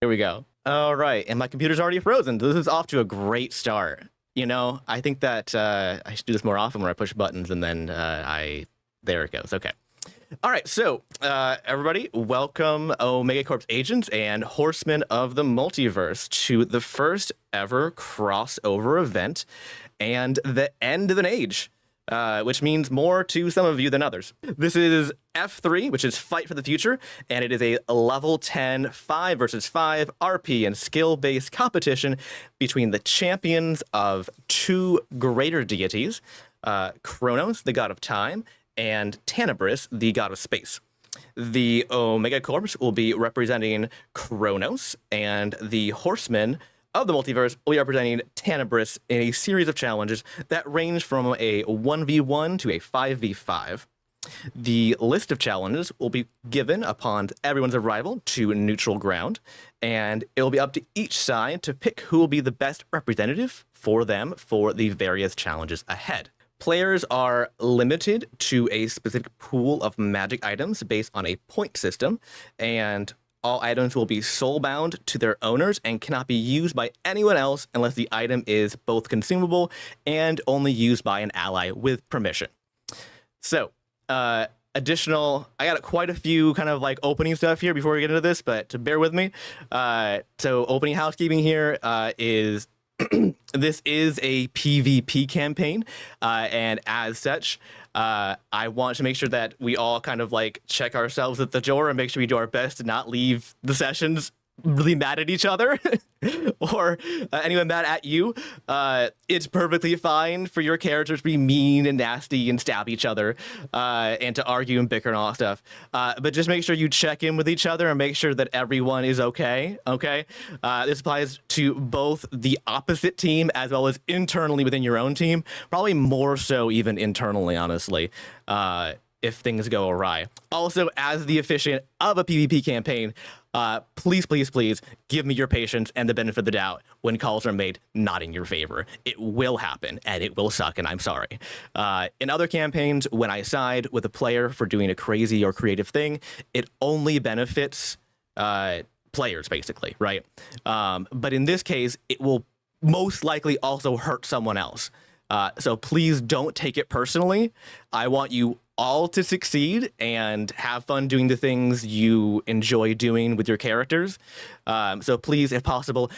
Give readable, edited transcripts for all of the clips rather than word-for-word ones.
Here we go. All right, and my computer's already frozen. This is off to a great start. You know, I think that I should do this more often where I push buttons and then there it goes. Okay. All right, so everybody, welcome Omega Corp's agents and Horsemen of the Multiverse to the first ever crossover event and the end of an age. Which means more to some of you than others. This is F3, which is Fight for the Future, and it is a level 10 5 versus 5 RP and skill-based competition between the champions of two greater deities, Kronos, the god of time, and Tanabris, the god of space. The Omega Corps will be representing Kronos, and the Horsemen of the Multiverse will be representing Tanabris in a series of challenges that range from a 1v1 to a 5v5. The list of challenges will be given upon everyone's arrival to neutral ground, and it will be up to each side to pick who will be the best representative for them for the various challenges ahead. Players are limited to a specific pool of magic items based on a point system, and all items will be soul-bound to their owners and cannot be used by anyone else unless the item is both consumable and only used by an ally with permission. So, additional, I got quite a few kind of like opening stuff here before we get into this, but to bear with me. So opening housekeeping here is this is a PvP campaign, and as such, I want to make sure that we all kind of like check ourselves at the door and make sure we do our best to not leave the sessions really mad at each other or anyone mad at you. It's perfectly fine for your characters to be mean and nasty and stab each other and to argue and bicker and all that stuff. But just make sure you check in with each other and make sure that everyone is okay. Okay. This applies to both the opposite team as well as internally within your own team. Probably more so even internally, honestly. If things go awry. Also, as the officiant of a PvP campaign, please, please, please give me your patience and the benefit of the doubt when calls are made not in your favor. It will happen, and it will suck, and I'm sorry. In other campaigns, when I side with a player for doing a crazy or creative thing, it only benefits players, basically, right? But in this case, it will most likely also hurt someone else. So please don't take it personally. I want you all to succeed and have fun doing the things you enjoy doing with your characters. So please, if possible,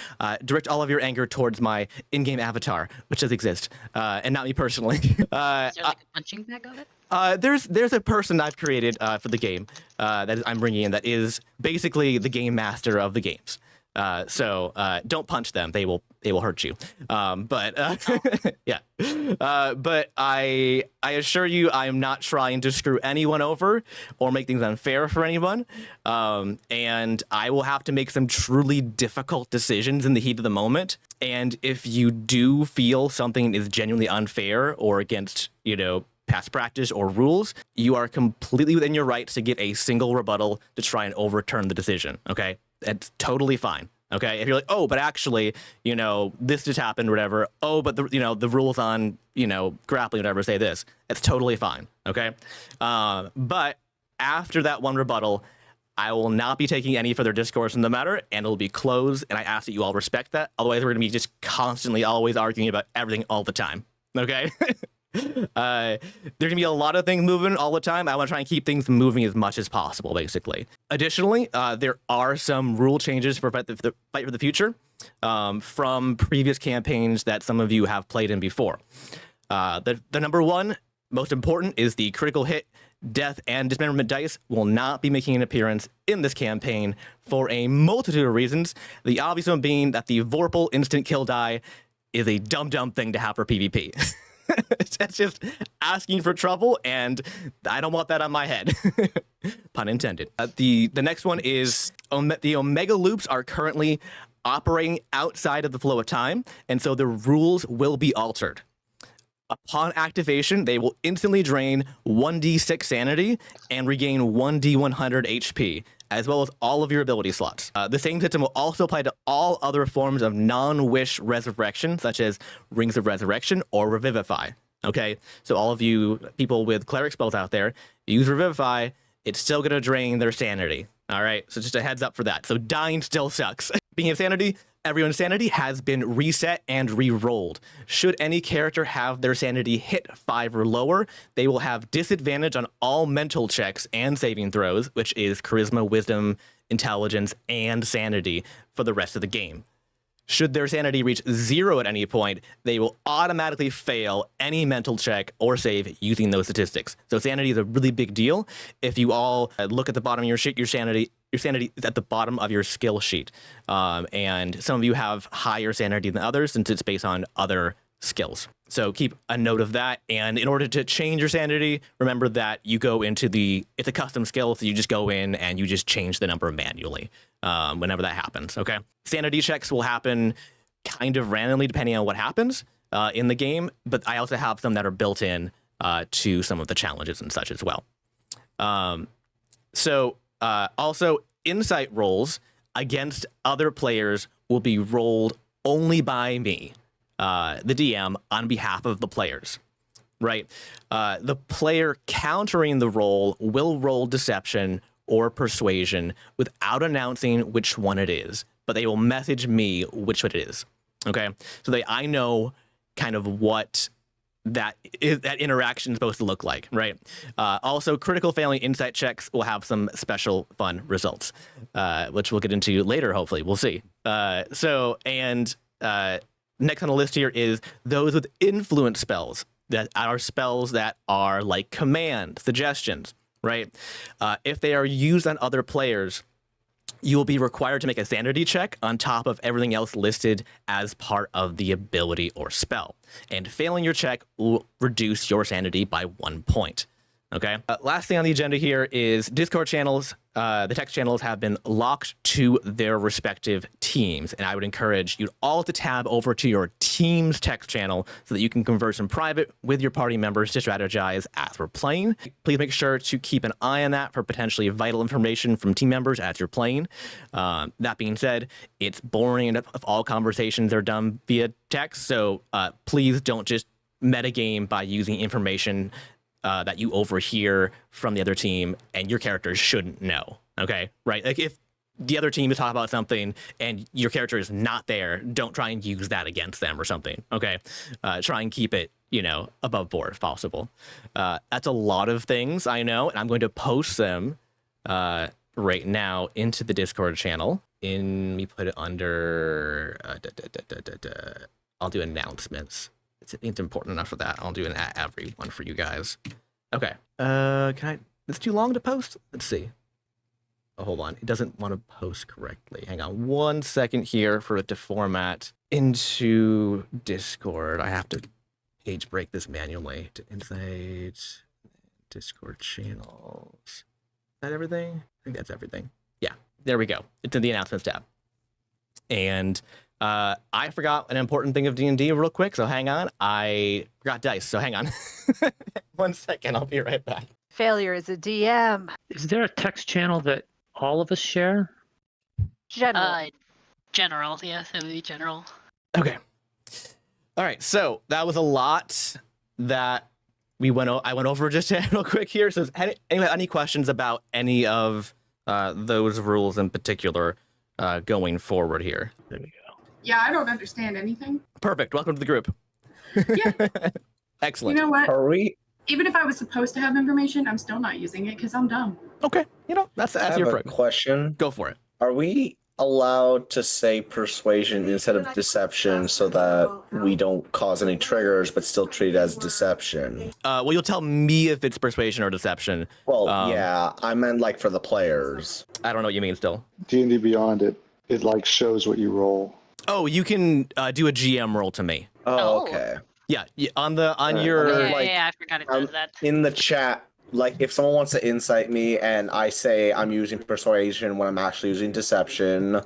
direct all of your anger towards my in-game avatar, which does exist, and not me personally. Is there like a punching bag of it? There's a person I've created for the game I'm bringing in that is basically the game master of the games. So don't punch them; they will hurt you. Yeah. But I assure you, I am not trying to screw anyone over or make things unfair for anyone. And I will have to make some truly difficult decisions in the heat of the moment. And if you do feel something is genuinely unfair or against, past practice or rules, you are completely within your rights to give a single rebuttal to try and overturn the decision. Okay. That's totally fine. Okay. If you're like, oh, but actually, this just happened or whatever. Oh, but the rules on, grappling, whatever, say this. It's totally fine. Okay. But after that one rebuttal, I will not be taking any further discourse in the matter, and it'll be closed. And I ask that you all respect that. Otherwise, we're going to be just constantly always arguing about everything all the time. Okay. There's gonna be a lot of things moving all the time. I want to try and keep things moving as much as possible, basically. Additionally, there are some rule changes for Fight for the Future from previous campaigns that some of you have played in before. The number one, most important, is the critical hit, death, and dismemberment dice will not be making an appearance in this campaign for a multitude of reasons. The obvious one being that the Vorpal instant kill die is a dumb thing to have for PvP. That's just asking for trouble, and I don't want that on my head. Pun intended. The next one is the Omega loops are currently operating outside of the flow of time, and so the rules will be altered. Upon activation, they will instantly drain 1d6 sanity and regain 1d100 HP, as well as all of your ability slots. The same system will also apply to all other forms of non-wish resurrection, such as Rings of Resurrection or Revivify. Okay, so all of you people with cleric spells out there, use Revivify, it's still going to drain their sanity. All right, so just a heads up for that. So dying still sucks. Speaking of sanity, everyone's sanity has been reset and re-rolled. Should any character have their sanity hit 5 or lower, they will have disadvantage on all mental checks and saving throws, which is charisma, wisdom, intelligence, and sanity for the rest of the game. Should their sanity reach 0 at any point, they will automatically fail any mental check or save using those statistics. So sanity is a really big deal. If you all look at the bottom of your sheet, your sanity is at the bottom of your skill sheet. And some of you have higher sanity than others since it's based on other skills. So keep a note of that. And in order to change your sanity, remember that you go into it's a custom skill, so you just go in and you just change the number manually whenever that happens, okay? Sanity checks will happen kind of randomly depending on what happens in the game, but I also have some that are built in to some of the challenges and such as well. Also, insight rolls against other players will be rolled only by me, the DM, on behalf of the players, right? The player countering the roll will roll deception or persuasion without announcing which one it is, but they will message me which one it is, okay? So I know kind of what that interaction is supposed to look like, right? Also, critical failing insight checks will have some special fun results, which we'll get into later, hopefully. We'll see. Next on the list here is those with influence spells, that are spells that are like command, suggestions, right? If they are used on other players, you will be required to make a sanity check on top of everything else listed as part of the ability or spell. And failing your check will reduce your sanity by 1 point. Okay. Last thing on the agenda here is Discord channels. The text channels have been locked to their respective teams, and I would encourage you all to tab over to your team's text channel so that you can converse in private with your party members to strategize as we're playing. Please make sure to keep an eye on that for potentially vital information from team members as you're playing. That being said, it's boring if all conversations are done via text, so please don't just metagame by using information that you overhear from the other team and your character shouldn't know, okay? Right? Like if the other team is talking about something and your character is not there, don't try and use that against them or something, okay? Try and keep it, above board if possible. That's a lot of things, I know, and I'm going to post them right now into the Discord channel. Let me put it under, I'll do announcements. It's important enough for that. I'll do an every one for you guys. Okay. It's too long to post? Let's see. Oh, hold on. It doesn't want to post correctly. Hang on 1 second here for it to format into Discord. I have to page break this manually to Insight, Discord channels. Is that everything? I think that's everything. Yeah, there we go. It's in the announcements tab. And I forgot an important thing of D&D real quick, so hang on. I forgot dice, so hang on. 1 second, I'll be right back. Failure is a DM. Is there a text channel that all of us share? General. General, yes, it would be general. Okay. All right, so that was a lot that I went over just real quick here. So any questions about any of those rules in particular going forward here? There we go. Yeah, I don't understand anything. Perfect. Welcome to the group. Yeah. Excellent. You know what? Are we? Even if I was supposed to have information, I'm still not using it because I'm dumb. Okay. That's I have your a question. Go for it. Are we allowed to say persuasion instead of deception so that we don't cause any triggers but still treat it as deception? Well, you'll tell me if it's persuasion or deception. Well, yeah, I meant like for the players. I don't know what you mean still. D&D Beyond, it like shows what you roll. Oh, you can do a GM roll to me. Oh, okay. Yeah, on your Yeah, I forgot it does that. In the chat, like if someone wants to insight me and I say I'm using persuasion when I'm actually using deception,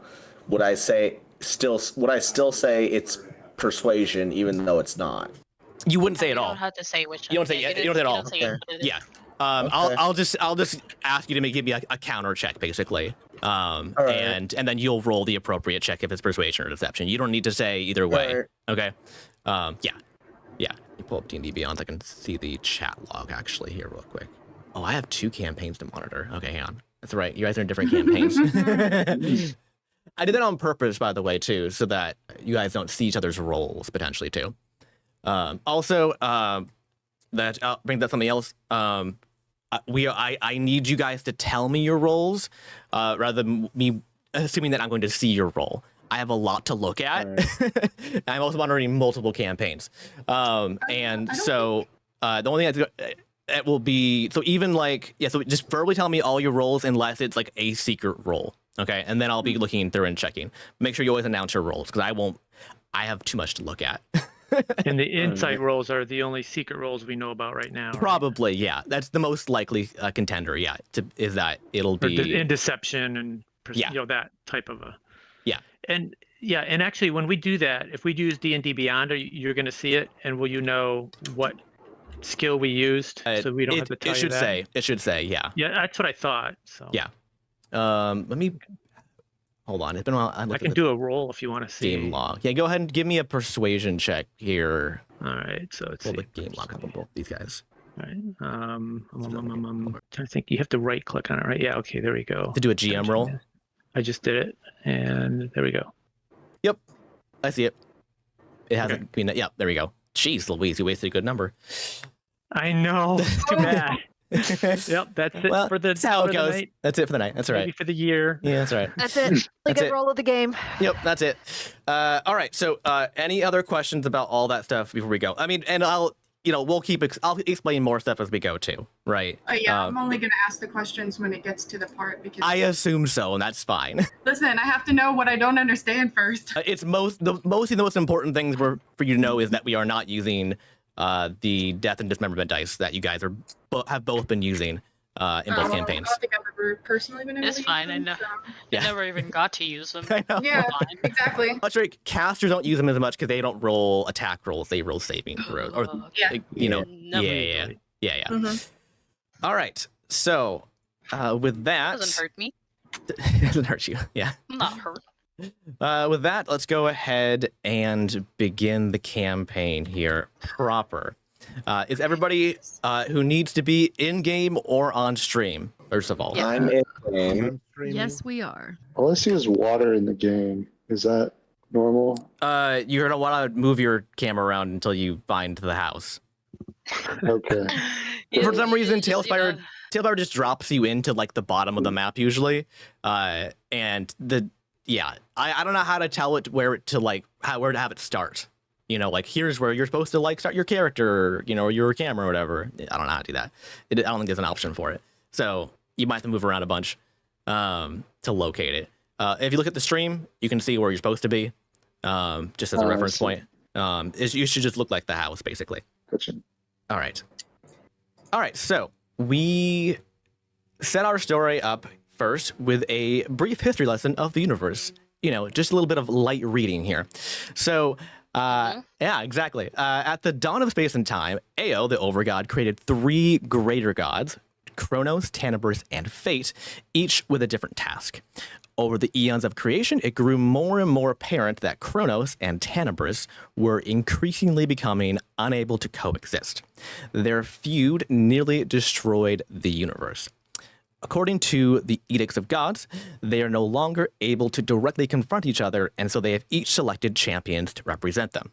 would I still say it's persuasion even though it's not? You wouldn't say it You all. don't have to say which. You don't say you don't say it all. Say Okay. what it is. Yeah. Okay. I'll just ask you to give me a counter check basically. right. And then you'll roll the appropriate check if it's persuasion or deception. You don't need to say either way. Right. Okay. Yeah. You pull up D&D Beyond. I can see the chat log actually here real quick. Oh, I have 2 campaigns to monitor. Okay, hang on. That's right. You guys are in different campaigns. I did that on purpose, by the way, too, so that you guys don't see each other's roles potentially too. Also, that brings up something else. I need you guys to tell me your roles, rather than me assuming that I'm going to see your role. I have a lot to look at. Right. I'm also monitoring multiple campaigns, and so the only thing it will be so even like so just verbally tell me all your roles unless it's like a secret role. Okay, and then I'll be looking through and checking. Make sure you always announce your roles because I have too much to look at. And the insight roles are the only secret roles we know about right now. Probably, right? Yeah. That's the most likely contender. Yeah, is that it'll be in deception and that type of a. Yeah. And actually, when we do that, if we use D&D Beyond, you're going to see it, and will you know what skill we used? So we don't have to tell you that. It should say. Yeah. Yeah, that's what I thought. So. Yeah. Let me hold on. It's been a while. I can do a roll if you want to see. Game log. Yeah, go ahead and give me a persuasion check here. All right. So it's the game log up on both these guys. All right. I'm trying to think. You have to right click on it, right? Yeah. Okay. There we go. To do a GM roll. I just did it, and there we go. Yep, I see it. It hasn't been. Yeah, there we go. Jeez, Louise, you wasted a good number. I know. Too bad. Yep, that's it for the. That's how it goes. Night. That's it for the night. That's all right. Maybe for the year. Yeah, that's all right. That's it. That's good roll of the game. Yep, that's it. All right. So, any other questions about all that stuff before we go? I mean, and I'll explain more stuff as we go too. Right. Yeah, I'm only gonna ask the questions when it gets to the part because I assume so, and that's fine. Listen, I have to know what I don't understand first. It's mostly the most important things for you to know is that we are not using the death and dismemberment dice that you guys have both been using in both campaigns. I don't think I've ever personally been able to use fine. them, I know. so. I never even got to use them. I know. Yeah, exactly. Much like casters don't use them as much because they don't roll attack rolls; they roll saving throws. Or yeah. Yeah. Mm-hmm. All right. So with that, Doesn't hurt me. It doesn't hurt you. Yeah. I'm not hurt. With that, let's go ahead and begin the campaign here proper. Is everybody who needs to be in game or on stream? First of all, I'm in game. Yes, we are. All I see is water in the game. Is that normal? You're gonna want to move your camera around until you find the house. Okay. For some reason, Tailspire just drops you into like the bottom of the map usually, and I don't know how to tell it where to have it start. You know, like here's where you're supposed to like start your character, or your camera or whatever. I don't know how to do that. I don't think there's an option for it. So you might have to move around a bunch to locate it. If you look at the stream, you can see where you're supposed to be, just as a reference point. You should just look like the house, basically. Gotcha. All right. So we set our story up first with a brief history lesson of the universe. Just a little bit of light reading here. So, yeah, exactly. At the dawn of space and time, Ao, the overgod, created 3 greater gods, Kronos, Tanibris, and Fate, each with a different task. Over the eons of creation, it grew more and more apparent that Kronos and Tanibris were increasingly becoming unable to coexist. Their feud nearly destroyed the universe. According to the Edicts of Gods, they are no longer able to directly confront each other, and so they have each selected champions to represent them.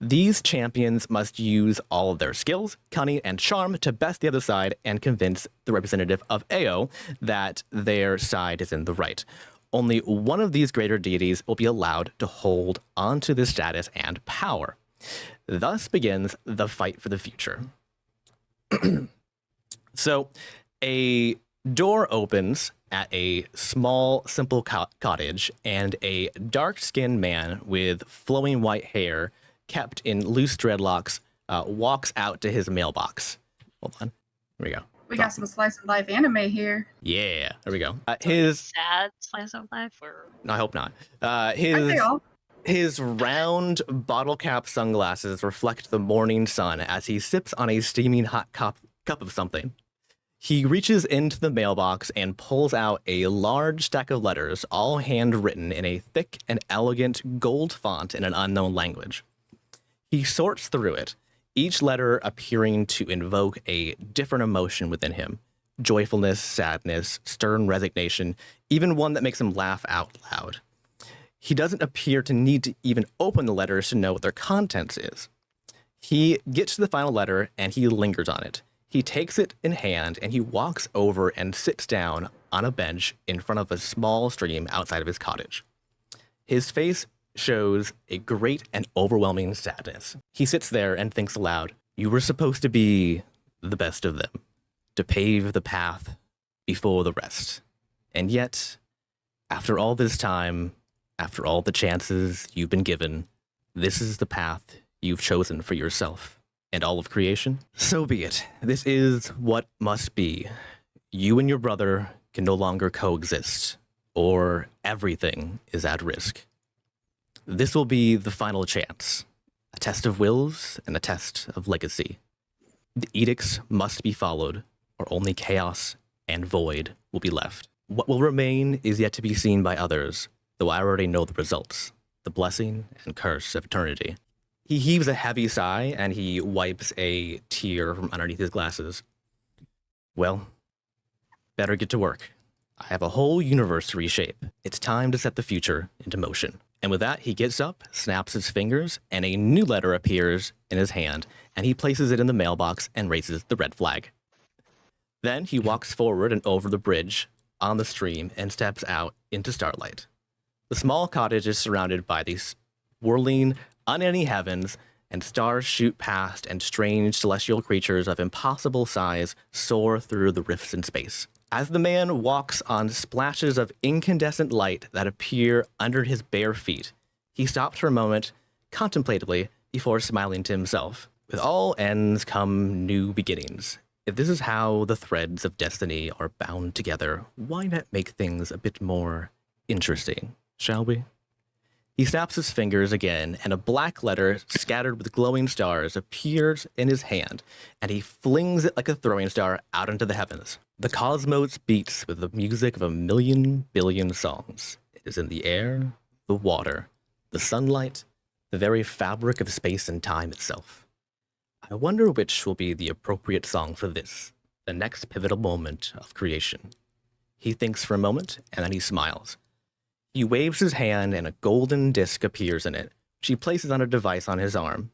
These champions must use all of their skills, cunning, and charm to best the other side and convince the representative of Ao that their side is in the right. Only one of these greater deities will be allowed to hold onto this status and power. Thus begins the fight for the future. So, a door opens at a small, simple cottage, and a dark-skinned man with flowing white hair kept in loose dreadlocks walks out to his mailbox. Hold on. Here we go. We got some slice of life anime here. Yeah, there we go. Sad slice of life, or I hope not. Aren't they all? His round bottle cap sunglasses reflect the morning sun as he sips on a steaming hot cup of something. He reaches into the mailbox and pulls out a large stack of letters, all handwritten in a thick and elegant gold font in an unknown language. He sorts through it, each letter appearing to invoke a different emotion within him, joyfulness, sadness, stern resignation, even one that makes him laugh out loud. He doesn't appear to need to even open the letters to know what their contents is. He gets to the final letter and he lingers on it. He takes it in hand and he walks over and sits down on a bench in front of a small stream outside of his cottage. His face shows a great and overwhelming sadness. He sits there and thinks aloud, "You were supposed to be the best of them, to pave the path before the rest. And yet, after all this time, after all the chances you've been given, this is the path you've chosen for yourself and all of creation. So be it. This is what must be. You and your brother can no longer coexist, or everything is at risk. This will be the final chance, a test of wills and a test of legacy. The edicts must be followed, or only chaos and void will be left. What will remain is yet to be seen by others, though I already know the results, the blessing and curse of eternity." He heaves a heavy sigh and he wipes a tear from underneath his glasses. "Well, better get to work. I have a whole universe to reshape. It's time to set the future into motion." And with that, he gets up, snaps his fingers, and a new letter appears in his hand, and he places it in the mailbox and raises the red flag. Then he walks forward and over the bridge on the stream and steps out into starlight. The small cottage is surrounded by these whirling, unending heavens, and stars shoot past, and strange celestial creatures of impossible size soar through the rifts in space. As the man walks on splashes of incandescent light that appear under his bare feet, he stops for a moment, contemplatively, before smiling to himself. With all ends come new beginnings. If this is how the threads of destiny are bound together, why not make things a bit more interesting, shall we? He snaps his fingers again, and a black letter scattered with glowing stars appears in his hand, and he flings it like a throwing star out into the heavens. The cosmos beats with the music of 1,000,000,000 billion songs. It is in the air, the water, the sunlight, the very fabric of space and time itself. I wonder which will be the appropriate song for this, the next pivotal moment of creation. He thinks for a moment, and then he smiles. He waves his hand and a golden disc appears in it, which he places on a device on his arm.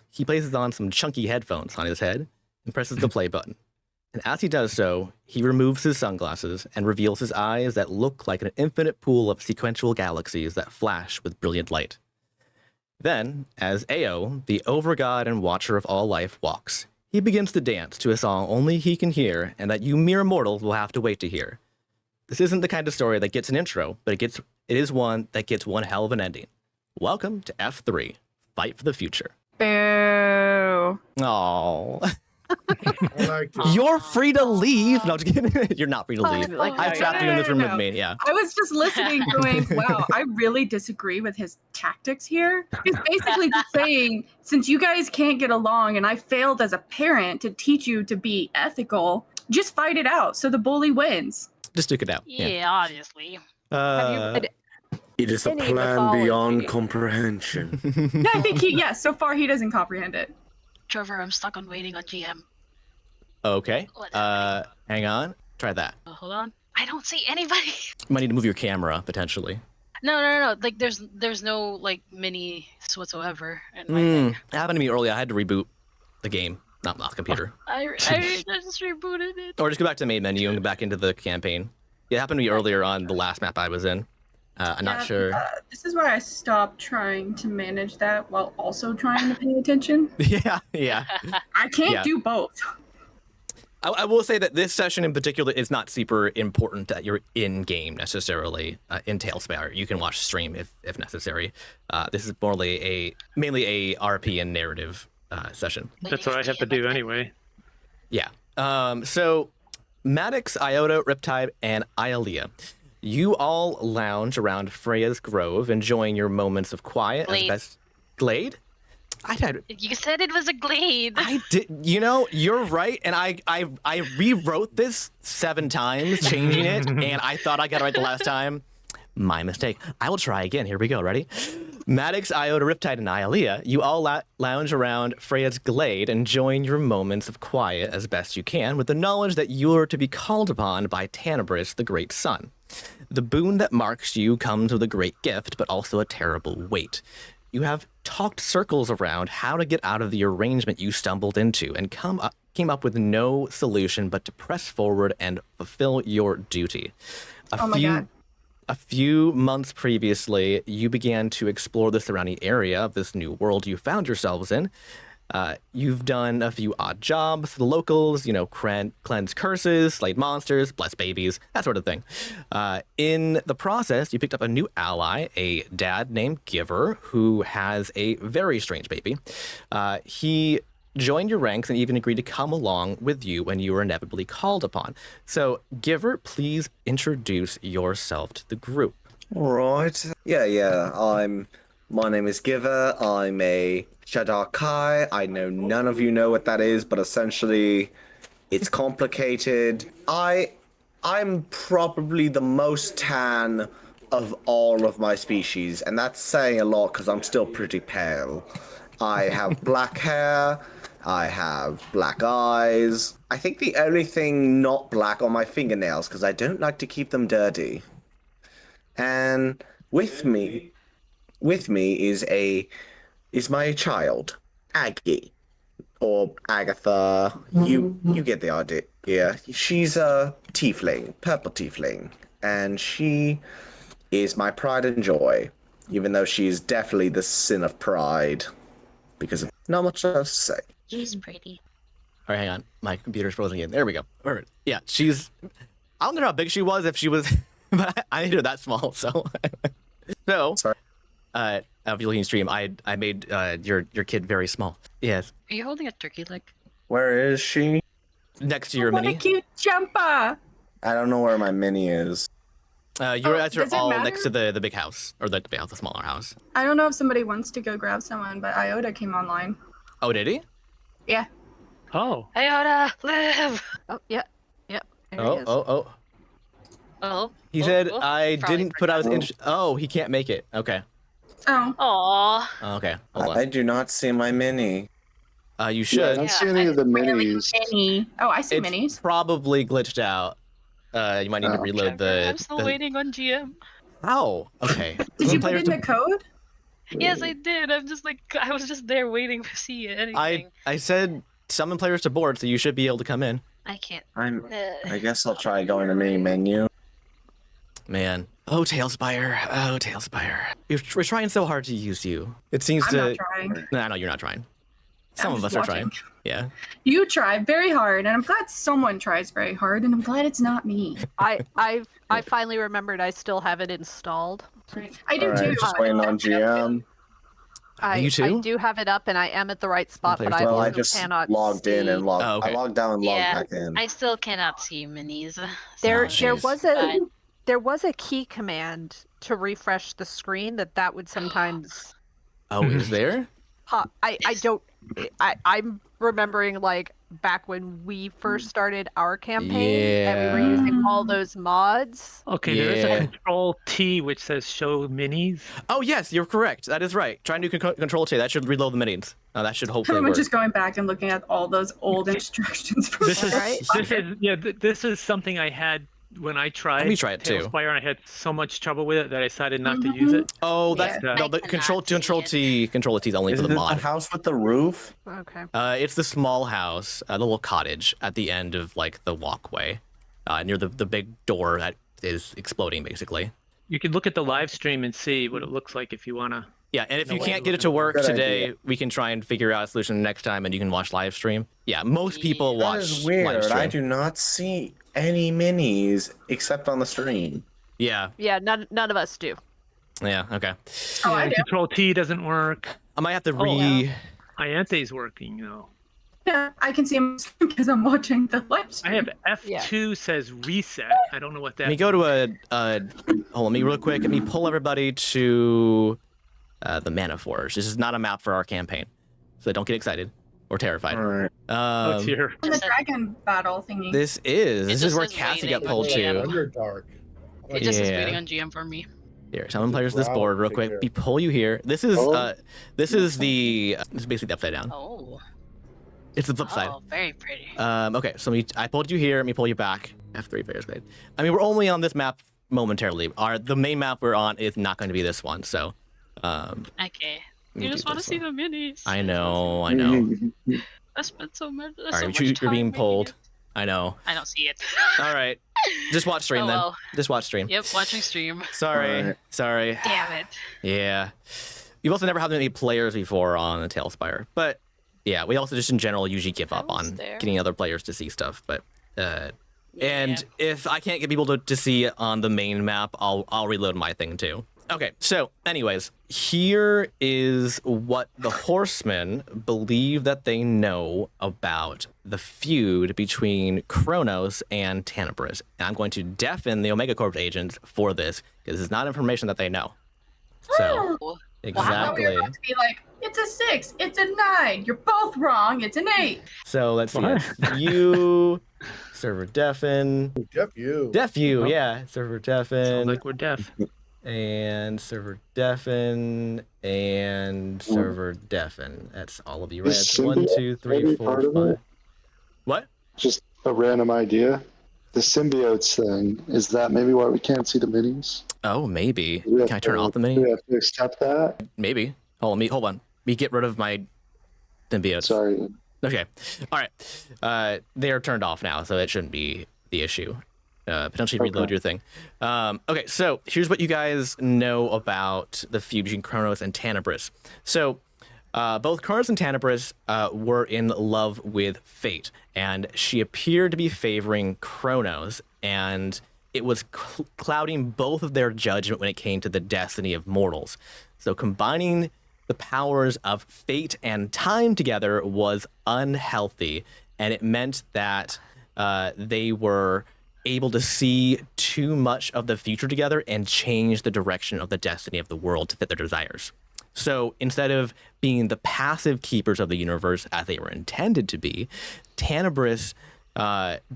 He places on some chunky headphones on his head and presses the play button. And as he does so, he removes his sunglasses and reveals his eyes that look like an infinite pool of sequential galaxies that flash with brilliant light. Then, as Ao, the overgod and watcher of all life, walks, he begins to dance to a song only he can hear and that you mere mortals will have to wait to hear. This isn't the kind of story that gets an intro, but it is one that gets one hell of an ending. Welcome to F3, Fight for the Future. Boo. Aww. I liked it. You're free to leave. No, just kidding. You're not free to leave. Like, I've trapped you in this room with me, yeah. I was just listening going, wow, I really disagree with his tactics here. He's basically just saying, since you guys can't get along and I failed as a parent to teach you to be ethical, just fight it out so the bully wins. Just stick it out. Yeah, obviously. Have you read It is a any plan mythology? beyond comprehension. Yeah, I think so far he doesn't comprehend it. Trevor, I'm stuck on waiting on GM. Okay. Whatever. Hang on. Try that. Hold on. I don't see anybody. You might need to move your camera, potentially. No. Like, there's no, like, minis whatsoever. In my thing. It happened to me earlier. I had to reboot the game. Not the computer. I just rebooted it. Or just go back to the main menu and go back into the campaign. It happened to me earlier on the last map I was in. I'm not sure. This is why I stopped trying to manage that while also trying to pay attention. Yeah. I can't do both. I will say that this session in particular is not super important that you're in game necessarily. In Tailspire, you can watch stream if necessary. This is mainly a RP and narrative session. That's what I have to do anyway. Yeah. So Maddox, Iota, Riptide, and Ialea, you all lounge around Freya's Grove, enjoying your moments of quiet as Glade. best. Glade? You said it was a glade. I did. You know, you're right, and I rewrote this 7 times, changing it, and I thought I got it right the last time. My mistake. I will try again. Here we go. Ready? Maddox, Iota, Riptide, and Ialea, you all lounge around Freya's glade and join your moments of quiet as best you can with the knowledge that you're to be called upon by Tanabris, the Great Sun. The boon that marks you comes with a great gift, but also a terrible weight. You have talked circles around how to get out of the arrangement you stumbled into and came up with no solution but to press forward and fulfill your duty. A few months previously, you began to explore the surrounding area of this new world you found yourselves in. You've done a few odd jobs for the locals, cleanse curses, slayed monsters, bless babies, that sort of thing. In the process, you picked up a new ally, a dad named Giver, who has a very strange baby. He joined your ranks and even agreed to come along with you when you were inevitably called upon. So, Giver, please introduce yourself to the group. All right. Yeah. My name is Giver. I'm a Shadar-kai. I know none of you know what that is, but essentially, it's complicated. I'm probably the most tan of all of my species, and that's saying a lot because I'm still pretty pale. I have black hair. I have black eyes. I think the only thing not black are my fingernails, because I don't like to keep them dirty. And with me is my child, Aggie, or Agatha. You get the idea. Yeah, she's a tiefling, purple tiefling, and she is my pride and joy, even though she's definitely the sin of pride, because of not much else to say. She's pretty. All right, hang on. My computer's frozen again. There we go. Perfect. Yeah, I don't know how big she was, if she was, but I made her that small, so. Sorry. If you're looking at stream, I made your kid very small. Yes. Are you holding a turkey leg? Where is she? Next to your What mini. a cute jumper! I don't know where my mini is. You're at your does it all matter? next to the big house, or the big house, the smaller house. I don't know if somebody wants to go grab someone, but Iota came online. Oh, did he? Yeah. Oh. Iota, live! Oh, yeah. Yep. There he Oh, is. Oh. He said, oh, I probably didn't put I was forgot. interested. Oh, he can't make it. Okay. Oh. Aw. Okay. Hold I on. do not see my mini. You Yeah, I should. don't see any of the Really minis. mini. Oh, I see It's minis. probably glitched out. You might need to Oh. reload I'm still the... waiting on GM. Oh, okay. Did Some you put players in the code? Yes, I did. I'm just like, I was just there waiting to see anything. I said summon players to board, so you should be able to come in. I can't. I guess I'll try going to mini menu. Man. Oh, Tailspire. Oh, Tailspire. We're trying so hard to use you. It seems I'm to... not trying. No, no, you're not trying. Some I'm of us just are trying. watching. Yeah. You try very hard, and I'm glad someone tries very hard, and I'm glad it's not me. I finally remembered I still have it installed. I do All right, too. just waiting on GM. You too? I do have it up, and I am at the right spot, but I Well, I also just cannot logged in and see. logged. Oh, okay. I logged out and logged Yeah, back in. I still cannot see minis. There, Oh, there jeez. was Fine. there was a key command to refresh the screen that would sometimes Oh, is there? pop. I'm remembering like back when we first started our campaign and we were using all those mods. Okay, there is a Yeah. Control T which says show minis. Oh, yes, you're correct. That is right. Try and do Control T. That should reload the minis. That should hopefully Everyone's work. just going back and looking at all those old instructions from This is Right. this is something I had when I tried. Let me try it too. Tailspire, and I had so much trouble with it that I decided not to use it. Oh, that's Yeah. no. The I Control cannot see Control T is only Is for it the the mod. house with the roof? Okay. It's the small house, the little cottage at the end of like the walkway, near the big door that is exploding, basically. You can look at the live stream and see what it looks like if you wanna. Yeah, and if No you way can't to get look it to at it. work Good today, idea. we can try and figure out a solution next time, and you can watch live stream. Yeah, most people That watch is live weird. stream. I do not see any minis except on the stream. Yeah, Yeah, none of us do. yeah, okay. Oh, I do. Control T doesn't work. I might have to Oh, re. Ianthe's working though. Yeah, I can see them because I'm watching the live I stream. have F2 says reset. I don't know what that. Let me go to hold on, me real quick. Let me pull everybody to the Mana Forge. This is not a map for our campaign, so don't get excited or terrified. All right. Oh, it's here. the dragon battle thingy. This is just where says Cassie got waiting. pulled Yeah. to. Underdark. It just is Yeah. waiting on GM for me. Here, summon players to this board real quick. We pull you here. This is this is basically the upside down. Oh. It's the flip side. Oh, very pretty. Okay, so I pulled you here. Let me pull you back. F3 players played. I mean, we're only on this map momentarily. The main map we're on is not going to be this one. So. Okay. You just want to see the minis. I know. I spent so much. All right, you're being pulled. I know. I don't see it. All right. Just watch stream then. Well. Just watch stream. Yep, watching stream. Sorry. Damn it. Yeah. You've also never had any players before on a Tailspire. But yeah, we also just in general usually give up on getting other players to see stuff. But and if I can't get people to see it on the main map, I'll reload my thing too. Okay, so anyways, here is what the Horsemen believe that they know about the feud between Kronos and Tenebris. And I'm going to deafen the Omega Corp agents for this, because it's not information that they know. So, exactly. We're about to be like, it's a 6, it's a 9, you're both wrong, it's an 8. So let's see. You, server deafen. Deaf you, yeah. Server deafen. Sounds like we're deaf. And server deafen and server deafen. That's all of you, right? Is 1, 2, 3, 4, 5. What? Just a random idea. The symbiotes thing, is that maybe why we can't see the minis? Oh, maybe. Can I turn off the mini? Do we have to accept that? Maybe. Hold on. Me get rid of my symbiotes. Sorry. Okay. All right. They are turned off now, so it shouldn't be the issue. Potentially reload your thing. Okay, so here's what you guys know about the feud between Kronos and Tenebris. So both Kronos and Tenebris were in love with Fate, and she appeared to be favoring Kronos, and it was clouding both of their judgment when it came to the destiny of mortals. So combining the powers of Fate and time together was unhealthy, and it meant that they were able to see too much of the future together and change the direction of the destiny of the world to fit their desires. So instead of being the passive keepers of the universe as they were intended to be, Tenebris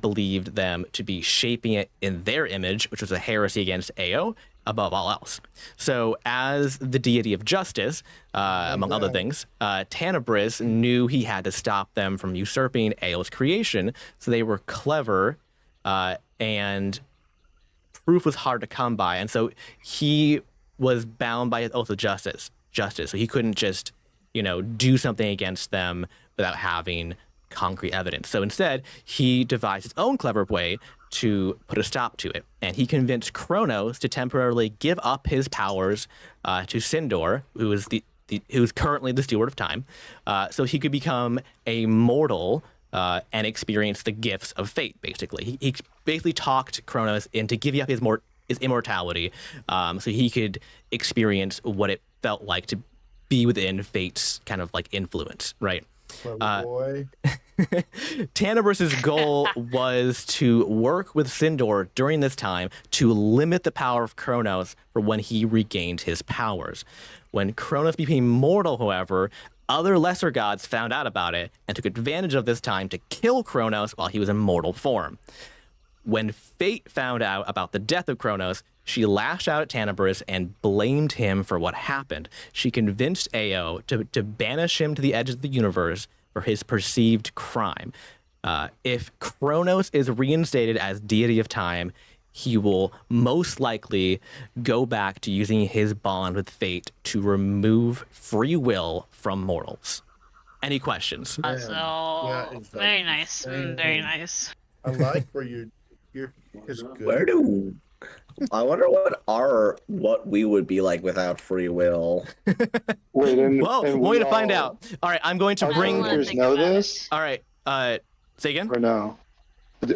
believed them to be shaping it in their image, which was a heresy against Ao above all else. So as the deity of justice, among other things, Tenebris knew he had to stop them from usurping Ao's creation, so they were clever and proof was hard to come by, and so he was bound by his oath of justice. So he couldn't just, do something against them without having concrete evidence. So instead, he devised his own clever way to put a stop to it, and he convinced Kronos to temporarily give up his powers to Sindor, who is who's currently the steward of time, so he could become a mortal. And experience the gifts of fate, basically. He basically talked Kronos into giving up his immortality so he could experience what it felt like to be within fate's kind of like influence, right? Boy. Tenebris's goal was to work with Sindor during this time to limit the power of Kronos for when he regained his powers. When Kronos became mortal, however, other lesser gods found out about it and took advantage of this time to kill Kronos while he was in mortal form. When Fate found out about the death of Kronos, she lashed out at Tenebris and blamed him for what happened. She convinced Ao to banish him to the edge of the universe for his perceived crime. If Kronos is reinstated as deity of time, he will most likely go back to using his bond with fate to remove free will from mortals. Any questions? Very nice. Very nice. I like where you're is good. I wonder what we would be like without free will. Wait, way to find out. All right, I'm going to bring. Players know this? All right, say again. Or no?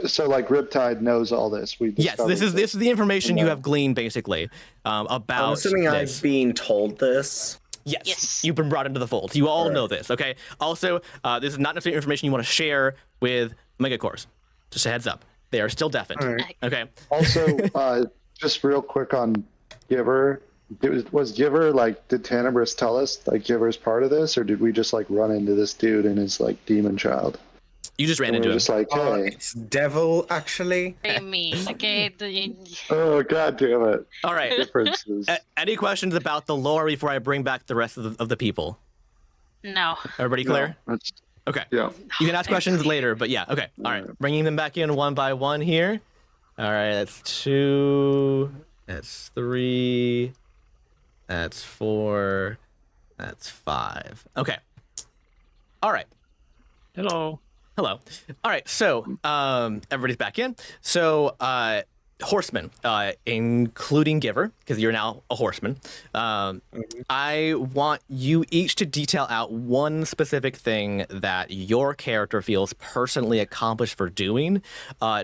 So like Riptide knows all this. Yes, this is the information you have gleaned basically about. I'm assuming I'm being told this. Yes, you've been brought into the fold. You all know this, okay? Also, this is not necessarily information you want to share with Megacorps. Just a heads up. They are still deafened. Right. Okay. Also, just real quick on Giver. Was Giver, did Tenebris tell us, Giver's part of this, or did we just, run into this dude and his, demon child? You just ran And into we're him. just like, hey. It's devil, actually. Very mean. Okay. Oh, god damn it. All right. Differences. Any questions about the lore before I bring back the rest of the people? No. Everybody clear? No, that's, Okay. yeah. You can ask questions later, but yeah. Okay. All right. Bringing them back in one by one here. All right. That's 2. That's 3. That's 4. That's 5. Okay. All right. Hello. Hello. All right. So, everybody's back in. So, horseman, including Giver, because you're now a horseman. I want you each to detail out one specific thing that your character feels personally accomplished for doing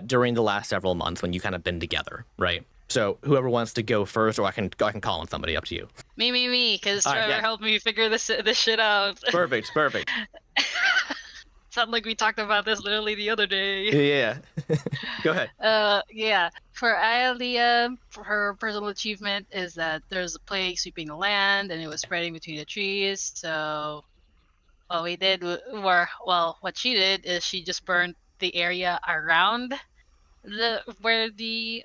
during the last several months when you kind of been together, right? So whoever wants to go first, or I can call on somebody, up to you. Me, because All right, Trevor yeah. helped me figure this shit out. Perfect. Sound like we talked about this literally the other day. Yeah. Go ahead. Yeah. For Aelia, her personal achievement is that there's a plague sweeping the land and it was spreading between the trees. So, what she did is she just burned the area around where the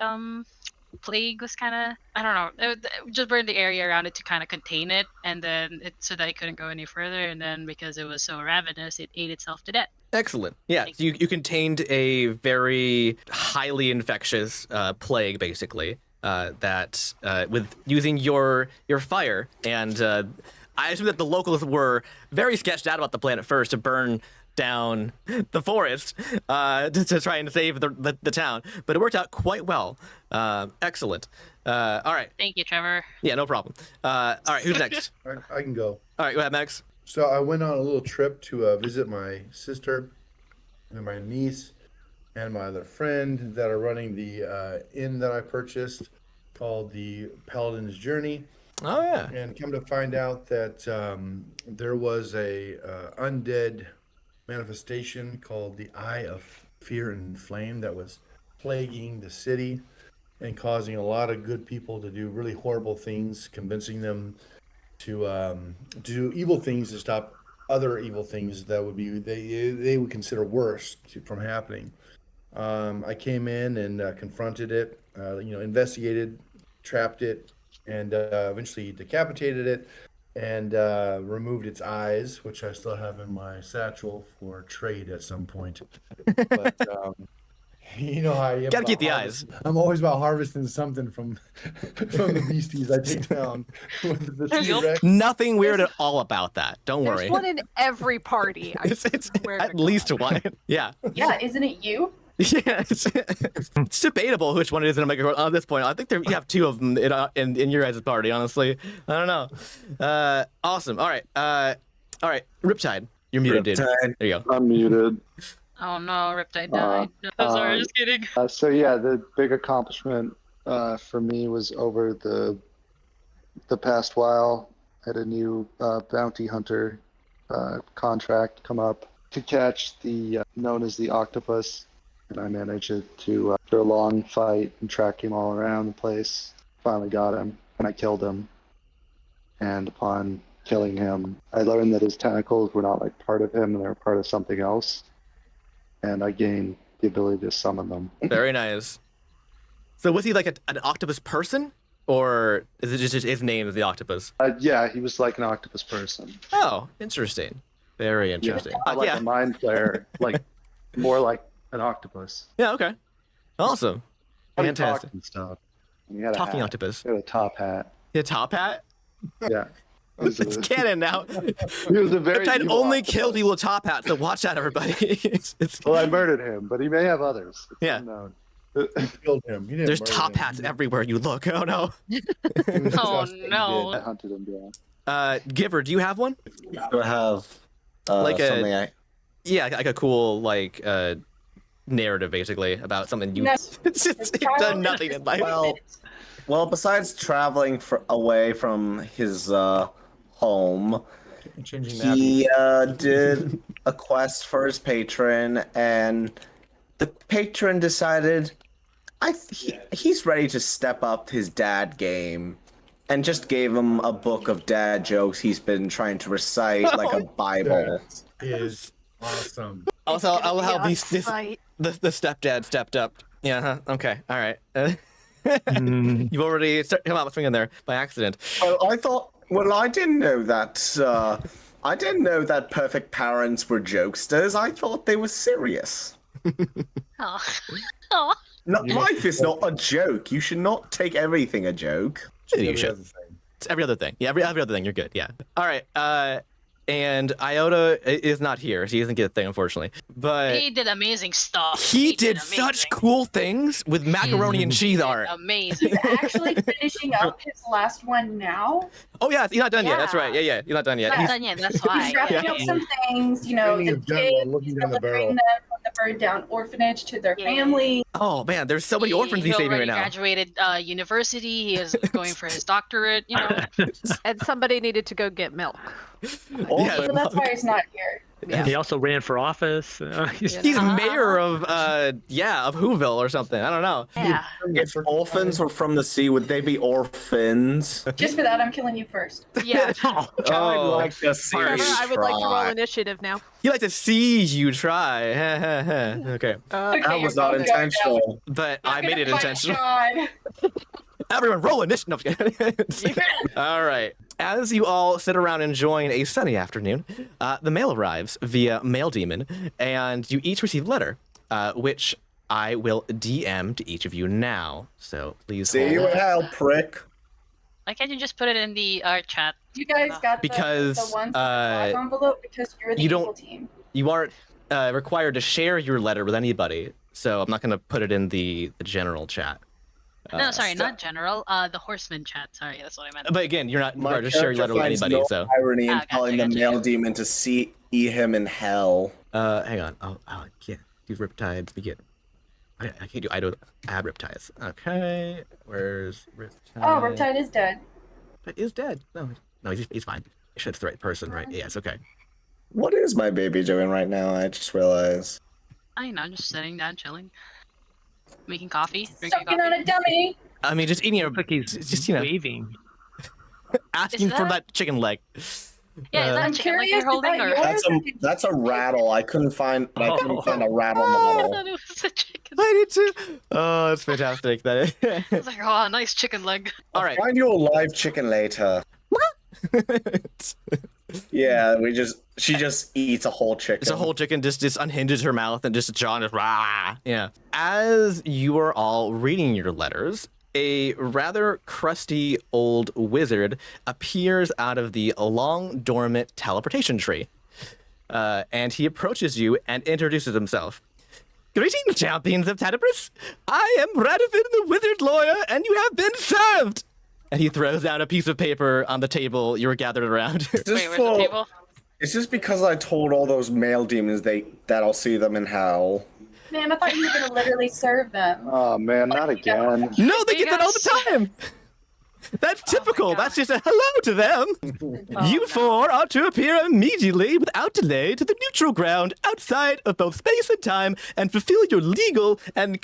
plague was kind of, I don't know, it just burned the area around it to kind of contain it, and then so that it couldn't go any further, and then because it was so ravenous, it ate itself to death. Excellent. Yeah, so you contained a very highly infectious plague, basically, that with using your fire, and I assume that the locals were very sketched out about the plan at first to burn down the forest to try and save the town, but it worked out quite well. Excellent. All right. Thank you, Trevor. Yeah, no problem. All right, who's next? I can go. All right, go ahead, Max. So I went on a little trip to visit my sister and my niece and my other friend that are running the inn that I purchased called the Paladin's Journey. Oh, yeah. And come to find out that there was a undead manifestation called the Eye of Fear and Flame that was plaguing the city and causing a lot of good people to do really horrible things, convincing them to do evil things to stop other evil things that would be they would consider worse from happening. I came in and confronted it, investigated, trapped it, and eventually decapitated it and removed its eyes, which I still have in my satchel for trade at some point. But you know how I am. Gotta keep the eyes. I'm always about harvesting something from the beasties I take down. With the T-Rex. Nothing weird at all about that. Don't worry. There's one in every party. I It's swear at to least God. one. Yeah. Yeah, isn't it you? Yeah, it's debatable which one it is in a mega at this point. I think you have 2 of them in your guys' party. Honestly, I don't know. Awesome. All right. Riptide, you're muted, dude. Riptide. There you go. I'm muted. Oh no, Riptide died. I'm sorry, just kidding. So yeah, the big accomplishment for me was over the past while. I had a new bounty hunter contract come up to catch the known as the octopus, and I managed to after a long fight and track him all around the place. Finally got him, and I killed him. And upon killing him, I learned that his tentacles were not like part of him, and they were part of something else. And I gained the ability to summon them. Very nice. So was he like an octopus person, or is it just his name is the octopus? Yeah, he was like an octopus person. Oh, interesting. Very interesting. Not like Yeah. a mind flayer, like more like an octopus. Yeah. Okay. Awesome. And he Fantastic. talked and stuff. And he had a Talking hat. octopus. He had a top hat. The top hat. Yeah. It's canon now. He was a very Riptide evil only octopus. killed people with top hats, so watch out, everybody. it's Well, I murdered him, but he may have others. It's Yeah. unknown. Killed him. You didn't There's murder top him. hats everywhere you look. Oh no. It was Oh, just what you no. I did. hunted him down. Giver, do you have one? Do I have Like a- something Yeah, like a cool narrative basically about something you. No. It's just you've done nothing in life. Well, besides traveling away from his home, Changing that. he did a quest for his patron, and the patron decided he's ready to step up his dad game, and just gave him a book of dad jokes he's been trying to recite like a Bible. Is Awesome. Also, I'll help It's these. gonna be on The stepdad stepped up. Yeah. Okay. All right. Mm. You've already come out with something in there by accident. Well, I didn't know that. I didn't know that perfect parents were jokesters. I thought they were serious. Oh. Oh. No, life is not a joke. You should not take everything a joke. You Every should. other thing. It's every other thing. Yeah, every other thing. You're good. Yeah. All right. And Iota is not here. She doesn't get a thing, unfortunately. But He did amazing stuff. he did amazing. such cool things with macaroni and cheese art. Amazing. He's actually finishing up his last one now. Oh yeah, he's not done yet. That's right. Yeah, he's not done yet. Not He's- done yet, that's why. He's wrapping up some things, you know, Cleaning the his gun while kids, looking down the delivering barrel. them from the burned down orphanage to their Yeah. family. oh man, there's so many orphans he's He saving right already now. graduated university. He is going for his doctorate. You know. And somebody needed to go get milk. Yeah, So that's why he's not here. Yeah. He also ran for office. he's Uh-huh. mayor of of Whoville or something. I don't know. Yeah. If orphans were from the sea, would they be orphans? Just for that, I'm killing you first. Yeah. Oh, I'd like to see Trevor, Trevor, I would like to roll try. initiative now. you like to see you try. okay, Okay, That was you're not both going intentional. but down. I made it You're gonna intentional. fight God. Everyone, roll initiative. No, I'm just kidding. All right. As you all sit around enjoying a sunny afternoon, the mail arrives via Mail Demon, and you each receive a letter, which I will DM to each of you now. So please See hold. you in hell, prick. Why can't you just put it in the chat? You guys got Because, the ones with the black envelope because you're the you don't- evil team. You aren't required to share your letter with anybody, so I'm not going to put it in the general chat. No, sorry, not general. The horseman chat. Sorry, that's what I meant. But again, you're not My required to share your letter with character anybody, finds no so. irony in Ah, gotcha, telling the gotcha. male demon to see him in hell. Hang on. Oh, I can't do Riptides. Begin. I can't do. I don't add Riptides. Okay. Where's Riptide? Oh, Riptide is dead. But is dead. No, he's fine. I should have the right person, right? Yes. Okay. What is my baby doing right now? I just realized. I know, just sitting down, chilling, making coffee, drinking Sucking on coffee. a dummy. I mean, just eating a. Looks like he's Just waving. asking Is for that- that chicken leg. Yeah, is Uh, that I'm a chicken leg curious you're holding, about or? yours. That's a rattle. I couldn't find a rattle I model. thought it was a chicken. I need to. Oh, that's fantastic. That I was like, oh, nice chicken leg. All right. Find you a live chicken later. Yeah, she just eats a whole chicken. It's a whole chicken just unhinges her mouth and just jaw just rah. Yeah. As you are all reading your letters, a rather crusty old wizard appears out of the long dormant teleportation tree. And he approaches you and introduces himself. Greetings, champions of Tadabris. I am Radovin the Wizard Lawyer, and you have been served. And he throws down a piece of paper on the table you were gathered around. Just Wait, where's the table? It's just because I told all those male demons that I'll see them in hell. Man, I thought you were gonna literally serve them. Oh man, not again. No, they You get that all the time. That's typical. God. That's just a hello to them. You no. four are to appear immediately without delay to the neutral ground outside of both space and time and fulfill your legal and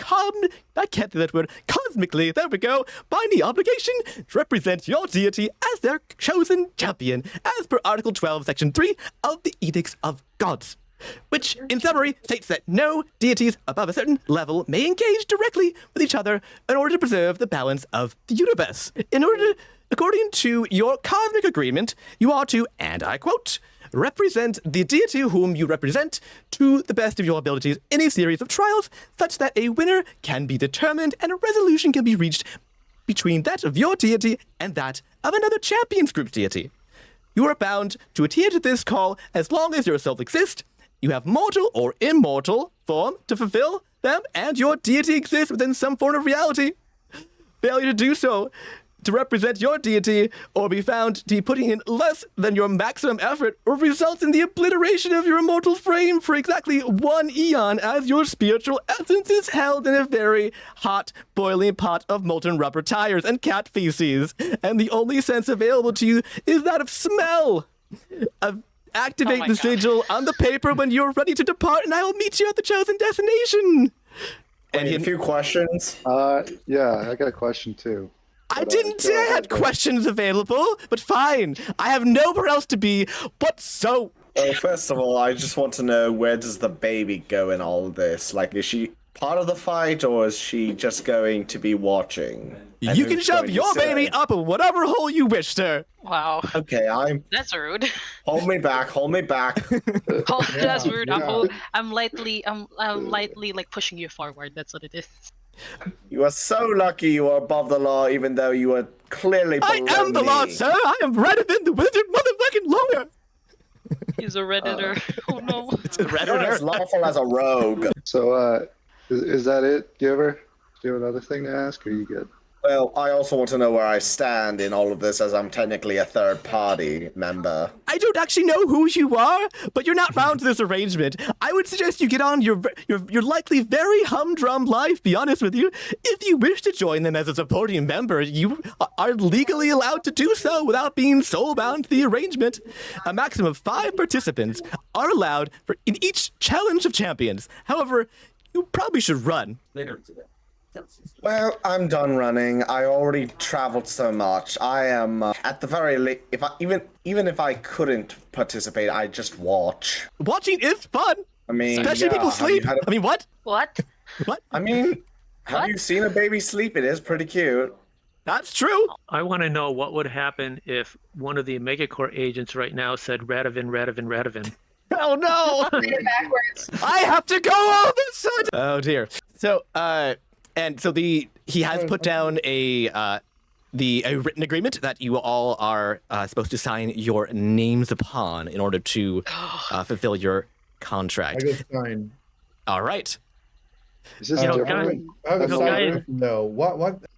I can't say that word, cosmically, there we go, binding obligation to represent your deity as their chosen champion as per Article 12, Section 3 of the Edicts of Gods. Which, in summary, states that no deities above a certain level may engage directly with each other in order to preserve the balance of the universe. According to your cosmic agreement, you are to, and I quote, represent the deity whom you represent to the best of your abilities in a series of trials such that a winner can be determined and a resolution can be reached between that of your deity and that of another champions group deity. You are bound to adhere to this call as long as yourself exists. You have mortal or immortal form to fulfill them, and your deity exists within some form of reality. Failure to do so, to represent your deity, or be found to be putting in less than your maximum effort, will result in the obliteration of your immortal frame for exactly 1 eon, as your spiritual essence is held in a very hot, boiling pot of molten rubber tires and cat feces, and the only sense available to you is that of smell. Activate Oh my the God. sigil on the paper when you're ready to depart, and I will meet you at the chosen destination. And Wait, a few questions. Yeah, I got a question too. I But, didn't say I had go ahead. questions available, but fine. I have nowhere else to be but so. Well, first of all, I just want to know, where does the baby go in all this? Like, is she part of the fight, or is she just going to be watching? And You can who's shove going to your baby say? up in whatever hole you wish, sir. Wow, Okay, that's rude. hold me back, hold me back. Oh, that's rude. yeah. I'm lightly like pushing you forward. That's what it is. You are so lucky you are above the law, even though you are clearly below I am the law, me. sir. I am Redivin, the wizard motherfucking lawyer. He's a redditor. Oh no. It's a You're as Redditor. lawful as a rogue. So, is that it? Do you have another thing to ask, or are you good? Well, I also want to know where I stand in all of this, as I'm technically a third-party member. I don't actually know who you are, but you're not bound to this arrangement. I would suggest you get on your likely very humdrum life, be honest with you. If you wish to join them as a supporting member, you are legally allowed to do so without being soul-bound to the arrangement. A maximum of 5 participants are allowed in each challenge of champions. However, you probably should run. Well, I'm done running. I already traveled so much. I am at the very least. Even if I couldn't participate, I just watch. Watching is fun, I mean, especially yeah, people sleep. I mean, what? What? What? I mean, have What? you seen a baby sleep? It is pretty cute. That's true. I want to know what would happen if one of the Megacore agents right now said Radivin. Oh no! Backwards. I have to go all of a sudden. Oh dear. So, he has put down a written agreement that you all are supposed to sign your names upon in order to fulfill your I contract. go sign. All right. Is this You know, different? I have a than the side letter? question, though.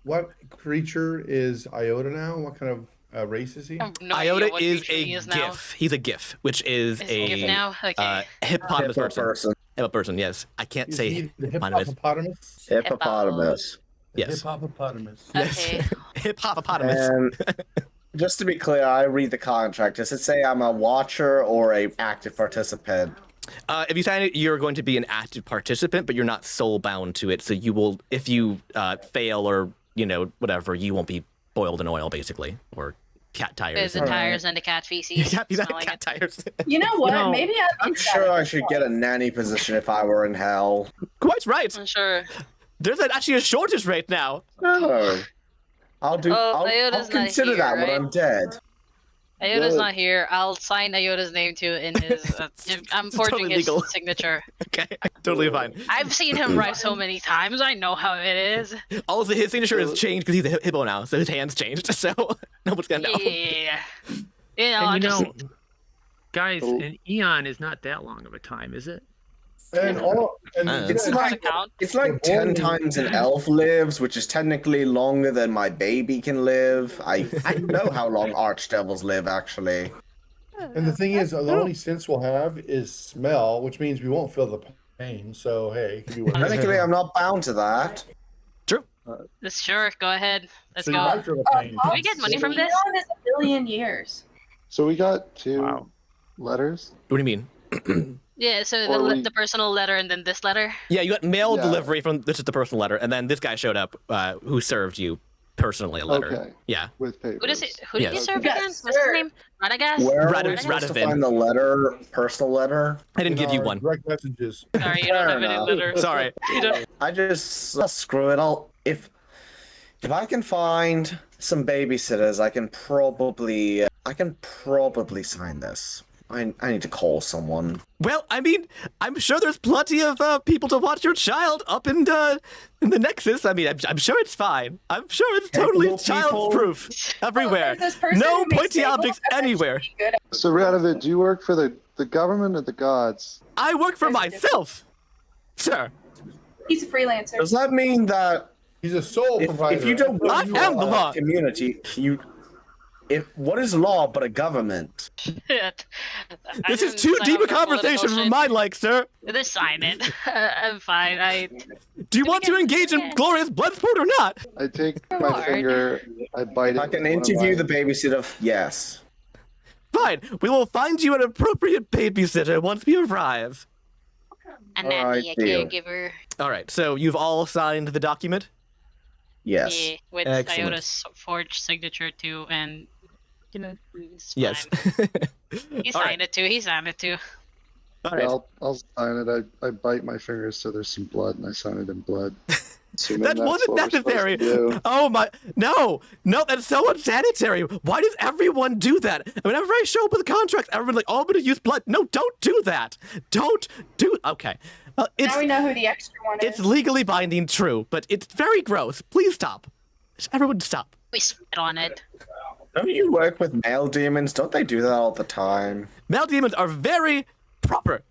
What creature is Iota now? What kind of race is he? I have no Iota idea what is creature a he is now. GIF. He's a GIF, which is Is he a GIF now? Okay. hippopotamus Hippo person. person. Hippo person, yes. I can't Is say he the hippopotamus. hippopotamus? Hippopotamus. The Yes. Hippopotamus. Okay. Hippopotamus. And just to be clear, I read the contract. Does it say I'm a watcher or a active participant? If you sign it, you're going to be an active participant, but you're not soul bound to it. So you will, if you fail or whatever, you won't be boiled in oil, basically, or cat tires. There's the tires and the cat feces. Yeah, smelling cat it. tires. You know what? No. Maybe I'm sure I should get a nanny position if I were in hell. Quite right. I'm sure. There's actually a shortage right now. Oh. I'll Iota's not consider here, that when right? I'm dead. Iota's Yeah. not here. I'll sign Iota's name too in his. I'm It's forging totally his legal. signature. Okay, totally fine. I've seen him write so many times. I know how it is. Also, his signature has changed because he's a hippo now, so his hand's changed. So no one's gonna know. Yeah. You know, And I just guys, Oh. an eon is not that long of a time, is it? It's doesn't like count. it's like 10 times an elf lives, which is technically longer than my baby can live. I know how long archdevils live, actually. And the thing is, the only sense we'll have is smell, which means we won't feel the pain. So hey, it could be worse. Technically, I'm not bound to that. Sure, go ahead. Let's So you go. might feel the pain. Do we get money from this? Eon is a billion years. So we got 2 Wow. letters. What do you mean? Yeah, so Or we- the personal letter and then this letter. Yeah, you got mail Yeah. delivery from this is the personal letter, and then this guy showed up who served you personally a letter. Okay. Yeah. With papers. Who does it? Who did you Yes. serve Yes, again? What's his sir. name? Radagast? Where are we Radivin. supposed to find the letter, personal letter? I didn't give you Our one. Direct messages. Sorry, you don't Fair have any enough. letters. Sorry. You don't. I just screw it. If I can find some babysitters, I can probably sign this. I need to call someone. Well, I mean, I'm sure there's plenty of people to watch your child up in the Nexus. I mean, I'm sure it's fine. I'm sure it's totally Capable child-proof everywhere. This person No who makes pointy stable, objects I bet she'd anywhere. be good at- So Radovid, do you work for the government or the gods? I work for myself, sir. He's a freelancer. Does that mean that He's a soul provider. if you don't I work am for the a law. community, what is law but a government? Shit. I This is didn't too sign deep up a for conversation political for shit. my like, sir. Just sign it. I'm fine. Do you want to get- engage in yeah. glorious blood sport or not? I take my Lord. finger, I bite it. I can with one of interview my- the babysitter. Yes. Fine. We will find you an appropriate babysitter once we arrive. A All right, nanny, a deal. caregiver. All right. So you've all signed the document. Yes. Yeah, with Excellent. Iota's forged signature too, and You know. It's Yes. fine. He All right. signed it too. He signed it too. All Yeah, right. I'll sign it. I bite my fingers so there's some blood, and I sign it in blood. Assuming That that's wasn't what we're supposed necessary. to do. Oh my! No, that's so unsanitary. Why does everyone do that? Whenever I show up with contracts, everyone's like, "Oh, I'm gonna use blood." No, don't do that. Don't do. Okay, it's Now we know who the extra one it's is. legally binding, true, but it's very gross. Please stop. Everyone, stop. We spit on it. Don't you work with male demons? Don't they do that all the time? Male demons are very proper.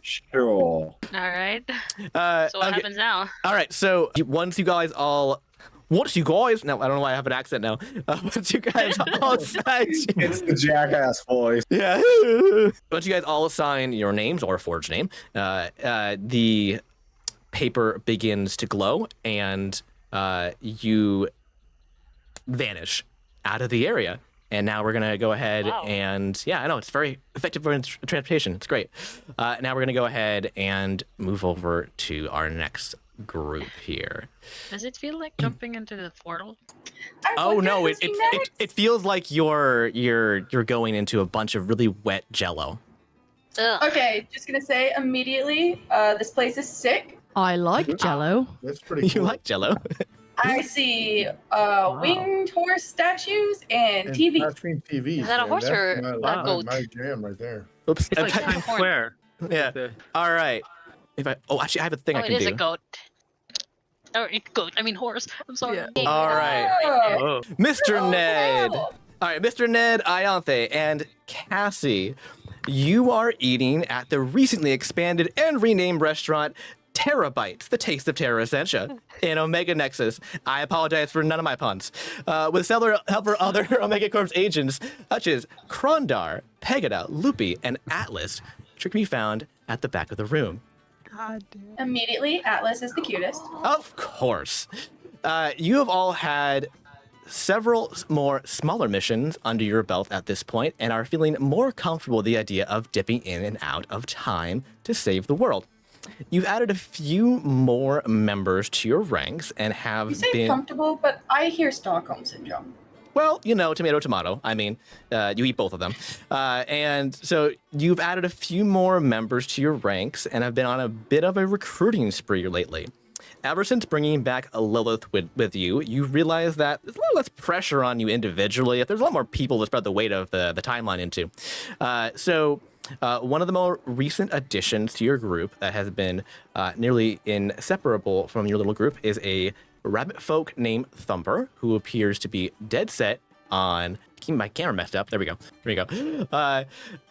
Sure. All right. So what Okay. happens now? All right, so once you guys now, I don't know why I have an accent now. Once you guys all sign, It's the jackass voice. yeah. Once you guys all sign your names or forge name, the paper begins to glow, and you vanish out of the area. And now we're gonna go ahead and I know it's very effective for transportation. It's great. Now we're gonna go ahead and move over to our next group here. Does it feel like jumping into the portal? Oh no, it feels like you're going into a bunch of really wet jello. Ugh. Okay, just gonna say immediately, this place is sick. I like Jello. That's pretty You cool. like jello? I see winged horse statues and And TV. flat-screen TVs. Is that a man. horse That's or my, a my- goat? My jam right there. Oops. It's like Times Horn. Square. Yeah. The- All right. Actually, I have a thing Oh, I it can is do. a goat. Oh, goat. I mean horse. I'm sorry. Yeah. All right. Oh, Oh, Mr. oh, Ned. wow. All right, Mr. Ned, Ianthe, and Cassie, you are eating at the recently expanded and renamed restaurant Terra Bites, the taste of Terra Essentia, in Omega Nexus. I apologize for none of my puns. With several other Omega Corp's agents, such as Krondar, Pegada, Loopy, and Atlas, which can be found at the back of the room. God damn. Immediately, Atlas is the cutest. Of course. You have all had several more smaller missions under your belt at this point and are feeling more comfortable with the idea of dipping in and out of time to save the world. You've added a few more members to your ranks and have You say been... comfortable, but I hear Stockholm syndrome. Well, tomato, tomato. I mean, you eat both of them. And so you've added a few more members to your ranks and have been on a bit of a recruiting spree lately. Ever since bringing back Lilith with you, you realize that there's a lot less pressure on you individually. There's a lot more people to spread the weight of the timeline into. So one of the more recent additions to your group that has been nearly inseparable from your little group is a rabbit folk named Thumper, who appears to be dead set on keeping my camera messed up. There we go. I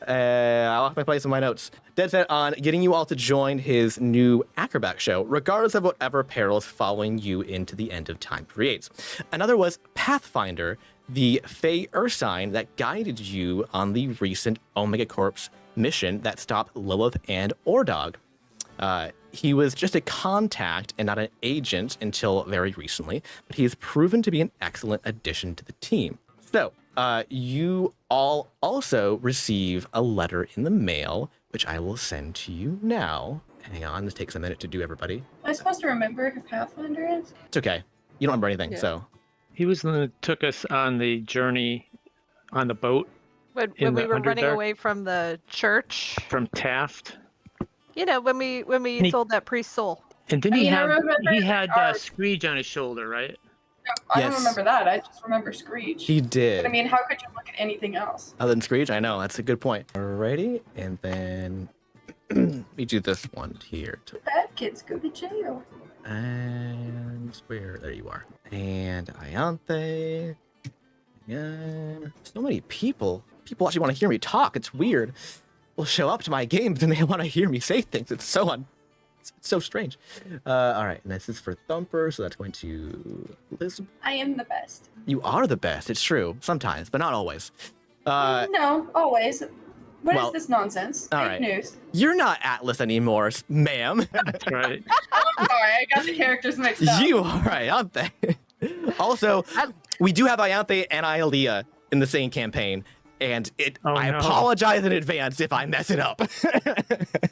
lost my place in my notes. Dead set on getting you all to join his new acrobat show, regardless of whatever perils following you into the end of time creates. Another was Pathfinder, the Fey Ursine that guided you on the recent Omega Corp's mission that stopped Lilith and Ordog. He was just a contact and not an agent until very recently, but he has proven to be an excellent addition to the team. So, you all also receive a letter in the mail, which I will send to you now. Hang on, this takes a minute to do, everybody. Am I supposed to remember who Pathfinder is? It's okay. You don't remember anything, Yeah. so. he was the one that took us on the journey on the boat When In we the were running Underdark? away from the church, from Taft. when we he- sold that priest soul. And didn't I he mean, I have remember he had our- Screech on his shoulder, right? No, I Yes. don't remember that. I just remember Screech. He did. But I mean, how could you look at anything else? Other than Screech, I know, that's a good point. Alrighty, and then we do this one here. Bad kids go to jail. And where? There you are. And Ianthe. Yeah. So many people. People actually want to hear me talk. It's weird. Will show up to my games and they want to hear me say things. It's so strange. All right, and this is for Thumper, so that's going to Liz. I am the best. You are the best. It's true sometimes, but not always. No, always. What is well, this nonsense? all Fake right. news. You're not Atlas anymore, ma'am. That's right. I'm sorry, I got the characters mixed up. You are Ianthe. Also, we do have Ianthe and Ialea in the same campaign. And I apologize in advance if I mess it up.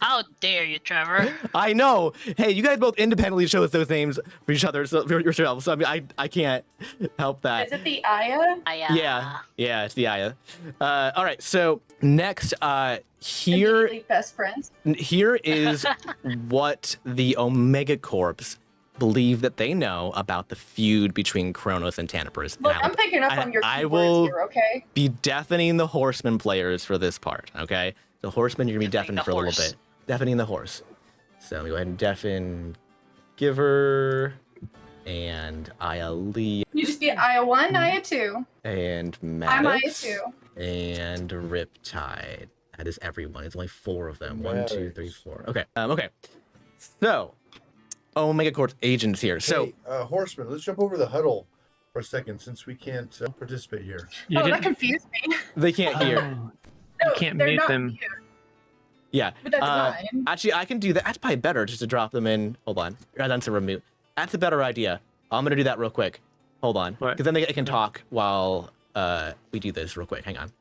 How dare you, Trevor? I know. Hey, you guys both independently chose those names for each other, so for yourselves. So I mean, I can't help that. Is it the Aya? Yeah, it's the Aya. All right, so next, here Best friends. Here is what the Omega Corps believe that they know about the feud between Kronos and Tanabris. Look, I'm picking up on your keywords here, okay? Be deafening the horseman players for this part, okay? The horseman, you're gonna be deafened for a little bit. Deafening the horse. So let me go ahead and deafen Giver and Aya Lee. You just get Aya 1, Aya 2. And I'm Aya Maddox. 2. And Riptide. That is everyone. It's only 4 of them. 1, 2, 3, 4. Okay. Okay. So, Omega Corps agents here. So, Horseman, let's jump over the huddle for a second since we can't participate here. That confused me. They can't hear. You can't mute them. Mute. Yeah. But that's fine. Actually, I can do that. That's probably better just to drop them in. Hold on. Rather than to remute. That's a better idea. I'm going to do that real quick. Hold on. Because then they can talk while we do this real quick. Hang on.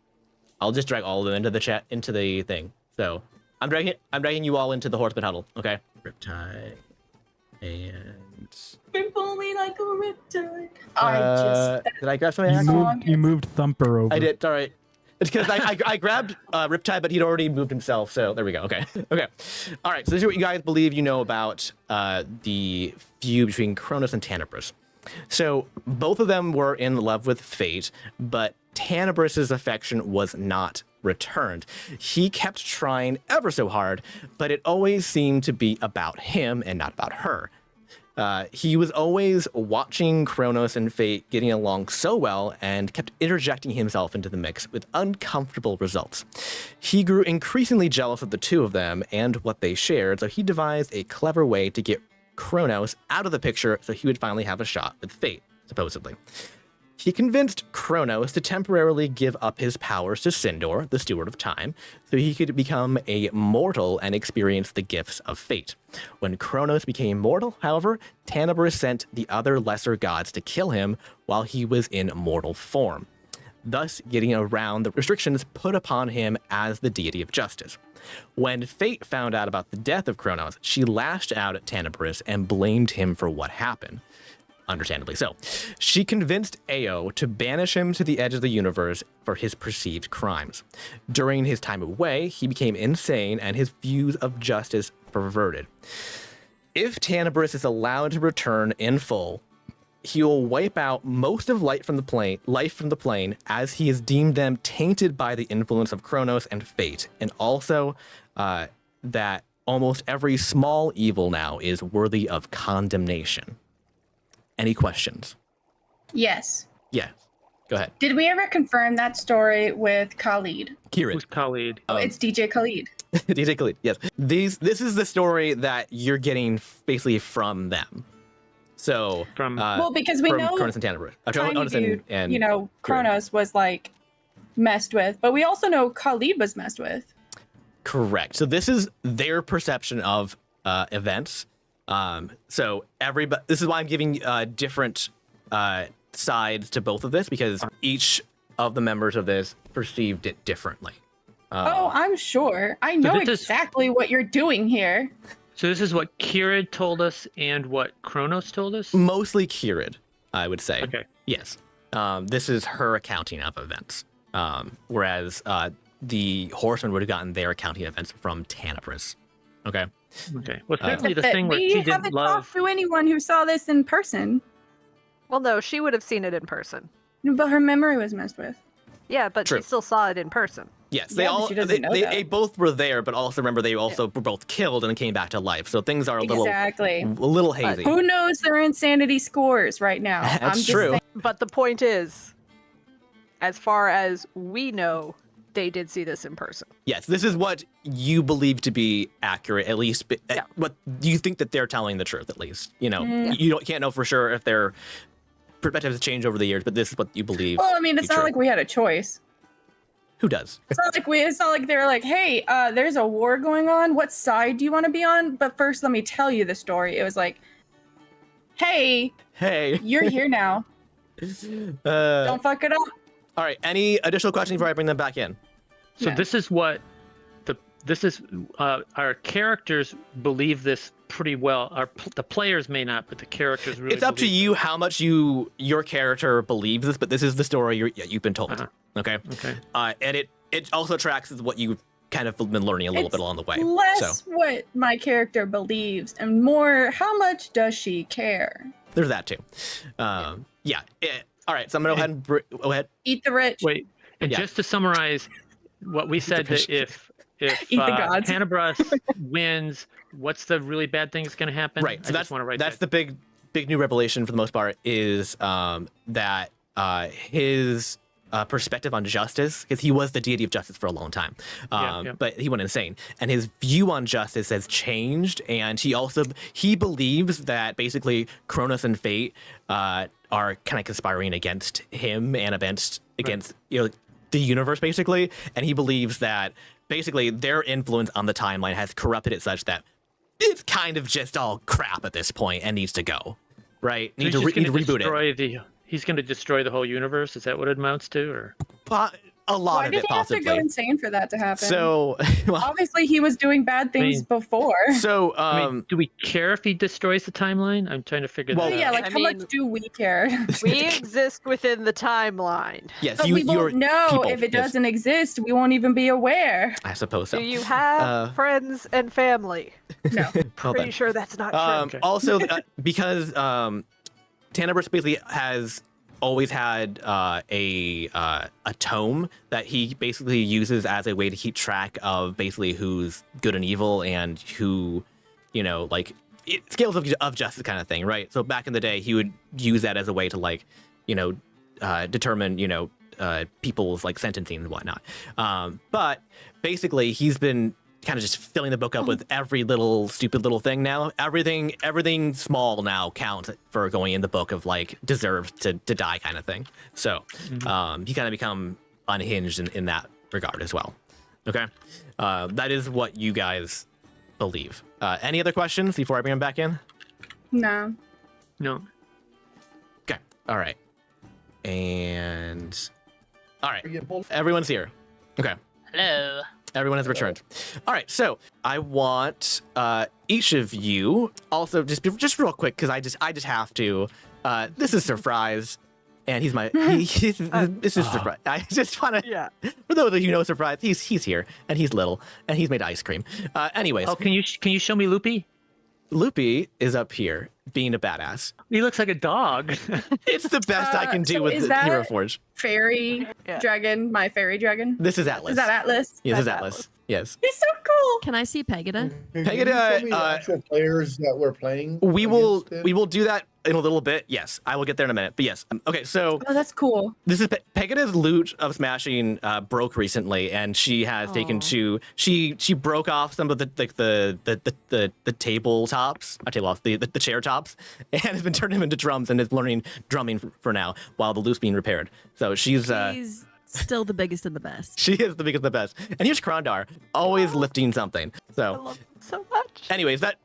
I'll just drag all of them into the chat, into the thing. So, I'm dragging you all into the horseman huddle. Okay. Riptide. And Ripple me like a riptide. Did I grab something? You moved Thumper over. I did. All right. It's because I grabbed Riptide, but he'd already moved himself. So there we go. Okay. Okay. All right. So this is what you guys believe you know about the feud between Kronos and Tanabris. So both of them were in love with Fate, but Tanabris's affection was not returned. He kept trying ever so hard, but it always seemed to be about him and not about her. He was always watching Kronos and Fate getting along so well and kept interjecting himself into the mix with uncomfortable results. He grew increasingly jealous of the two of them and what they shared, so he devised a clever way to get Kronos out of the picture so he would finally have a shot with Fate, supposedly. He convinced Kronos to temporarily give up his powers to Sindor, the Steward of Time, so he could become a mortal and experience the gifts of Fate. When Kronos became mortal, however, Tanabris sent the other lesser gods to kill him while he was in mortal form, thus getting around the restrictions put upon him as the deity of justice. When Fate found out about the death of Kronos, she lashed out at Tanabris and blamed him for what happened. Understandably so. She convinced Ao to banish him to the edge of the universe for his perceived crimes. During his time away, he became insane and his views of justice perverted. If Tanabris is allowed to return in full, he will wipe out most of life from the plane, as he has deemed them tainted by the influence of Kronos and Fate, and also that almost every small evil now is worthy of condemnation. Any questions? Yes. Yeah, go ahead. Did we ever confirm that story with Khalid? Kieran. Who's Khalid? Oh, it's DJ Khalid. DJ Khalid, yes. This is the story that you're getting basically from them. So from because we know Kronos and Tanabris. Kronos was like messed with, but we also know Khalid was messed with. Correct. So this is their perception of events. So this is why I'm giving different sides to both of this, because each of the members of this perceived it differently. I'm sure. I know exactly what you're doing here. So this is what Kieran told us and what Kronos told us? Mostly Kieran, I would say. Okay. Yes. This is her accounting of events. Whereas the Horsemen would have gotten their accounting events from Tanabris. Okay. Okay. Well, certainly the thing where she didn't haven't love. talked to anyone who saw this in person. Well, no, she would have seen it in person. But her memory was messed with. Yeah, but True. she still saw it in person. Yes, they both were there, but also remember they also were both killed and came back to life. So things are a little hazy. Who knows their insanity scores right now? That's true. But the point is, as far as we know, they did see this in person. Yes, this is what you believe to be accurate, at least. What you think that they're telling the truth, at least. You know, you can't know for sure if their perspectives have changed over the years, but this is what you believe. Well, I mean, it's not like we had a choice. Who does? It's not like they're like, hey, there's a war going on. What side do you want to be on? But first, let me tell you the story. It was like, hey, you're here now. Don't fuck it up. All right. Any additional questions before I bring them back in? So No. this is what our characters believe this pretty well. The players may not, but the characters really. It's up to you how much your character believes this, but this is the story you've been told. Okay. Okay. And it also tracks with what you've kind of been learning a little bit along the way. Less what my character believes and more how much does she care. There's that too. Yeah. All right. So I'm gonna go ahead and go ahead. Eat the rich. Wait, and Yeah. just to summarize, what we said that if Eat the gods. Hannibras wins, what's the really bad thing that's going to happen? Right. So I that's just want to write that's that. the big new revelation for the most part is that his perspective on justice, because he was the deity of justice for a long time, but he went insane, and his view on justice has changed, and he believes that basically Cronus and Fate are kind of conspiring against him and against the universe basically, and he believes that basically their influence on the timeline has corrupted it such that it's kind of just all crap at this point and needs to go, right? Need to reboot it. He's going to destroy the whole universe. Is that what it amounts to, or a lot Why of did it he have to possibly? go insane for that to happen? So obviously he was doing bad things before. So I mean, do we care if he destroys the timeline? I'm trying to figure that out. Yeah, like I how much mean, do we care? We exist within the timeline. yes, But we won't know people, if it yes. doesn't exist. We won't even be aware. I suppose so. Do you have friends and family? No. Well Pretty then. sure that's not true. Okay. Also, because Tannibus basically has always had a tome that he basically uses as a way to keep track of basically who's good and evil and who, scales of justice kind of thing, right? So back in the day, he would use that as a way to determine people's like sentencing and whatnot. But basically, he's been kind of just filling the book up with every little stupid little thing now. Everything small now counts for going in the book of like deserves to die kind of thing. So he kind of become unhinged in that regard as well. Okay. That is what you guys believe. Any other questions before I bring him back in? No. No. Okay. All right. And all right. Everyone's here. Okay. Hello. Everyone has returned. All right, so I want each of you also just real quick because I just have to. This is Surprise, and he's my. This is Surprise. I just want to. Yeah. For those of you who know Surprise, he's here and he's little and he's made ice cream. Anyways, Oh, can you show me Loopy? Loopy is up here being a badass. He looks like a dog. It's the best I can do so with is the that- Hero Forge. Fairy dragon, my fairy dragon. This is Atlas. Is that Atlas? Yes, this is That's Atlas. Yes. He's so cool. Can I see Pegida? Can Pegida, you show me the actual players that we're playing? We will against them? do that in a little bit. Yes, I will get there in a minute. But yes, okay. So Oh, that's cool. this is Pegida's loot of smashing broke recently, and she has taken to she broke off some of the tabletops, not tabletops, the chair tops, and has been turning them into drums and is learning drumming for now while the loot's being repaired. So she's still the biggest and the best. she is the biggest, the best. And here's Krondar, always lifting something. I So, love it so much. anyways, that.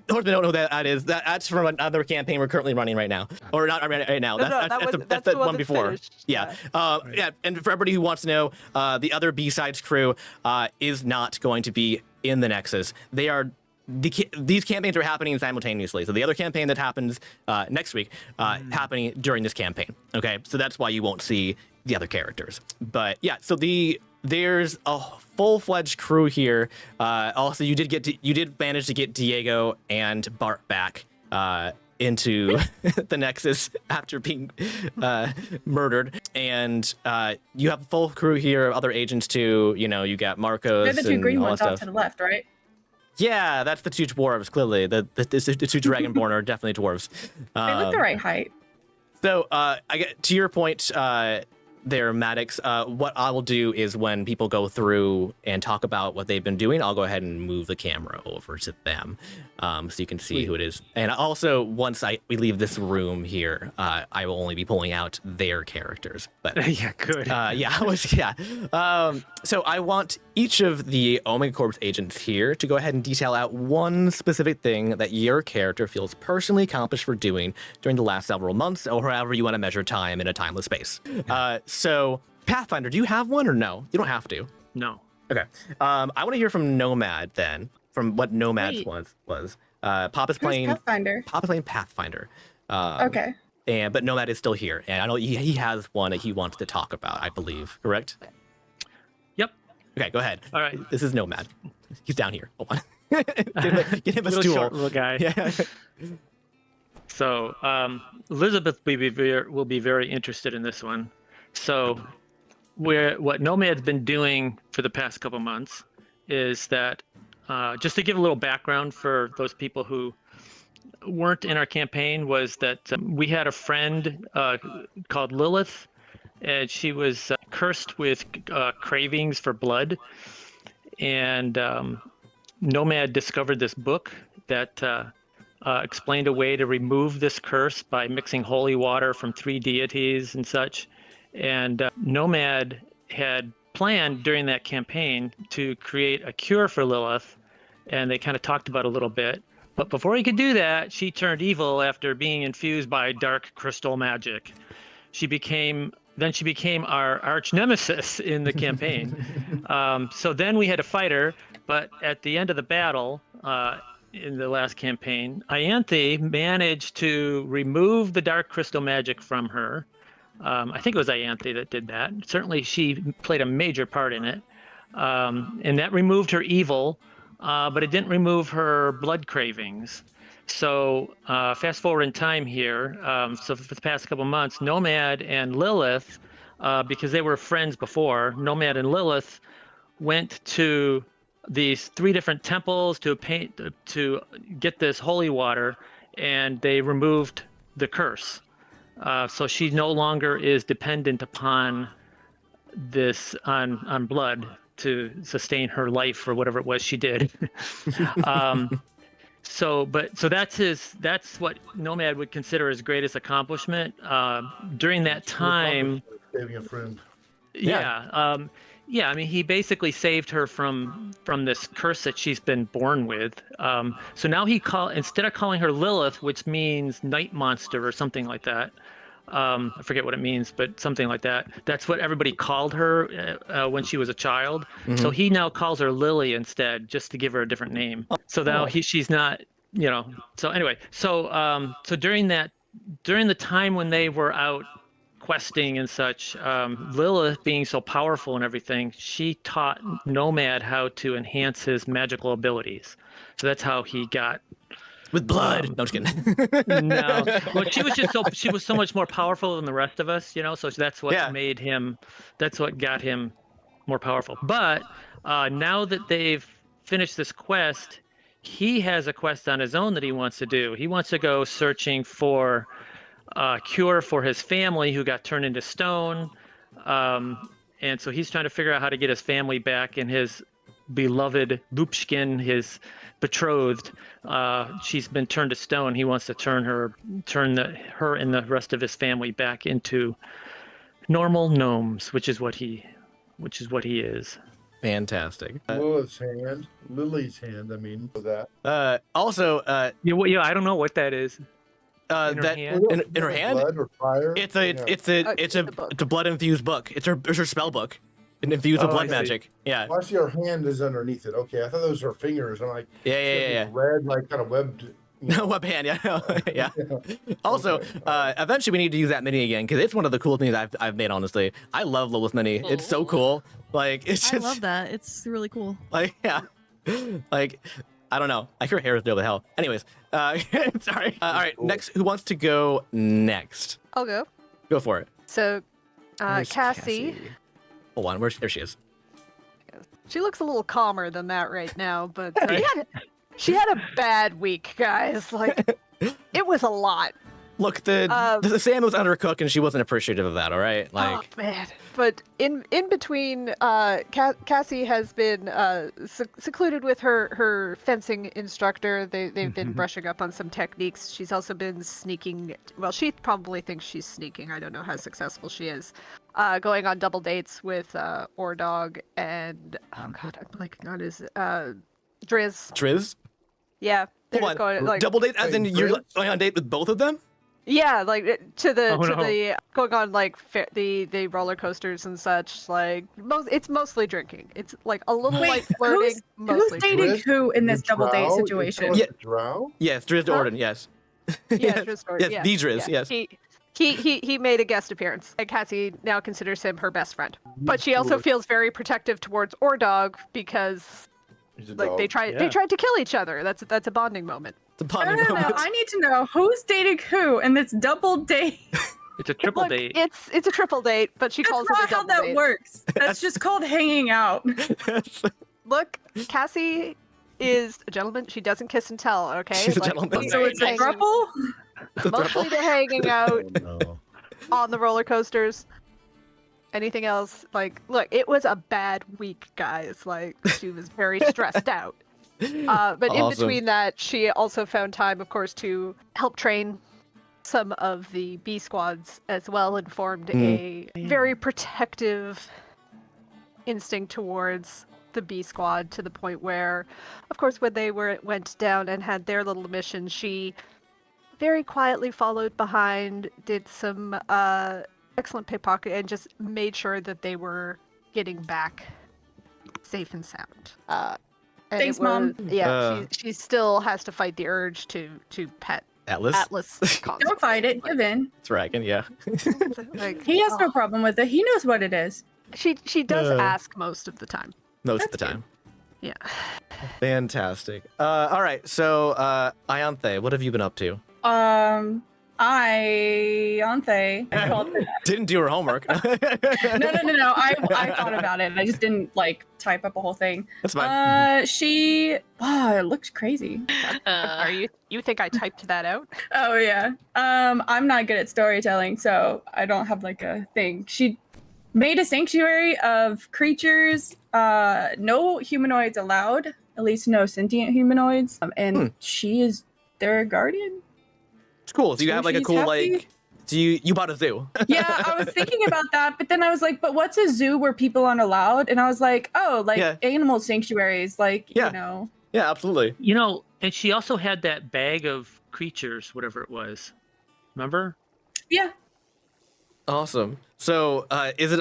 Those that don't know who that is, that's from another campaign we're currently running right now, or not right now. No, That's the the one that's before. finished. Yeah. Yeah. And for everybody who wants to know, the other B-Sides crew is not going to be in the Nexus. They are. These campaigns are happening simultaneously. So the other campaign that happens next week happening during this campaign. Okay. So that's why you won't see the other characters. But yeah. So there's a full-fledged crew here. Also, you did manage to get Diego and Bart back into the Nexus after being murdered, and you have a full crew here of other agents too. You got Marcos. They're the two and green all ones that off stuff. to the left, right? Yeah, that's the two dwarves. Clearly, the two Dragonborn are definitely dwarves. They look the right height. So, I get to your point there, Maddox. What I will do is when people go through and talk about what they've been doing, I'll go ahead and move the camera over to them, so you can see who it is. And also, once we leave this room here, I will only be pulling out their characters. But Yeah, good. so I want each of the Omega Corp's agents here to go ahead and detail out one specific thing that your character feels personally accomplished for doing during the last several months, or however you want to measure time in a timeless space. So, Pathfinder, do you have one or no? You don't have to. No. Okay. I want to hear from Nomad then, from what Nomad's was. Papa's playing Pathfinder. Papa's playing Pathfinder. Okay. But Nomad is still here, and I know he has one that he wants to talk about, I believe. Correct? Yep. Okay, go ahead. All right. This is Nomad. He's down here. Hold on. Get him a Little stool. short little guy. Yeah. So Elizabeth will be very interested in this one. So what Nomad's been doing for the past couple months is that, just to give a little background for those people who weren't in our campaign, was that we had a friend called Lilith, and she was cursed with cravings for blood. And Nomad discovered this book that explained a way to remove this curse by mixing holy water from 3 deities and such. And Nomad had planned during that campaign to create a cure for Lilith, and they kind of talked about it a little bit. But before he could do that, she turned evil after being infused by dark crystal magic. She became our arch nemesis in the campaign. So then we had to fight her, but at the end of the battle, in the last campaign, Ianthe managed to remove the dark crystal magic from her. I think it was Ianthe that did that. Certainly she played a major part in it. And that removed her evil, but it didn't remove her blood cravings. So fast forward in time here, so for the past couple months, Nomad and Lilith, because they were friends before, Nomad and Lilith went to these 3 different temples to get this holy water, and they removed the curse. So she no longer is dependent upon this on blood to sustain her life or whatever it was she did. So that's what Nomad would consider his greatest accomplishment. During that time, Saving a friend. Yeah, I mean, he basically saved her from this curse that she's been born with. So now instead of calling her Lilith, which means night monster or something like that, I forget what it means, but something like that. That's what everybody called her when she was a child. Mm-hmm. So he now calls her Lily instead, just to give her a different name. So now she's not, So anyway, so during the time when they were out questing and such, Lilith being so powerful and everything, she taught Nomad how to enhance his magical abilities. So that's how he got with blood. No, I'm just kidding. No, well, she was so much more powerful than the rest of us, So that's what made him. That's what got him more powerful. But now that they've finished this quest, he has a quest on his own that he wants to do. He wants to go searching for cure for his family who got turned into stone, and so he's trying to figure out how to get his family back, and his beloved Lupshkin, his betrothed, she's been turned to stone. He wants to turn her and the rest of his family back into normal gnomes, which is what he is. Fantastic. Lily's hand. I mean, for that. Also, I don't know what that is. In her hand, blood or fire? It's a blood infused book. It's her spell book, infused with blood magic. Yeah. Well, I see her hand is underneath it. Okay, I thought those were her fingers. I'm like, yeah. Red, like kind of webbed. No, web hand, yeah. Also, eventually we need to use that mini again, because it's one of the cool things I've made. Honestly, I love Lilith Mini. It's so cool. Like, it's just. I love that. It's really cool. Like, yeah. Like, I don't know. Like, her hair is the hell. Anyways, sorry. All right, next. Who wants to go next? I'll go. Go for it. So, Cassie. Hold on. There she is. She looks a little calmer than that right now, but she had a bad week, guys. Like, it was a lot. Look, the salmon was undercooked, and she wasn't appreciative of that. All right, like. Oh man! But in between, Cassie has been secluded with her fencing instructor. They've been brushing up on some techniques. She's also been sneaking. Well, she probably thinks she's sneaking. I don't know how successful she is. going on double dates with Ordog and oh god, I'm blanking on his Driz. Driz? Yeah, they're Hold just on. going like Double date as in Wait, you're Driz? going on a date with both of them? yeah, like to the Oh, no. the going on like the roller coasters and such. Like it's mostly drinking. It's like a little like flirting. who's Mostly dating Driz? who in this The double date drow? You're situation? telling Yeah. the drow? Yes, Driz to Huh? Orden, yes. yeah, Driz story. Yes, Yeah, the Driz, yeah. yes. He made a guest appearance, and Cassie now considers him her best friend. But she also feels very protective towards Ordog because He's a like dog. they tried to kill each other. That's a bonding moment. It's a No, bonding no, no, moment. I need to know who's dating who in this double date. It's a triple Look, date. it's a triple date, but she That's calls it a not how double that date. works. That's just called hanging out. Look, Cassie is a gentleman. She doesn't kiss and tell. Okay, She's a Like, gentleman. So it's a hanging- throuple? Mostly they're hanging out Oh, no. on the roller coasters. Anything else? Like, look, it was a bad week, guys. Like, she was very stressed out. But in Awesome. between that, she also found time, of course, to help train some of the B squads as well, and formed a very protective instinct towards the B squad, to the point where, of course, when they went down and had their little mission, she very quietly followed behind, did some excellent pickpocket, and just made sure that they were getting back safe and sound. And Thanks, it was- Mom. Yeah, she still has to fight the urge to pet Atlas? Atlas constantly. Don't fight it. Give in. Dragon, yeah. Like, He has oh. no problem with it. He knows what it is. She does Uh. ask most of the time. Most of That's the time. Yeah. Fantastic. All right, so Ianthe, what have you been up to? I called it. Didn't do her homework. No. I thought about it. I just didn't like type up a whole thing. That's fine. It looks crazy. Are you think I typed that out? Oh yeah. I'm not good at storytelling, so I don't have like a thing. She made a sanctuary of creatures. No humanoids allowed. At least no sentient humanoids. And she is their guardian. It's cool. So you so have like a she's cool happy? like. So you bought a zoo. Yeah, I was thinking about that, but then I was like, but what's a zoo where people aren't allowed? And I was like, oh, like Yeah. animal sanctuaries, like, Yeah. you know. Yeah, absolutely. You know, and she also had that bag of creatures, whatever it was. Remember? Yeah. Awesome. So is it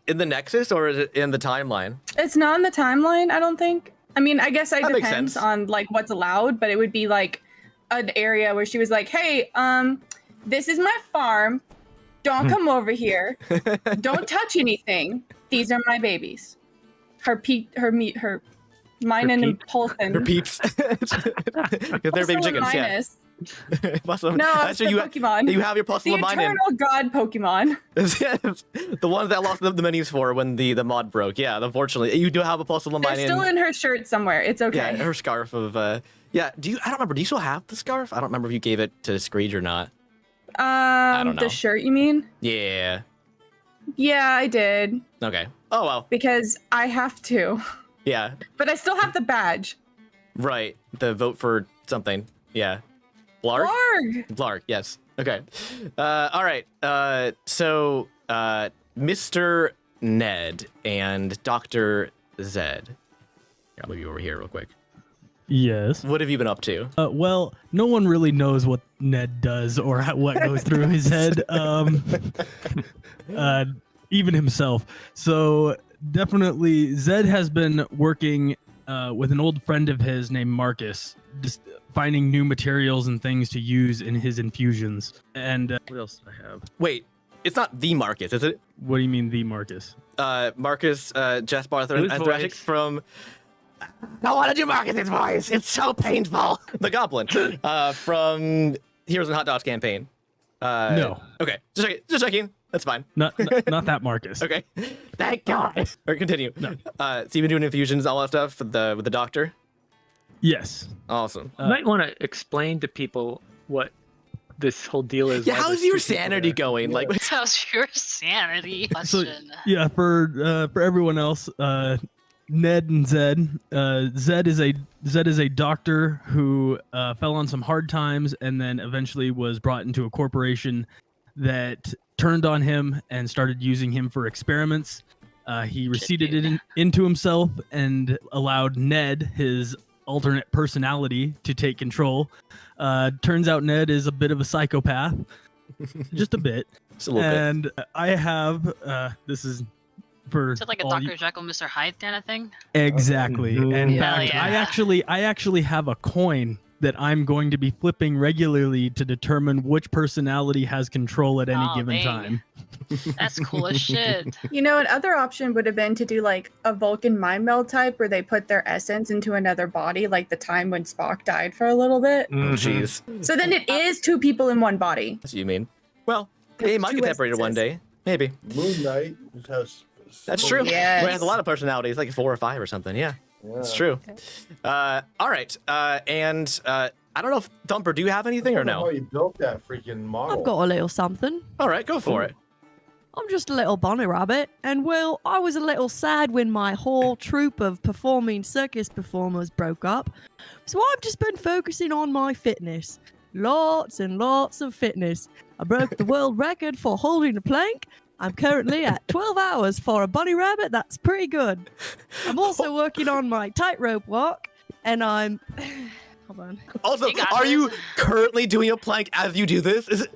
in the Nexus or is it in the timeline? It's not in the timeline, I don't think. I mean, I guess it That makes depends sense. on like what's allowed, but it would be like an area where she was like, hey, this is my farm. Don't come over here. Don't touch anything. These are my babies. Mine and peep? Impulsion. Her peeps. Because they're baby Puzzle and chickens, yeah. Minus. Awesome. No, That's it's true, the you, Pokemon. you have your The puzzle of mine in. Eternal God Pokemon. Yes, the ones that lost the menus for when the mod broke. Yeah, unfortunately, you do have a puzzle of They're mine still in her shirt somewhere. It's okay. Yeah, her scarf of yeah. I don't remember. Do you still have the scarf? I don't remember if you gave it to Screech or not. don't know. The shirt, you mean? Yeah. Yeah, I did Okay. Oh well. because I have to, Yeah. but I still have the badge. Right. The vote for something. Yeah. Blarg? Blarg. Blarg, yes. Okay. All right. So, Mr. Ned and Dr. Zed. Here, I'll move you over here real quick. Yes. What have you been up to? Well, no one really knows what Ned does or what goes through his head, even himself. So definitely, Zed has been working with an old friend of his named Marcus, just finding new materials and things to use in his infusions. And what else do I have? Wait, it's not the Marcus, is it? What do you mean, the Marcus? Marcus Jasparth Whose and Thrashic voice? from. I don't want to do Marcus's voice. It's so painful. The Goblin from Heroes and Hot Dogs campaign. No, Okay, just checking. That's fine. not that Marcus. Okay, thank God. Or continue. No. So you've been doing infusions, all that stuff with the doctor. Yes. Awesome. You might want to explain to people what this whole deal is. Yeah, while how's there's your two people sanity there. going? Like, How's your sanity? So Question. yeah, for everyone else, Ned and Zed. Zed is a doctor who fell on some hard times and then eventually was brought into a corporation that turned on him and started using him for experiments. He receded into himself and allowed Ned, his alternate personality, to take control. Turns out Ned is a bit of a psychopath, just a bit. Just a little bit. And I have this is for Is it like a all Dr. Jekyll, Mr. Hyde kind of thing? Exactly. Mhm. In Hell fact, yeah. I actually have a coin that I'm going to be flipping regularly to determine which personality has control at any Oh, given dang. time. That's cool as shit. You know, another option would have been to do like a Vulcan mind meld type where they put their essence into another body, like the time when Spock died for a little bit. Oh, jeez. So then it is two people in one body. That's what you mean. Well, they might Two get separated one day. Maybe. Moon Knight has. That's true. Yes. It has a lot of personalities, like 4 or 5 or something. Yeah, it's Yeah. true. All right. And I don't know if Thumper, do you have anything or I don't know no? how you built that freaking model. I've got a little something. All right, go for it. I'm just a little bunny rabbit, and well, I was a little sad when my whole troupe of performing circus performers broke up. So I've just been focusing on my fitness. Lots and lots of fitness. I broke the world record for holding a plank. I'm currently at 12 hours for a bunny rabbit. That's pretty good. I'm also working on my tightrope walk, and I'm... Hold on. Also, You got are this. you currently doing a plank as you do this? Is it?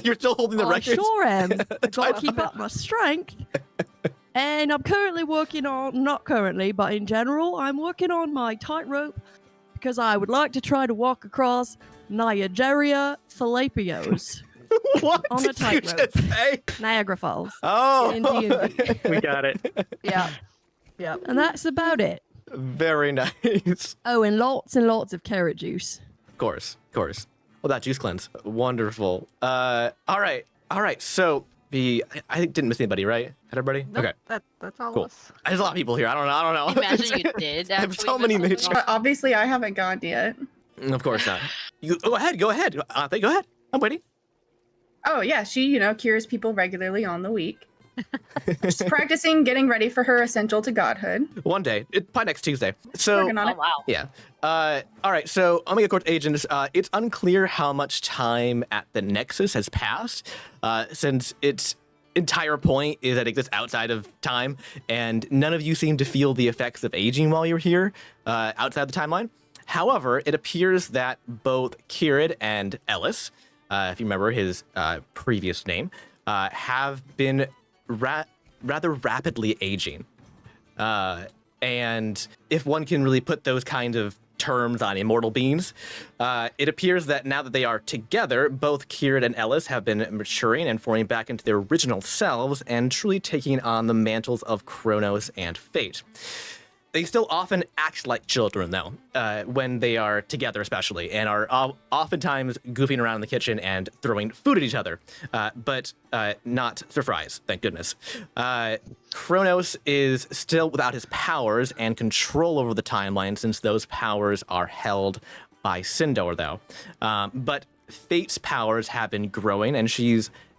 You're still holding the I record? sure am. I've got to keep up my strength. And I'm currently working on, not currently, but in general, I'm working on my tightrope because I would like to try to walk across Niagara Falapios, What On a did you tightrope. just say? Niagara Falls. Oh, In D&D. We got it. Yeah. Yeah. And that's about it. very nice. Oh, and lots of carrot juice. Of course, of course. Well, that juice cleanse, wonderful. All right. So I think didn't miss anybody, right? Had everybody? Nope, Okay. that's all Cool. of us. There's a lot of people here. I don't know. Imagine you did. I have actually so miss many something. miniatures. But obviously, I haven't gone yet. Of course not. You go ahead. Go ahead. Go ahead. I'm waiting. Oh, yeah. She, cures people regularly on the week. She's practicing getting ready for her Essential to Godhood. One day, probably next Tuesday. So Working on Oh, it. wow. yeah. All right. So Omega Court agents, it's unclear how much time at the Nexus has passed, since its entire point is that it exists outside of time, and none of you seem to feel the effects of aging while you're here, outside the timeline. However, it appears that both Kirid and Ellis, if you remember his previous name, have been rather rapidly aging. And if one can really put those kind of terms on immortal beings, it appears that now that they are together, both Kirid and Ellis have been maturing and forming back into their original selves and truly taking on the mantles of Kronos and Fate. They still often act like children, though, when they are together especially, and are oftentimes goofing around in the kitchen and throwing food at each other, but not stir fries, thank goodness. Kronos is still without his powers and control over the timeline, since those powers are held by Sindor, though. But Fate's powers have been growing, and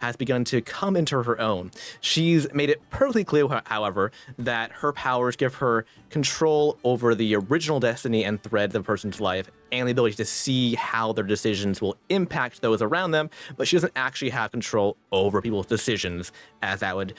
has begun to come into her own. She's made it perfectly clear, however, that her powers give her control over the original destiny and threads of a person's life, and the ability to see how their decisions will impact those around them, but she doesn't actually have control over people's decisions, as that would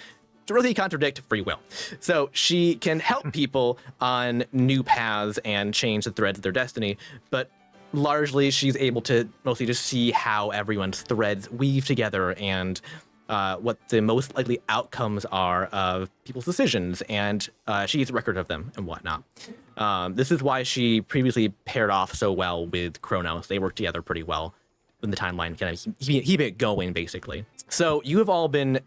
really contradict free will. So she can help people on new paths and change the threads of their destiny, but largely she's able to mostly just see how everyone's threads weave together and what the most likely outcomes are of people's decisions, and she keeps a record of them and whatnot. This is why she previously paired off so well with Kronos. They worked together pretty well in the timeline, kind of keep it going, basically. So you have all been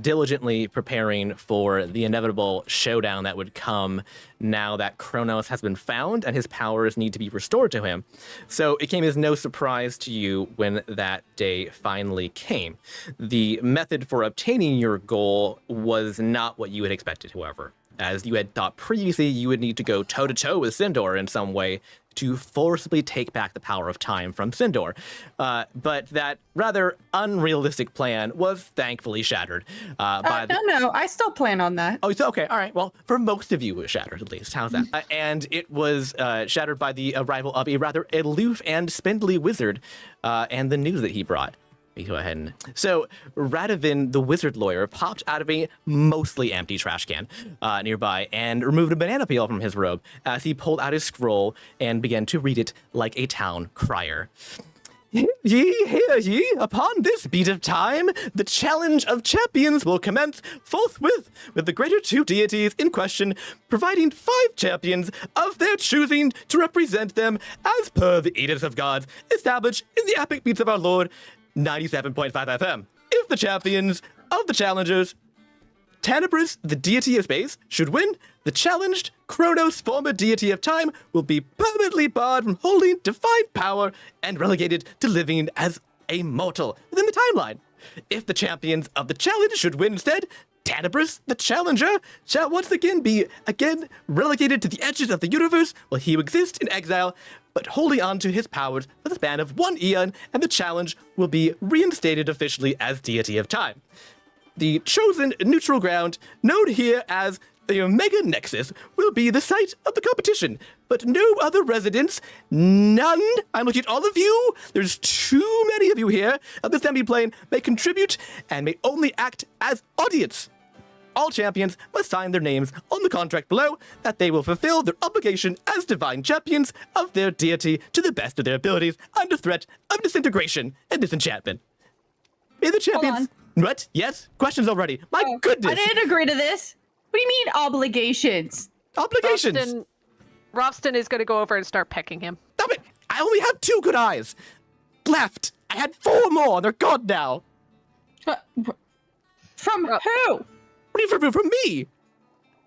diligently preparing for the inevitable showdown that would come now that Kronos has been found and his powers need to be restored to him. So it came as no surprise to you when that day finally came. The method for obtaining your goal was not what you had expected, however. As you had thought previously, you would need to go toe-to-toe with Sindor in some way to forcibly take back the power of time from Sindor. But that rather unrealistic plan was thankfully shattered by the... No, I still plan on that. Oh, okay. All right. Well, for most of you, it was shattered, at least. How's that? And it was shattered by the arrival of a rather aloof and spindly wizard and the news that he brought. me go ahead and... So, Radovan, the wizard lawyer, popped out of a mostly empty trash can nearby and removed a banana peel from his robe as he pulled out his scroll and began to read it like a town crier. Ye, hear ye, upon this beat of time, the challenge of champions will commence forthwith with the greater two deities in question, providing 5 champions of their choosing to represent them as per the edicts of gods established in the epic beats of our Lord, 97.5 FM. If the champions of the challengers, Tanabris, the deity of space, should win, the challenged Kronos, former deity of time, will be permanently barred from holding divine power and relegated to living as a mortal within the timeline. If the champions of the challenge should win instead, Tanabris, the challenger, shall once again be relegated to the edges of the universe while he exists in exile, but holding on to his powers for the span of 1 eon, and the challenge will be reinstated officially as deity of time. The chosen neutral ground, known here as the Omega Nexus, will be the site of the competition, but no other residents, none, I'm looking at all of you, there's too many of you here, of the semi-plane may contribute and may only act as audience. All champions must sign their names on the contract below that they will fulfill their obligation as divine champions of their deity to the best of their abilities under threat of disintegration and disenchantment. May the champions... What? Yes? Questions already. My goodness. I didn't agree to this. What do you mean obligations? Obligations. Ralston is going to go over and start pecking him. Stop it. I only have 2 good eyes left. I had 4 more. They're gone now. From who? What do you mean from me?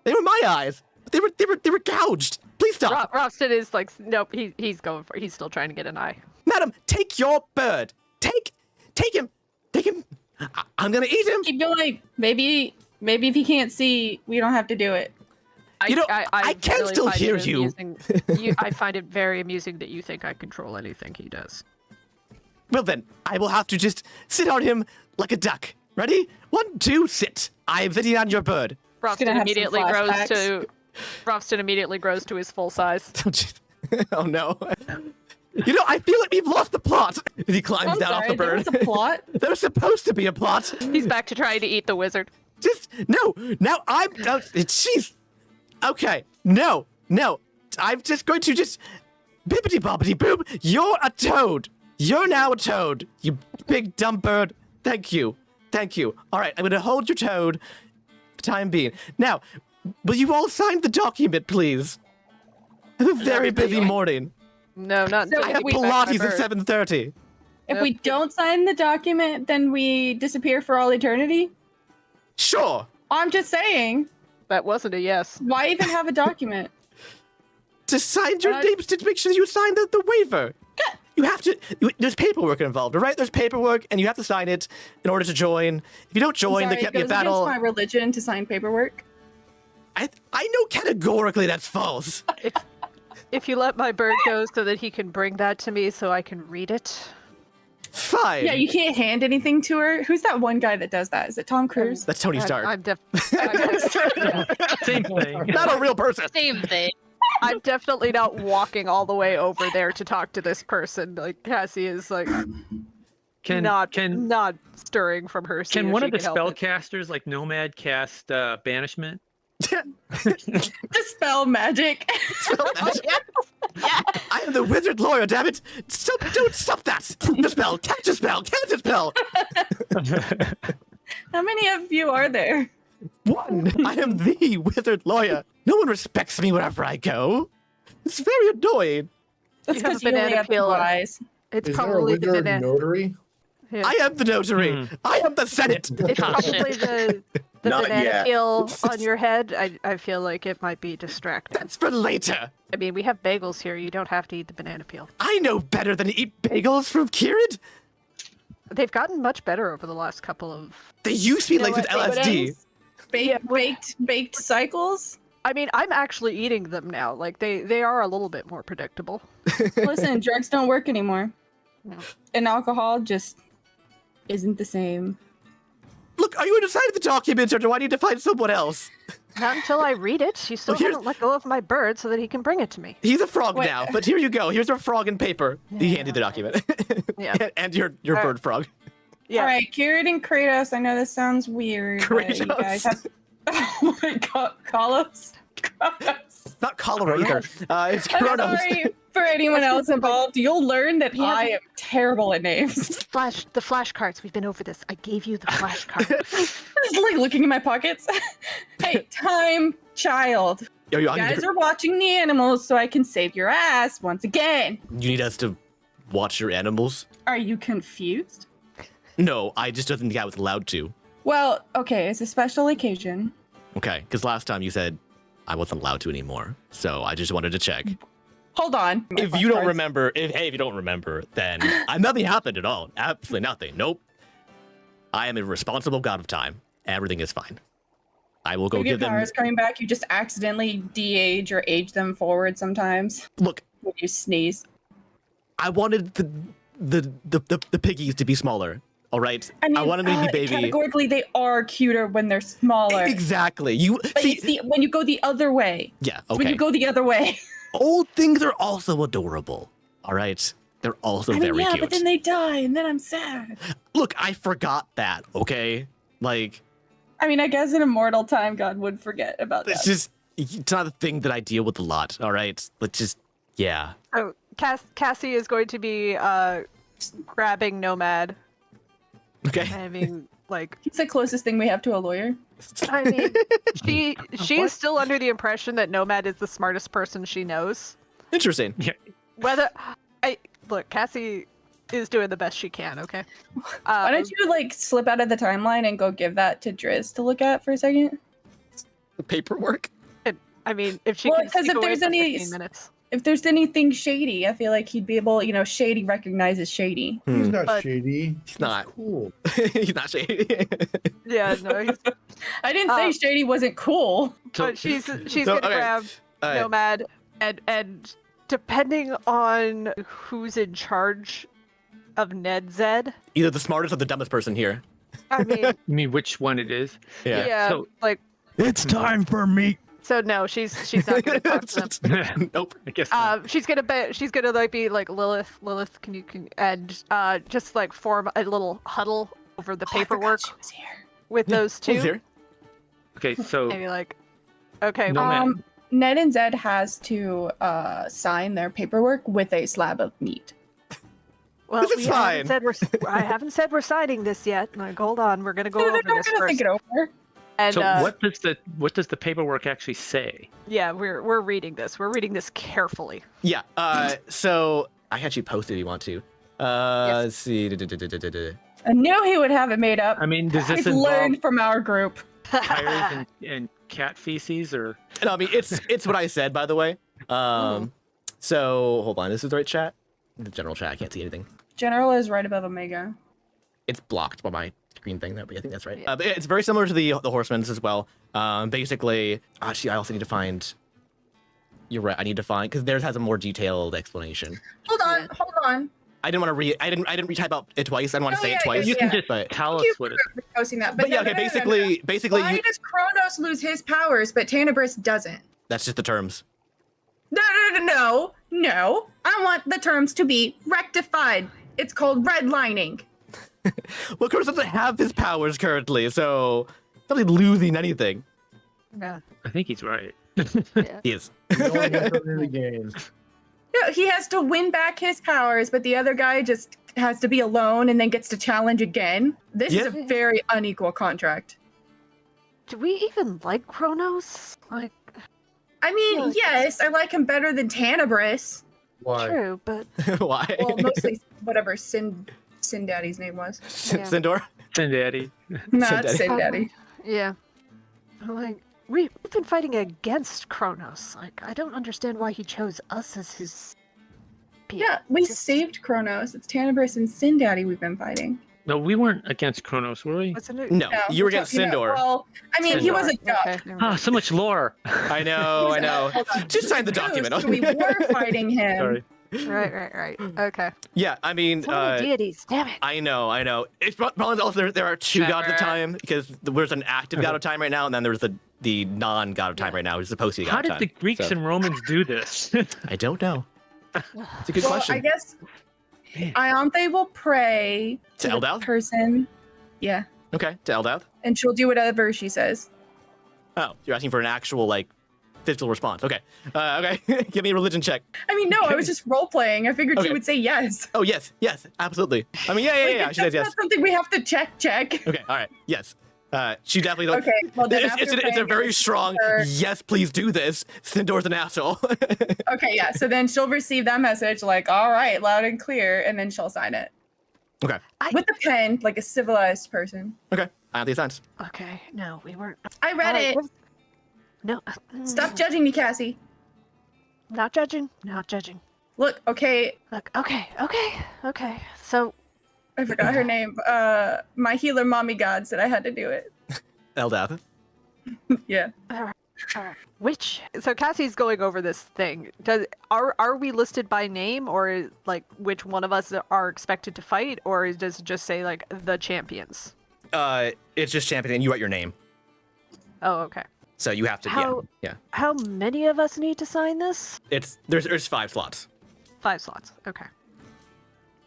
They were my eyes. They were gouged. Please stop. Ralston is like, nope, he's going for it. He's still trying to get an eye. Madam, take your bird. Take him. Take him. I'm gonna eat him. Keep going. Maybe if he can't see, we don't have to do it. I can really still hear you. I find it very amusing that you think I control anything he does. Well then, I will have to just sit on him like a duck. Ready? 1, 2, sit. I am sitting on your bird. Ralston immediately grows to his full size. Oh no. I feel like we've lost the plot. He climbs down off the bird. There was a plot? There's supposed to be a plot. He's back to trying to eat the wizard. No. Now jeez. Okay. No. I'm just going to bippity boppity boop. You're a toad. You're now a toad. You big dumb bird. Thank you. All right. I'm going to hold your toad for the time being. Now, will you all sign the document, please? I have a very busy morning. No, not so I have Pilates at 7:30. If we don't sign the document, then we disappear for all eternity? Sure. I'm just saying. That wasn't a yes. Why even have a document? To sign your names, to make sure you sign the waiver. You have to. There's paperwork involved, all right? There's paperwork, and you have to sign it in order to join. If you don't join, there can't be a battle. It goes against my religion to sign paperwork. I know categorically that's false. If you let my bird go so that he can bring that to me so I can read it. Fine. Yeah, you can't hand anything to her. Who's that one guy that does that? Is it Tom Cruise? That's Tony Stark. Same thing. Not a real person. Same thing. I'm definitely not walking all the way over there to talk to this person. Like Cassie is like not stirring from her seat. Can one of the spellcasters like Nomad cast Banishment? Dispel magic. Yeah. I am the wizard lawyer, damn it! Don't stop that! Dispel, can't dispel. How many of you are there? 1. I am the wizard lawyer. No one respects me wherever I go. It's very annoying. That's You have because you only banana have peel. two eyes. It's Is there a probably the wizard banana. notary? Yeah. I am the notary. I am the Senate. It's probably the Not banana yet. peel on your head. I feel like it might be distracting. That's for later. I mean, we have bagels here. You don't have to eat the banana peel. I know better than to eat bagels from Kirid. They've gotten much better over the last couple of... They used to be laced with LSD. Baked cycles? I mean, I'm actually eating them now. Like, they are a little bit more predictable. Listen, drugs don't work anymore. No. And alcohol just isn't the same. Look, are you going to sign the document, or do I need to find someone else? Not until I read it. You still haven't let go of my bird so that he can bring it to me. He's a frog Wait. now, but here you go. Here's a frog and paper. He handed the document. Yeah. And your bird frog. Yeah. All right, Kirid and Kratos. I know this sounds weird. But you guys have... Oh my god, Kalos. It's not cholera either. It's I'm Kronos. sorry for anyone else involved. You'll learn that I am terrible at names. The flashcards. We've been over this. I gave you the flashcard. Just like looking in my pockets. Hey, time child. Yo, You guys are watching the animals so I can save your ass once again. You need us to watch your animals? Are you confused? No, I just didn't think I was allowed to. Well, okay, it's a special occasion. Okay, because last time you said I wasn't allowed to anymore, so I just wanted to check. Hold on. If you don't remember, if you don't remember, then nothing happened at all. Absolutely nothing. Nope. I am a responsible god of time. Everything is fine. I will go If your give them. powers coming back, you just accidentally de-age or age them forward sometimes. Look, When you sneeze. I wanted the piggies to be smaller. All right. I mean, wanted them to be baby. Categorically, they are cuter when they're smaller. Exactly. You But see. it's when you go the other way. Yeah. When Okay. you go the other way. Old things are also adorable. All right. They're also very yeah, cute. but then they die, and then I'm sad. Look, I forgot that. Okay. Like, I mean, I guess in immortal time, God would forget about it's that. just it's not a thing that I deal with a lot. All right. Let's just yeah. So Cassie is going to be grabbing Nomad. Okay. I mean, like, It's the closest thing we have to a lawyer. I mean, she is still under the impression that Nomad is the smartest person she knows. Interesting. Whether look, Cassie is doing the best she can. Okay. Why don't you like slip out of the timeline and go give that to Driz to look at for a second? The paperwork. I mean, if she Well, can 'cause sneak if away there's for any 15 minutes. If there's anything shady, I feel like he'd be able, Shady recognizes Shady. He's not But- shady. He's not. Cool. He's not shady. Yeah, no, he's, I didn't say Shady wasn't cool. but she's So, gonna okay, grab all right. Nomad and depending on who's in charge of Ned Zed, Either the smartest or the dumbest person here. I mean, You mean which one it is? yeah, So- like It's time for meat. so. No, she's not gonna talk to them. Nope. I guess not. She's gonna like be like Lilith, can and just like form a little huddle over the paperwork She was here. with those two. Who's here? Okay, so Maybe like, okay, Nomad. Ned and Zed has to sign their paperwork with a slab of meat. well, This is we fine. I haven't said we're signing this yet. Like, hold on, we're gonna go No, over they're not this gonna first. think it over. And so what does the paperwork actually say? yeah, we're reading this. We're reading this carefully. Yeah. So I actually posted if you want to. Yes. Let's see. Da-da-da-da-da-da. I knew he would have it made up. I mean, does this He's involve learned from our group. tires and cat feces, or No, I mean it's what I said, by the way. So hold on. This is the right chat. The general chat. I can't see anything. General is right above Omega. It's blocked by my screen thing there, but I think that's right. But it's very similar to the Horsemen's as well. Basically, actually, I also need to find. You're right. I need to find because theirs has a more detailed explanation. Hold on. I didn't want to read. I didn't retype out it twice. I didn't want to Oh, say yeah, it twice. you can yeah. just But tell us Thank you what it for posting that. but yeah, no, okay. no, no, no, no. Basically, Why does Kronos lose his powers, but Tanabris doesn't? that's just the terms. No. I want the terms to be rectified. It's called redlining. Well, Curtis doesn't have his powers currently, so not really losing anything. Yeah. I think he's right. He is. No one has in the game. No, he has to win back his powers, but the other guy just has to be alone and then gets to challenge again. This is a very unequal contract. Do we even like Kronos? Like, I mean, Yeah. yes, I like him better than Tanabris. Why? true, but Why? Well, mostly whatever Sin Daddy's name was. Yeah. Sindor? And Daddy. No, Sin it's Sin Daddy. yeah. Like, we've been fighting against Kronos. Like, I don't understand why he chose us as his. Yeah, we saved Kronos. It's Tanabris and Sin Daddy we've been fighting. No, we weren't against Kronos, were we? What's a new? No, you were we're against talking about- Sindor. Well, I mean, he was a duck. Okay, never Ah, mind. so much lore. I know. Hold on. Just sign the Kronos, document. so we were fighting him. Sorry. Right. Okay. Yeah, I mean, So many deities. Damn it. I know. It's probably also there are two gods of Trevor. time because there's an active god of time right now, and then there's the non-god of time right now, who's supposed to be god How of did time. the Greeks So, and Romans do this? I don't know. It's a good Well, question. I guess Ianthe will pray To the Eldath? person. Yeah. Okay, to Eldath. And she'll do whatever she says. Oh, you're asking for an actual like physical response. Okay. Okay. Give me a religion check. I mean, no, I was just role playing. I figured Okay. she would say yes. Oh yes, absolutely. I mean, yeah. She says That's yes. not something we have to check. Okay, all right, yes. She definitely like. Okay, well then It's, after it's a praying, very strong her- yes, please do this. Centaur's an asshole. Okay, yeah. So then she'll receive that message like, all right, loud and clear, and then she'll sign it. Okay. With a pen, like a civilized person. Okay. I have the signs. Okay, no, we weren't. I read it. No. Stop judging me, Cassie. Not judging. Not judging. Look, okay, Look. Okay. So, I forgot her name. My healer mommy god said I had to do it. Eldath. Yeah. which? So Cassie's going over this thing. Are we listed by name, or like which one of us are expected to fight, or does it just say like the champions? It's just champion, and you write your name, Oh, okay. so you have to. How- Yeah. How many of us need to sign this? It's there's 5 slots. 5 slots. Okay.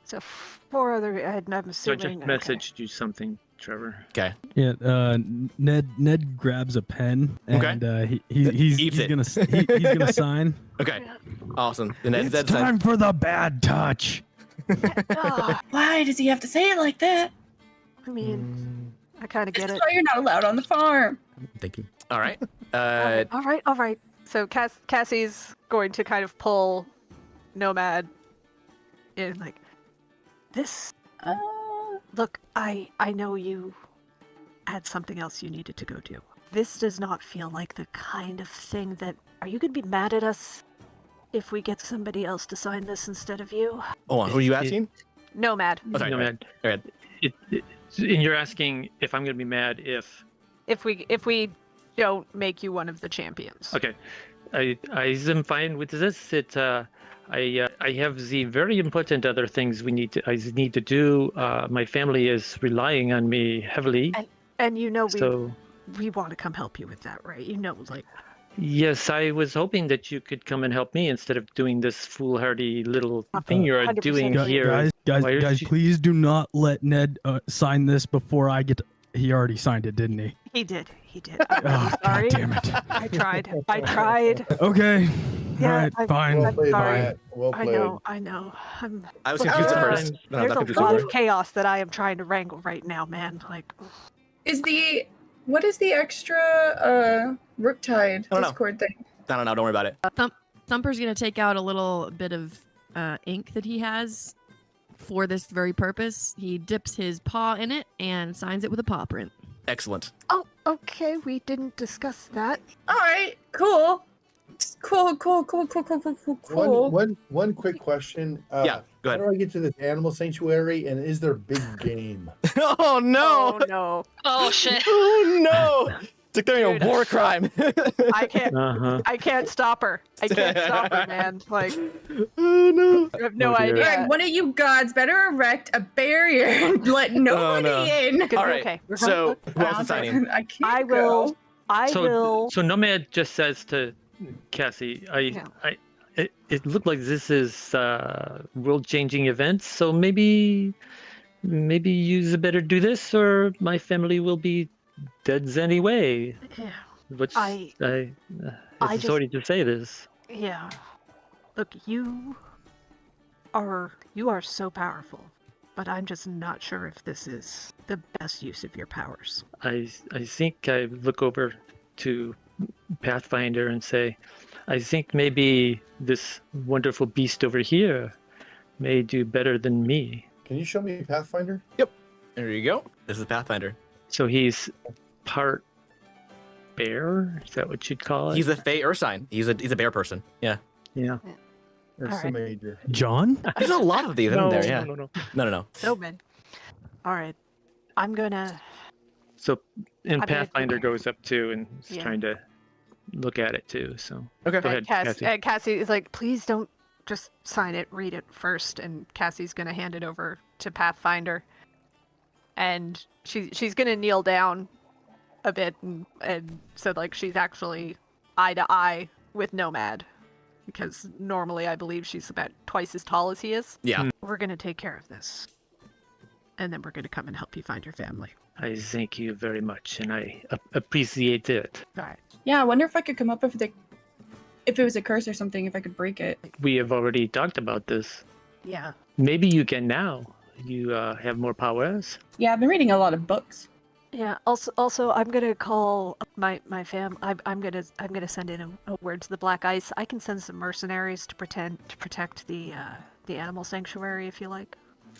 So 4 other. I'm So I assuming. just messaged you something, Trevor. Okay. Yeah, Ned grabs a pen and Eats he's it. he's gonna sign. Okay. Awesome. And then It's Zed time for the bad touch. Ah, Why does he have to say it like that? I mean, I kind of get That's it. why you're not allowed on the farm. Thank you. All right. All right. So Cassie's going to kind of pull Nomad in, like, this. Look, I know you had something else you needed to go do. This does not feel like the kind of thing that. Are you gonna be mad at us if we get somebody else to sign this instead of you? Hold on. Who are you asking? Nomad. Oh, sorry. No, Go man. ahead. And you're asking if I'm going to be mad if. If we don't make you one of the champions. Okay, I am fine with this. I have the very important other things I need to do. My family is relying on me heavily. And you know So we want to come help you with that, right? You know, like. yes, I was hoping that you could come and help me instead of doing this foolhardy little thing you're 100% doing agree. here. Why is Guys, she- please do not let Ned sign this before I get. He already signed it, didn't he? He did. I'm Oh, sorry. God damn it. I tried. Okay. Yeah, All right. I'm- Fine. Well I'm played, sorry. Matt. Well I played. know. I was confused at first. No, There's not a confused lot at of chaos that I am trying to wrangle right now, man. Like, What is the extra Riptide I don't know. Discord thing? I don't know. Don't worry about it. Thumper's gonna take out a little bit of ink that he has for this very purpose. He dips his paw in it and signs it with a paw print. Excellent. oh, okay, we didn't discuss that. All right, cool. Cool. One quick question. Yeah, go ahead. How do I get to this animal sanctuary, and is there big game? Oh no! Oh no, Oh shit. Oh no! It's declaring Dude. a war crime. I can't. Uh-huh. I can't stop her. I can't stop her, man. Like, Oh no! I have no Oh, dear. idea. All right, one of you gods better erect a barrier and let nobody no. in. Good, All right. Okay. So who else is signing? I can't I will. go. I will. So Nomad just says to Cassie, Yeah. it looked like this is world-changing events, so maybe you better do this, or my family will be dead anyway. Yeah. Which I I just- sorry to say this. Yeah. Look, you are so powerful, but I'm just not sure if this is the best use of your powers. I think I look over to Pathfinder and say, I think maybe this wonderful beast over here may do better than me. Can you show me Pathfinder? There you go. This is Pathfinder. So he's part bear? Is that what you'd call it? He's a Fey Ursine. He's a bear person. Yeah. Yeah. Or All right. some major? John? There's a lot of these, isn't there? Yeah. No. No. So many. All right. I'm gonna. So, and I mean, Pathfinder goes up too and is Yeah. trying to look at it too. So Okay. go ahead, Cassie. And Cassie is like, please don't just sign it. Read it first. And Cassie's gonna hand it over to Pathfinder. And she's gonna kneel down a bit, and so like she's actually eye to eye with Nomad, because normally I believe she's about twice as tall as he is. Yeah. we're gonna take care of this, and then we're gonna come and help you find your family. I thank you very much, and I appreciate it. All right. Yeah, I wonder if I could come up with if it was a curse or something, if I could break it. We have already talked about this. Yeah. Maybe you can now. You have more powers. Yeah, I've been reading a lot of books. Yeah. Also, I'm gonna call my fam. I'm gonna send in a word to the Black Ice. I can send some mercenaries to protect the animal sanctuary if you like.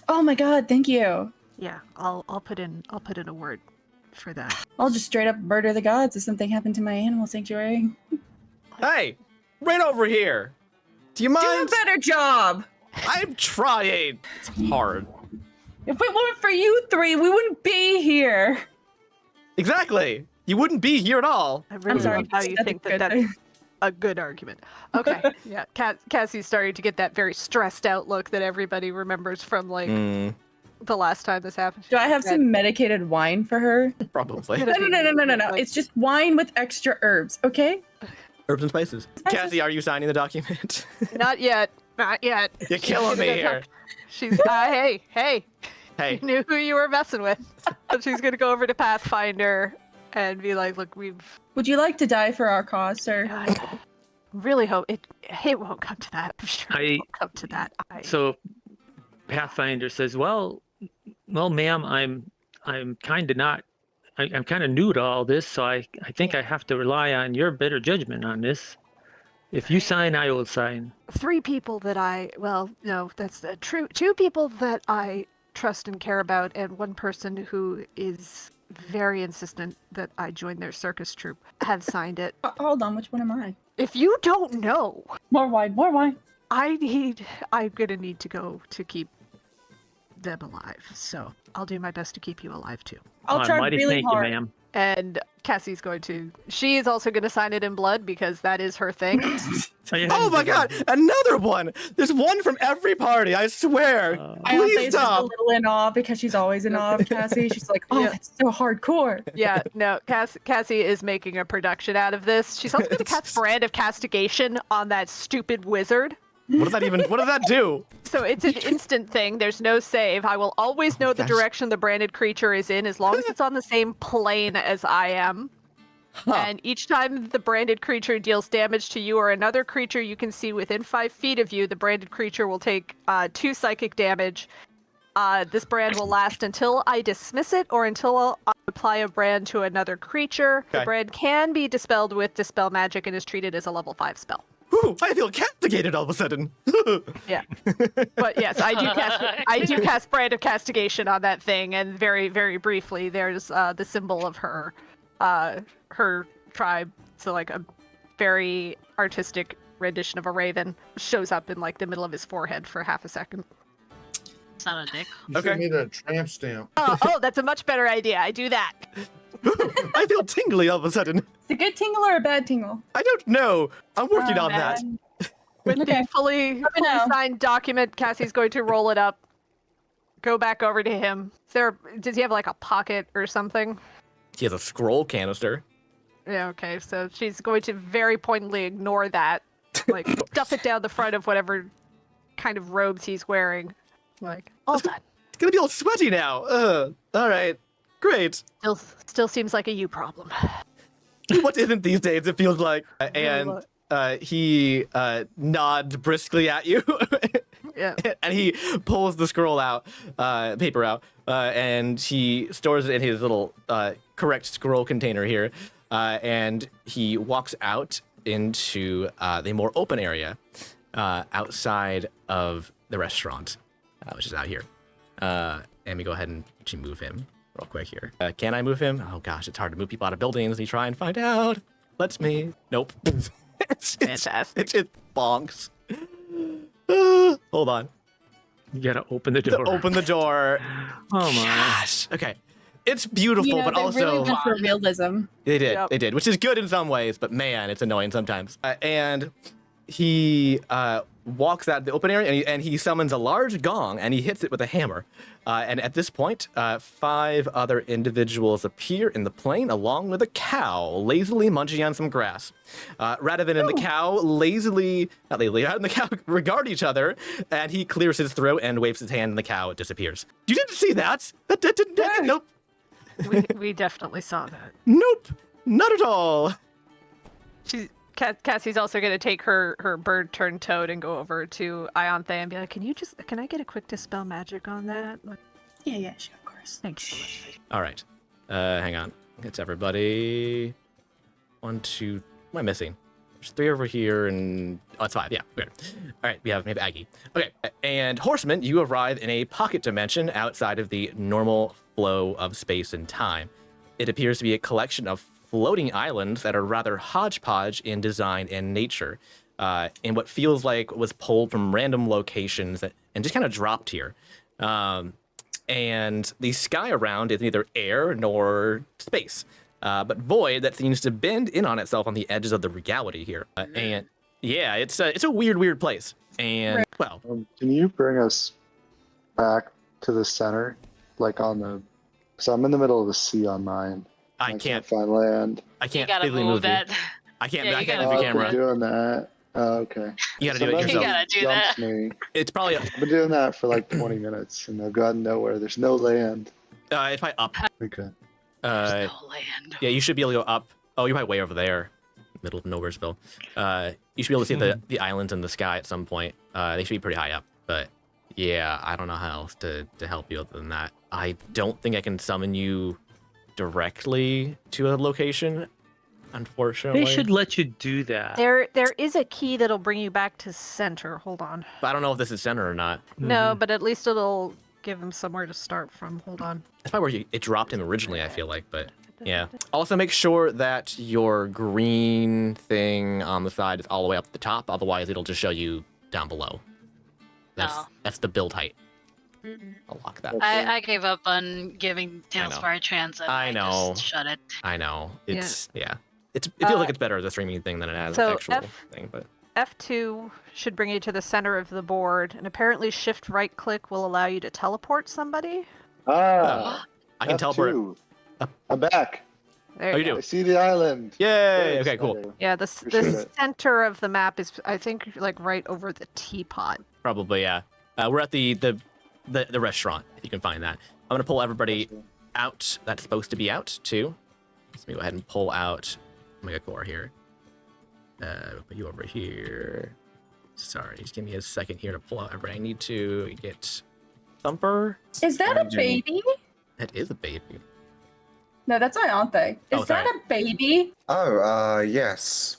Oh my god, thank you. Yeah. I'll put in a word for that. I'll just straight up murder the gods if something happened to my animal sanctuary. Hey, right over here. Do you mind? Do a better job. I'm trying. It's hard. If it weren't for you three, we wouldn't be here. Exactly. You wouldn't be here at all. I really sorry, love how you that's think good. that's a good argument. Okay. Yeah. Cassie's starting to get that very stressed out look that everybody remembers from like the last time this happened. Do I have some medicated wine for her? Probably. No. It's just wine with extra herbs, okay? Herbs and spices. Cassie, are you signing the document? Not yet. Not yet. You're killing me here. She's hey. Hey. You knew who you were messing with. So she's gonna go over to Pathfinder and be like, "Look, Would you like to die for our cause, sir?" I really hope it won't come to that. I'm sure it won't come to that. So Pathfinder says, well, ma'am, I'm kind of not. I'm kind of new to all this, so I think I have to rely on your better judgment on this. If you sign, I will sign. 3 people that that's true. 2 people that I trust and care about, and 1 person who is very insistent that I join their circus troupe have signed it. Hold on, which one am I? If you don't know, More wine. I'm gonna need to go to keep them alive. So I'll do my best to keep you alive too. I'll try mighty really thank hard. you, ma'am. And Cassie's she is also going to sign it in blood because that is her thing. Oh my god, another one! There's one from every party, I swear. Please Iontha's just a stop. little in awe because she's always in awe of Cassie. She's like, oh, Yeah. that's so hardcore. Yeah, no, Cassie is making a production out of this. She's also going to cast Brand of Castigation on that stupid wizard. What does that do? So it's an instant thing. There's no save. I will always know the direction the branded creature is in as long as it's on the same plane as I am. Huh. And each time the branded creature deals damage to you or another creature you can see within 5 feet of you, the branded creature will take 2 psychic damage. This brand will last until I dismiss it or until I apply a brand to another creature. Okay. The brand can be dispelled with Dispel Magic and is treated as a level 5 spell. Whew, I feel castigated all of a sudden. Yeah. But yes, I do cast Brand of Castigation on that thing, and very, very briefly, there's the symbol of her tribe. So like a very artistic rendition of a raven shows up in like the middle of his forehead for half a second. It's not a dick. You should have made a tramp stamp. Oh, that's a much better idea. I do that. I feel tingly all of a sudden. It's a good tingle or a bad tingle? I don't know. I'm working on that. With the fully signed document, Cassie's going to roll it up, go back over to him. Does he have like a pocket or something? He has a scroll canister. Yeah, okay, so she's going to very pointedly ignore that. Like, stuff it down the front of whatever kind of robes he's wearing. Like, all done. It's gonna be all sweaty now. All right. Great. Still seems like a you problem. What isn't these days, it feels like. And he nods briskly at you. Yeah. And he pulls the scroll out, paper out, and he stores it in his little correct scroll container here. And he walks out into the more open area outside of the restaurant, which is out here. And we go ahead and actually move him real quick here. Can I move him? Oh gosh, it's hard to move people out of buildings. We try and find out. Let's me. Nope. it's bonks. Hold on. You gotta open the door. Open the door. Oh my. Gosh. Okay. It's beautiful, but they also really went for realism. they did. Yep. They did, which is good in some ways, but man, it's annoying sometimes. And he walks out of the open area and he summons a large gong and he hits it with a hammer. And at this point, 5 other individuals appear in the plain along with a cow lazily munching on some grass. Radovan and the cow not lazily, and the cow regard each other, and he clears his throat and waves his hand and the cow disappears. You didn't see that? Nope. We definitely saw that. Nope. Not at all. Cassie's also going to take her bird turned toad and go over to Ionthe and be like, can I get a quick dispel magic on that? Like, Yeah, sure, of course. thanks so much. All right. Hang on. It's everybody. 1, 2. What am I missing? There's 3 over here and... Oh, it's 5. Yeah, weird. All right, we have Aggie. Okay, and Horseman, you arrive in a pocket dimension outside of the normal flow of space and time. It appears to be a collection of floating islands that are rather hodgepodge in design and nature, in what feels like was pulled from random locations and just kind of dropped here. And the sky around is neither air nor space, but void that seems to bend in on itself on the edges of the reality here. And yeah, it's a weird place. And well, can you bring us back to the center, like on the? So I'm in the middle of the sea on mine. I can't find land. I can't You gotta physically move you. it. I can't. Yeah, I you can't gotta move the We're camera. doing that. Oh, okay. You gotta do it Sometimes yourself. You gotta do that. jumps me. It's probably I've been doing that for like 20 minutes, and I've gotten nowhere. There's no land. it's probably up. Okay. There's no land. Yeah, you should be able to go up. Oh, you're probably way over there, middle of Nowheresville. You should be able to see the islands in the sky at some point. They should be pretty high up, but yeah, I don't know how else to help you other than that. I don't think I can summon you directly to a location, unfortunately. They should let you do that. There is a key that'll bring you back to center. Hold on. But I don't know if this is center or not. No, but at least it'll give him somewhere to start from. Hold on. That's probably where it dropped him originally, I feel like, but yeah. Also, make sure that your green thing on the side is all the way up at the top, otherwise it'll just show you down below. That's the build height. I'll lock that. I gave up on giving Tailspire a chance. And I know. Just shut it. I know. It's it feels like it's better as a streaming thing than it has an actual thing, but F2 should bring you to the center of the board, and apparently shift right click will allow you to teleport somebody. Ah. I can teleport. F2. I'm back. There you do. I see the island. Yay! Thanks. Okay, cool. Yeah, the Appreciate it. center of the map is, I think, like right over the teapot. Probably, yeah. We're at the restaurant, if you can find that. I'm gonna pull everybody out that's supposed to be out too. So let me go ahead and pull out Omega Core here. Put you over here. Sorry, just give me a second here to pull out everybody. I need to get Thumper. Is that a baby? That is a baby. No, that's Ionthe. Is that a baby? Oh, yes.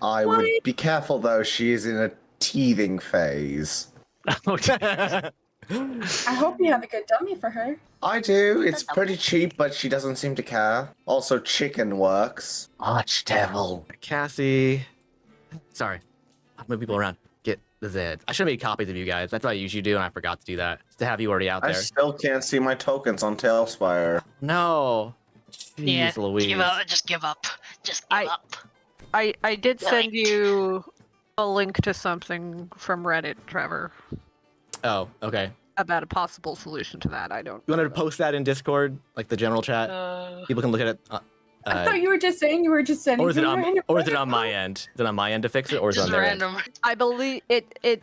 I would be careful though. She is in a teething phase. I hope you have a good dummy for her. I do. It's pretty cheap, but she doesn't seem to care. Also, chicken works. Archdevil. Cassie. Sorry. I'll move people around. Get the Zeds. I should have made copies of you guys. That's what I usually do, and I forgot to do that. Just to have you already out I there. still can't see my tokens on Tailspire. No. Jeez Louise. Give up. Just give up. Just give up. I did send you a link to something from Reddit, Trevor, Oh, okay. about a possible solution to that. I don't. You wanted to post that in Discord, like the general chat? People can look at it. I thought you were just saying you were just sending. Or is it on? random- Or is it on my end? Is it on my end to fix it, or is it on Just their end? random. I believe it.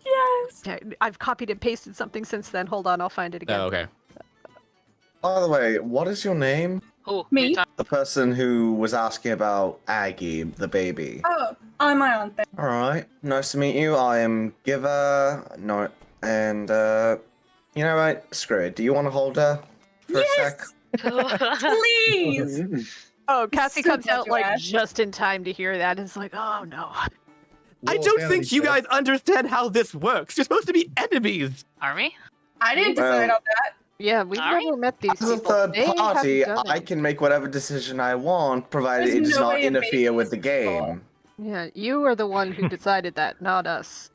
Yes. I've copied and pasted something since then. Hold on, I'll find it again. Oh, okay. By the way, what is your name? Who? Me? The person who was asking about Aggie, the baby. Oh, I'm Ionthe. All right. Nice to meet you. I am Giver. No, and you know what? Screw it. Do you want to hold her for a sec? Please. Oh, Cassie So comes out like Joash. just in time to hear that. It's like, oh no. I don't think you guys understand how this works. You're supposed to be enemies. Are we? I didn't decide on that. Yeah, we've Sorry? never met these As a people. third They haven't party, done I it. can make whatever decision I want, provided There's it does no not way of interfere making with the this people. game. Yeah, you are the one who decided that, not us.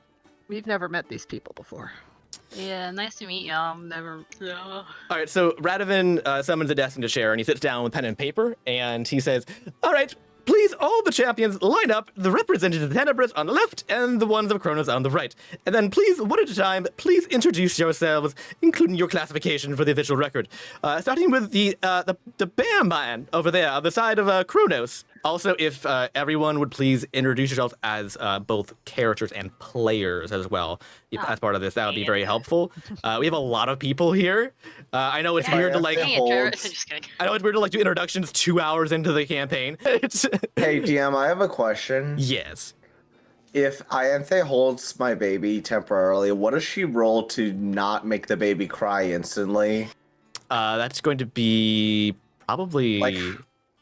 We've never met these people before. Yeah, nice to meet you. Never. Yeah. All right, so Radovan summons the desk into share, and he sits down with pen and paper, and he says, "All right, please, all the champions line up, the representatives of Tenebris on the left and the ones of Kronos on the right. And then please, one at a time, please introduce yourselves, including your classification for the official record. Starting with the bear man over there on the side of Kronos. Also, if everyone would please introduce yourselves as both characters and players as well, as part of this, that would be very helpful. We have a lot of people here. I know it's weird to like. Just kidding. I know it's weird to like do introductions 2 hours into the campaign. Hey, DM, I have a question. Yes. If Ianthe holds my baby temporarily, what does she roll to not make the baby cry instantly? That's going to be probably Like,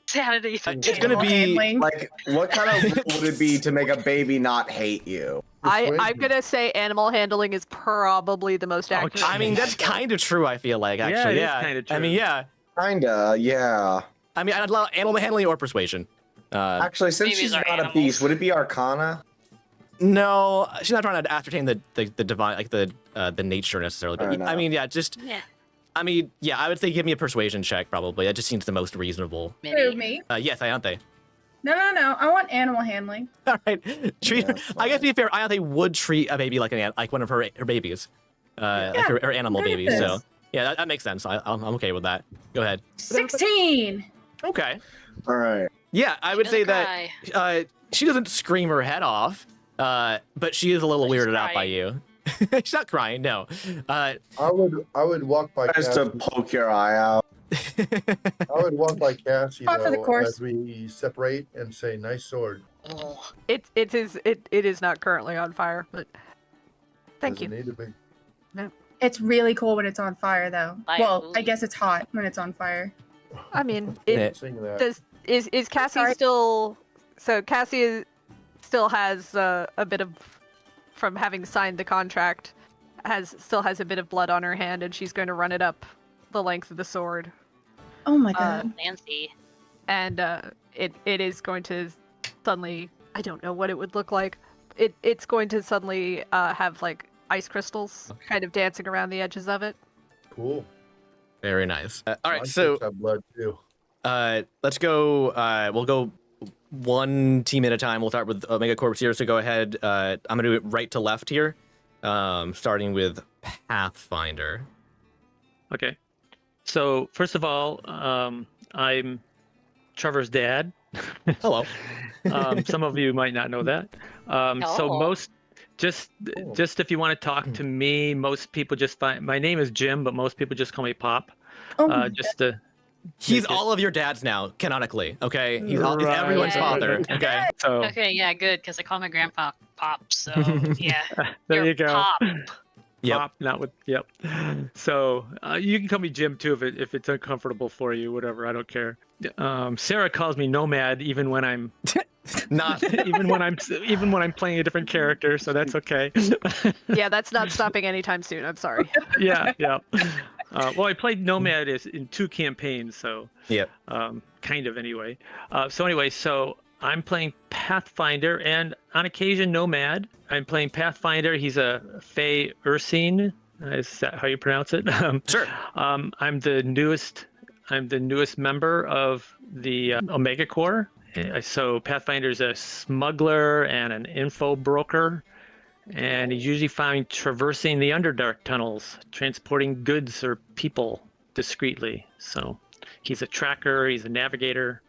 Sanity. it's going to be like what kind of rule would it be to make a baby not hate you? I'm gonna say animal handling is probably the most accurate. I mean, that's kind of true. I feel like actually, Yeah, it is kinda true. I mean, yeah. Kinda, yeah. I mean, I'd allow animal handling or persuasion. Actually, since Babies she's are not a animals. beast, would it be Arcana? No, she's not trying to ascertain the divine, like the nature necessarily. Fair But enough. I mean, yeah, just Yeah. I mean, yeah, I would say give me a persuasion check probably. That just seems the most reasonable. Who, Maybe. me? Yes, Ianthe. No. I want animal handling. All right, treat. Yeah, I guess to be fair, Ianthe would treat a baby like like one of her babies, like her animal look at baby. this. So yeah, that makes sense. I'm okay with that. Go ahead. 16. Okay. All right. Yeah, I would say that she doesn't scream her head off, but she is a little But she's weirded out by crying. you. She's not crying, no. I would walk by Just Cassie. to poke your eye out. I would walk by Cassie Par for the though, course. as we separate and say, "Nice sword." Oh, It is not currently on fire, but thank Doesn't you. need to be. It's really cool when it's on fire, though. Like, Well, I guess it's hot when it's on fire. I mean, Yeah. Sing that. is Cassie Sorry. still? So Cassie still has a bit of, from having signed the contract, still has a bit of blood on her hand, and she's going to run it up the length of the sword, Oh my god. Nancy. and it is going to suddenly, I don't know what it would look like. It's going to suddenly have like ice crystals kind of dancing around the edges of it. Cool. Very nice. All My right, so kids have blood too. let's go. We'll go one team at a time. We'll start with Omega Corps here. So go ahead. I'm gonna do it right to left here, starting with Pathfinder. Okay. So first of all, I'm Trevor's dad. Hello. Some of you might not know that. So Oh. most, just if you want to talk to me, most people just find my name is Jim, but most people just call me Pop. Oh, Just to He's make it- all of your dads now, canonically. Okay, he's Right. everyone's Yeah. father. Okay. So Okay, yeah, good, because I call my grandpa Pop, so yeah. there You're you go. Pop. Yep. Pop, not with yep. So you can call me Jim too if it's uncomfortable for you, whatever. I don't care. Sarah calls me Nomad even when I'm Not. even when I'm playing a different character, so that's okay. Yeah, that's not stopping anytime soon. I'm sorry. yeah. Well, I played Nomad in 2 campaigns, so Yep. kind of anyway. So I'm playing Pathfinder, and on occasion Nomad. I'm playing Pathfinder. He's a Fey Ursine. Is that how you pronounce it? Sure. I'm the newest member of the Omega Corps. So Pathfinder's a smuggler and an info broker, and he's usually found traversing the Underdark tunnels, transporting goods or people discreetly. So he's a tracker, he's a navigator.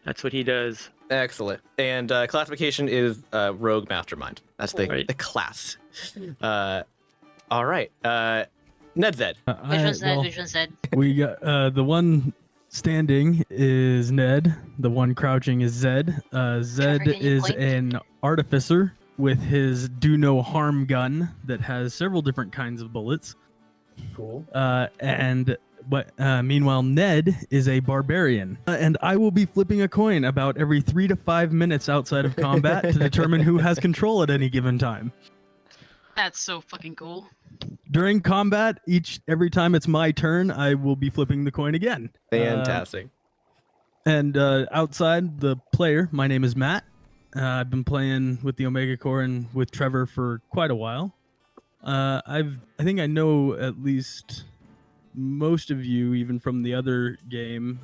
That's what he does. Excellent. And classification is Rogue Mastermind. That's the Right. class. All right. Ned Zed. Which one said? Which one said? We got the one standing is Ned. The one crouching is Zed. Zed Jennifer, can you is blink? an artificer with his do no harm gun that has several different kinds of bullets. Cool. Meanwhile, Ned is a barbarian, and I will be flipping a coin about every 3 to 5 minutes outside of combat to determine who has control at any given time. That's so fucking cool. During combat, every time it's my turn, I will be flipping the coin again. Fantastic. And outside the player, my name is Matt. I've been playing with the Omega Corps and with Trevor for quite a while. I think I know at least most of you, even from the other game,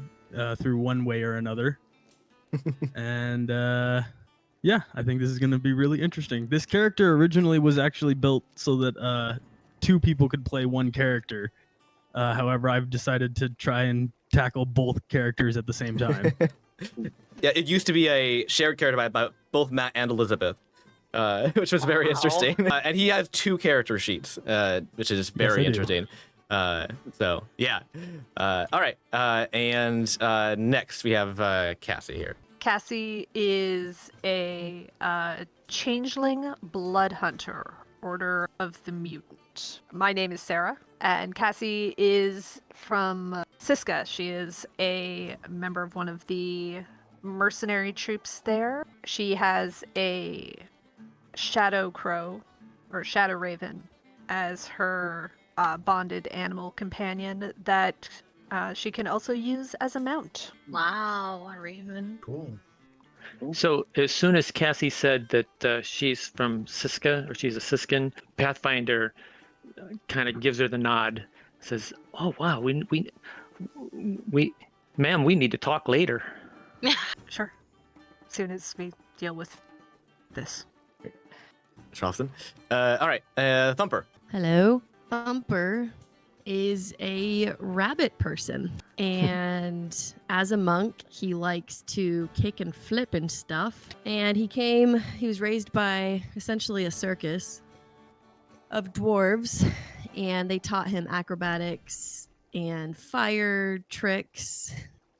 through one way or another. And yeah, I think this is going to be really interesting. This character originally was actually built so that 2 people could play one character. However, I've decided to try and tackle both characters at the same time. Yeah, it used to be a shared character by both Matt and Elizabeth, which was very interesting. And he has 2 character sheets, which is very interesting. So yeah. All right. And next we have Cassie here. Cassie is a changeling blood hunter, Order of the Mutant. My name is Sarah, and Cassie is from Siska. She is a member of one of the mercenary troops there. She has a shadow crow, or shadow raven, as her bonded animal companion that she can also use as a mount. Wow, a raven. Cool. So as soon as Cassie said that she's from Siska, or she's a Siskan, Pathfinder kind of gives her the nod, says, "Oh wow, we, ma'am, we need to talk later." Sure. As soon as we deal with this. Charleston. All right. Thumper. Hello. Thumper is a rabbit person, and as a monk he likes to kick and flip and stuff, and he was raised by essentially a circus of dwarves, and they taught him acrobatics and fire tricks,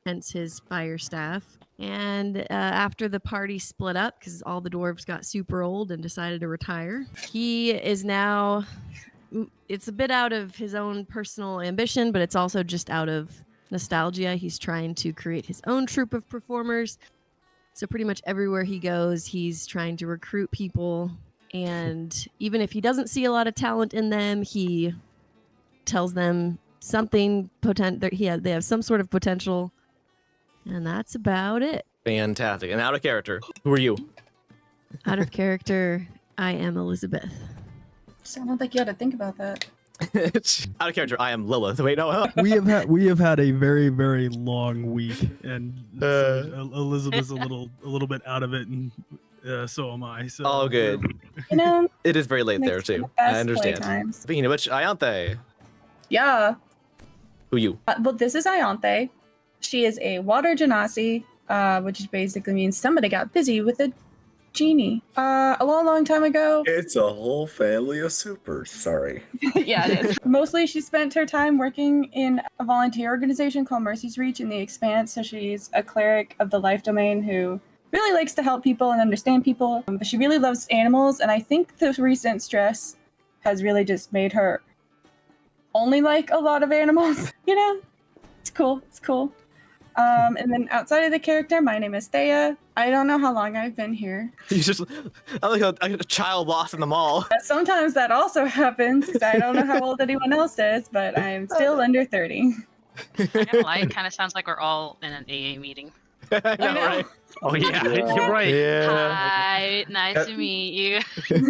hence his fire staff. And after the party split up because all the dwarves got super old and decided to retire, he is now, it's a bit out of his own personal ambition, but it's also just out of nostalgia. He's trying to create his own troupe of performers. So pretty much everywhere he goes, he's trying to recruit people. And even if he doesn't see a lot of talent in them, he tells them something they have some sort of potential. And that's about it. Fantastic. And out of character, who are you? Out of character, I am Elizabeth. Sounded like you had to think about that. Out of character, I am Lilith. Wait, no. we have had a very, very long week, and Elizabeth's a little bit out of it, and so am I. So All good. You know, It is very late there makes for too. the best I understand. playtimes. Speaking of which, Ianthe, Yeah. who you? Well, this is Ianthe. She is a water genasi, which basically means somebody got busy with a genie. A long time ago. It's a whole family of supers. Sorry. Yeah, it is. Mostly she spent her time working in a volunteer organization called Mercy's Reach in the Expanse. So she's a cleric of the life domain who really likes to help people and understand people. But she really loves animals. And I think the recent stress has really just made her only like a lot of animals. You know, it's cool. It's cool. And then outside of the character, my name is Thea. I don't know how long I've been here. You just, I'm like a child lost in the mall. Sometimes that also happens because I don't know how old anyone else is, but I'm still under 30. I don't lie, it kind of sounds like we're all in an AA meeting. I know, right? Oh yeah, Yeah. you're right. Yeah. Hi, nice to meet you.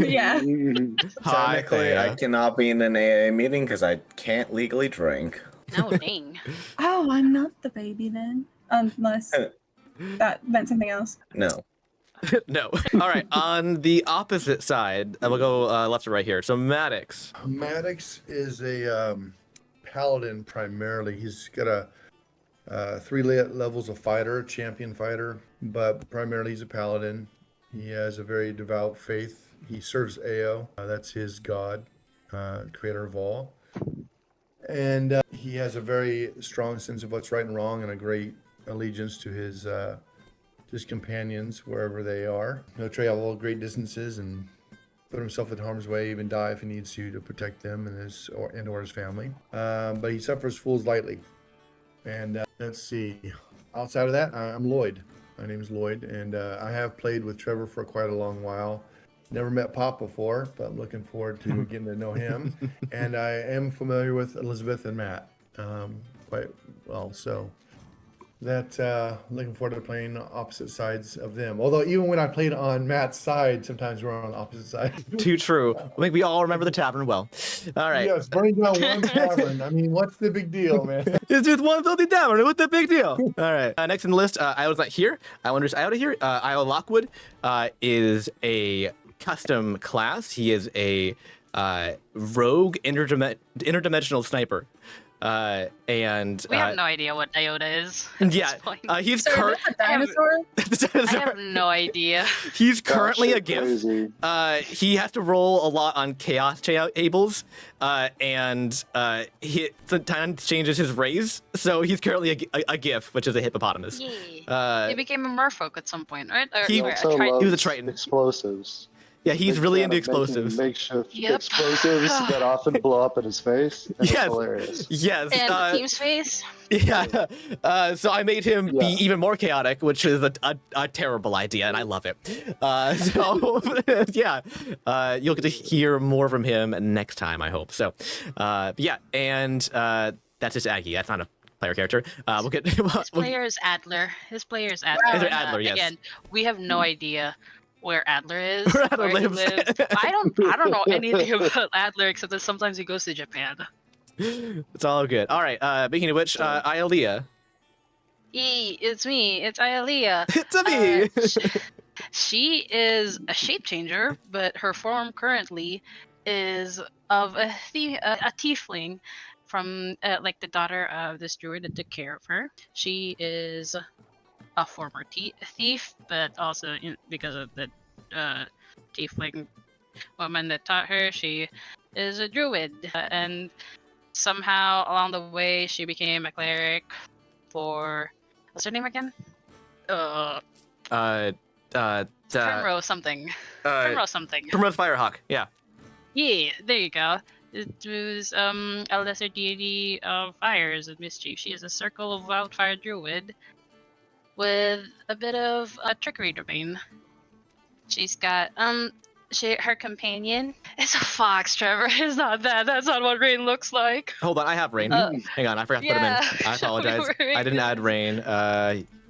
Yeah. Hi, Technically, I Thea. cannot be in an AA meeting because I can't legally drink. No, dang. Oh, I'm not the baby then. Unless that meant something else. No. No. All right. On the opposite side, we'll go left to right here. So Maddox. Maddox is a paladin primarily. He's got a 3 levels of fighter, champion fighter, but primarily he's a paladin. He has a very devout faith. He serves Ao. That's his god, creator of all. And he has a very strong sense of what's right and wrong and a great allegiance to his companions wherever they are. He'll travel great distances and put himself in harm's way, even die if he needs to protect them and or his family. But he suffers fools lightly. And let's see. Outside of that, I'm Lloyd. My name is Lloyd, and I have played with Trevor for quite a long while. Never met Pop before, but I'm looking forward to getting to know him. And I am familiar with Elizabeth and Matt quite well. So that looking forward to playing opposite sides of them. Although even when I played on Matt's side, sometimes we're on the opposite side. Too true. I think we all remember the tavern well. All right. Yes, burning down one tavern. I mean, what's the big deal, man? It's just one filthy tavern. What's the big deal? All right. Next in the list, Iowa's not here. Islander Iota here. Iowa Lockwood is a custom class. He is a rogue interdimensional sniper. And We have no idea what Iota is. yeah, he's Sorry, that's a dinosaur? I have no idea. He's currently a gift. Crazy. He has to roll a lot on chaos tables, and he sometimes changes his raise. So he's currently a gift, which is a hippopotamus. Yeah. He became a merfolk at some point, right? Or, He or a also tri- he was a loves Triton. explosives. Yeah, he's Big really fan into of making explosives. Makeshift Yep. explosives that often blow up in his face. And Yes. It's hilarious. Yes. and Team's face. Yeah. So I made him be Yeah. even more chaotic, which is a terrible idea, and I love it. So yeah, you'll get to hear more from him next time, I hope. So yeah, and that's just Aggie. That's not a player character. We'll get. His player is Adler. His player is Adler. Is it And, Adler? Yes. Again, we have no idea where Adler is. Where Adler he lives. lives. I don't know anything about Adler except that sometimes he goes to Japan. It's all good. All right. Speaking of which, Iolea. It's me. It's Ialea. It's a me. She is a shape changer, but her form currently is of a tiefling from like the daughter of this druid that took care of her. She is a former thief, but also because of the tiefling woman that taught her, she is a druid. And somehow along the way, she became a cleric for what's her name again? Primrose something. Primrose something. Primrose Firehawk. Yeah. Yeah, there you go. It was a lesser deity of fires and mischief. She is a circle of wildfire druid with a bit of a trickery domain. She's got her companion is a fox, Trevor. It's not that. That's not what Rain looks like. Hold on, I have Rain. Hang on, I forgot to put him in. I apologize. I didn't add Rain.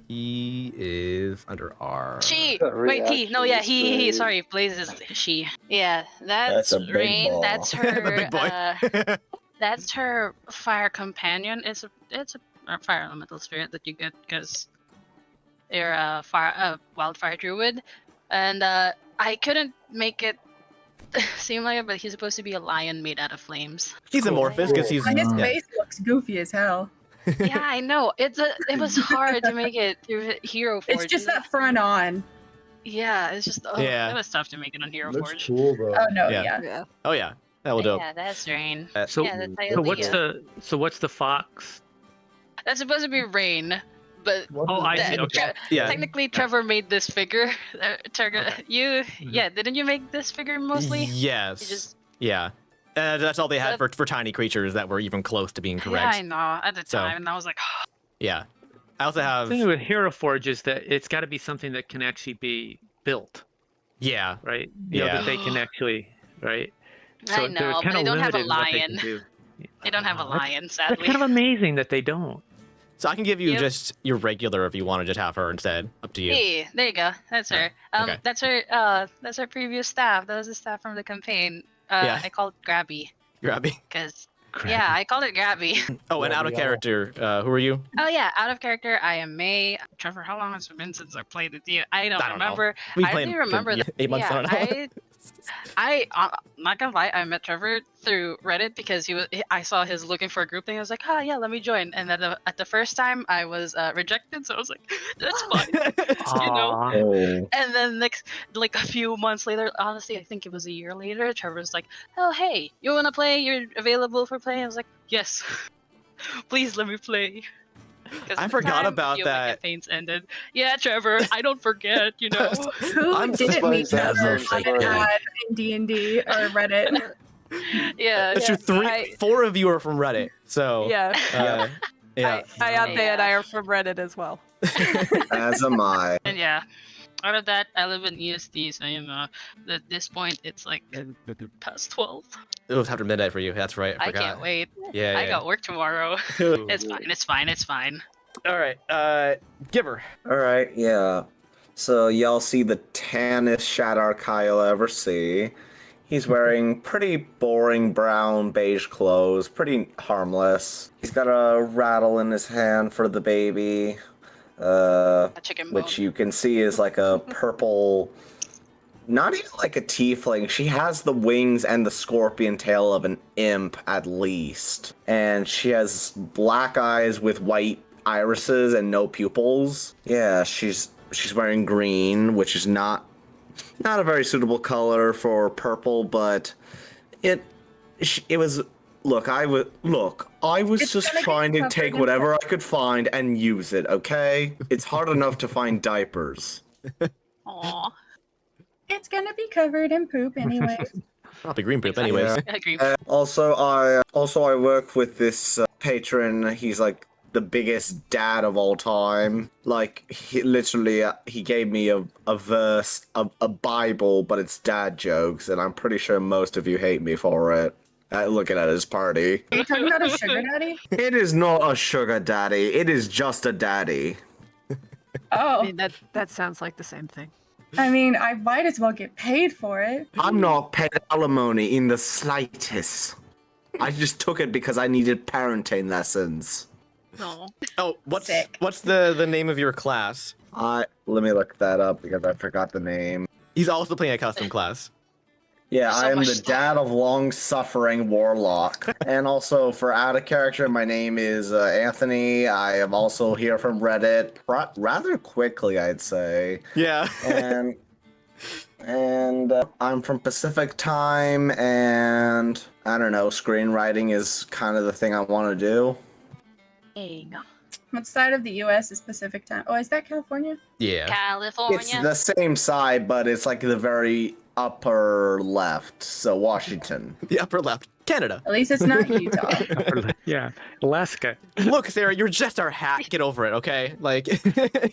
He is under R. She. That Wait, T. No, yeah, reaction is he. great. Sorry, Blaze is she. Yeah, that's That's a big Rain. ball. That's her. The big boy. That's her fire companion. It's a fire elemental spirit that you get because you're a wildfire druid, and I couldn't make it seem like it, but he's supposed to be a lion made out of flames. He's amorphous because he's. And his yeah. face looks goofy as hell. Yeah, I know. It was hard to make it through Hero Forge. It's just that front on. Yeah, it's just Yeah. it was tough to make it on Hero Looks Forge. cool, though. Oh no, Yeah. yeah. Oh yeah, that will do. Yeah, that's Rain. So, Yeah, that's what's the fox? That's supposed to be Rain, but Oh, I see. Okay. Yeah. technically Trevor made this figure. You, Mm-hmm. yeah, didn't you make this figure mostly? Yes. You just- Yeah. That's all they had for tiny creatures that were even close to being Yeah, correct. I know. At the So- time, and I was like, Yeah. I also have. The thing with Hero Forge is that it's got to be something that can actually be built, Yeah. right? You know, Yeah. that they can actually, right? I they're know, but kinda they don't have a limited in what they can lion. do. they don't have a Oh, that's- lion, That's sadly. kind of amazing that they don't. So I can give you Yep. just your regular if you want to just have her instead. Up to you. Hey, there you go. That's her. Okay. That's her. That's her previous staff. That was the staff from the campaign. Yeah. I called it Grabby Grabby. because yeah, I called it Grabby. Oh, and out of character. Who are you? Oh yeah, out of character. I am May. Trevor, how long has it been since I played with you? I don't I don't know. remember. We I played do remember for that. 8 months. Yeah, I don't know. I'm not gonna lie. I met Trevor through Reddit because I saw his looking for a group thing. I was like, oh yeah, let me join. And then at the first time, I was rejected, so I was like, that's fine. You know. Aw. Oh. And then like a few months later, honestly, I think it was a year later, Trevor was like, oh hey, you wanna play? You're available for playing? I was like, yes, please let me play. 'Cause I at the forgot time, about few of my that. campaigns ended. Yeah, Trevor, I don't forget. You know. Who I'm didn't surprised meet that's Trevor so on funny. an ad in D&D or Reddit? Yeah. That's yeah. true. Four of you are from Reddit. So. Yeah. Yeah. I Ante Yeah. and I are from Reddit as well. As am I. And yeah, out of that, I live in EST, so you know, at this point, it's like past 12. It was after midnight for you. That's right. I I forgot. can't wait. Yeah. I got work tomorrow. It's fine. It's fine. It's fine. All right, Giver. All right, yeah. So y'all see the tannest Shadarkai you'll ever see. He's wearing pretty boring brown beige clothes, pretty harmless. He's got a rattle in his hand for the baby, A chicken bone. which you can see is like a purple, not even like a tiefling. She has the wings and the scorpion tail of an imp at least. And she has black eyes with white irises and no pupils. Yeah, she's wearing green, which is not a very suitable color for purple, but it was. Look, I was It's just gonna get trying to covered take in whatever I could find and use it. Okay, it's hard enough to find diapers. Aw. It's gonna be covered in poop anyway. Probably green poop, anyways. Yeah. I agree. Also, I work with this patron. He's like the biggest dad of all time. Like he literally, he gave me a verse, a Bible, but it's dad jokes, and I'm pretty sure most of you hate me for it. Looking at his party. Are you talking about a sugar daddy? It is not a sugar daddy. It is just a daddy. I Oh, mean, that sounds like the same thing. I mean, I might as well get paid for it. I'm not paying alimony in the slightest. I just took it because I needed parenting lessons. No. Oh, what's Sick. the name of your class? Let me look that up because I forgot the name. He's also playing a custom class. Yeah, So I am much the stuff. dad of long-suffering warlock. And also, for out of character, my name is Anthony. I am also here from Reddit, rather quickly, I'd say. Yeah. And I'm from Pacific Time, and I don't know, screenwriting is kind of the thing I want to do. Dang. What side of the U.S. is Pacific Time? Oh, is that California? Yeah. California. It's the same side, but it's like the very upper left, so Washington. The upper left. Canada. At least it's not Utah. Yeah, Alaska. Look, Sarah, you're just our hat. Get over it, okay? Like,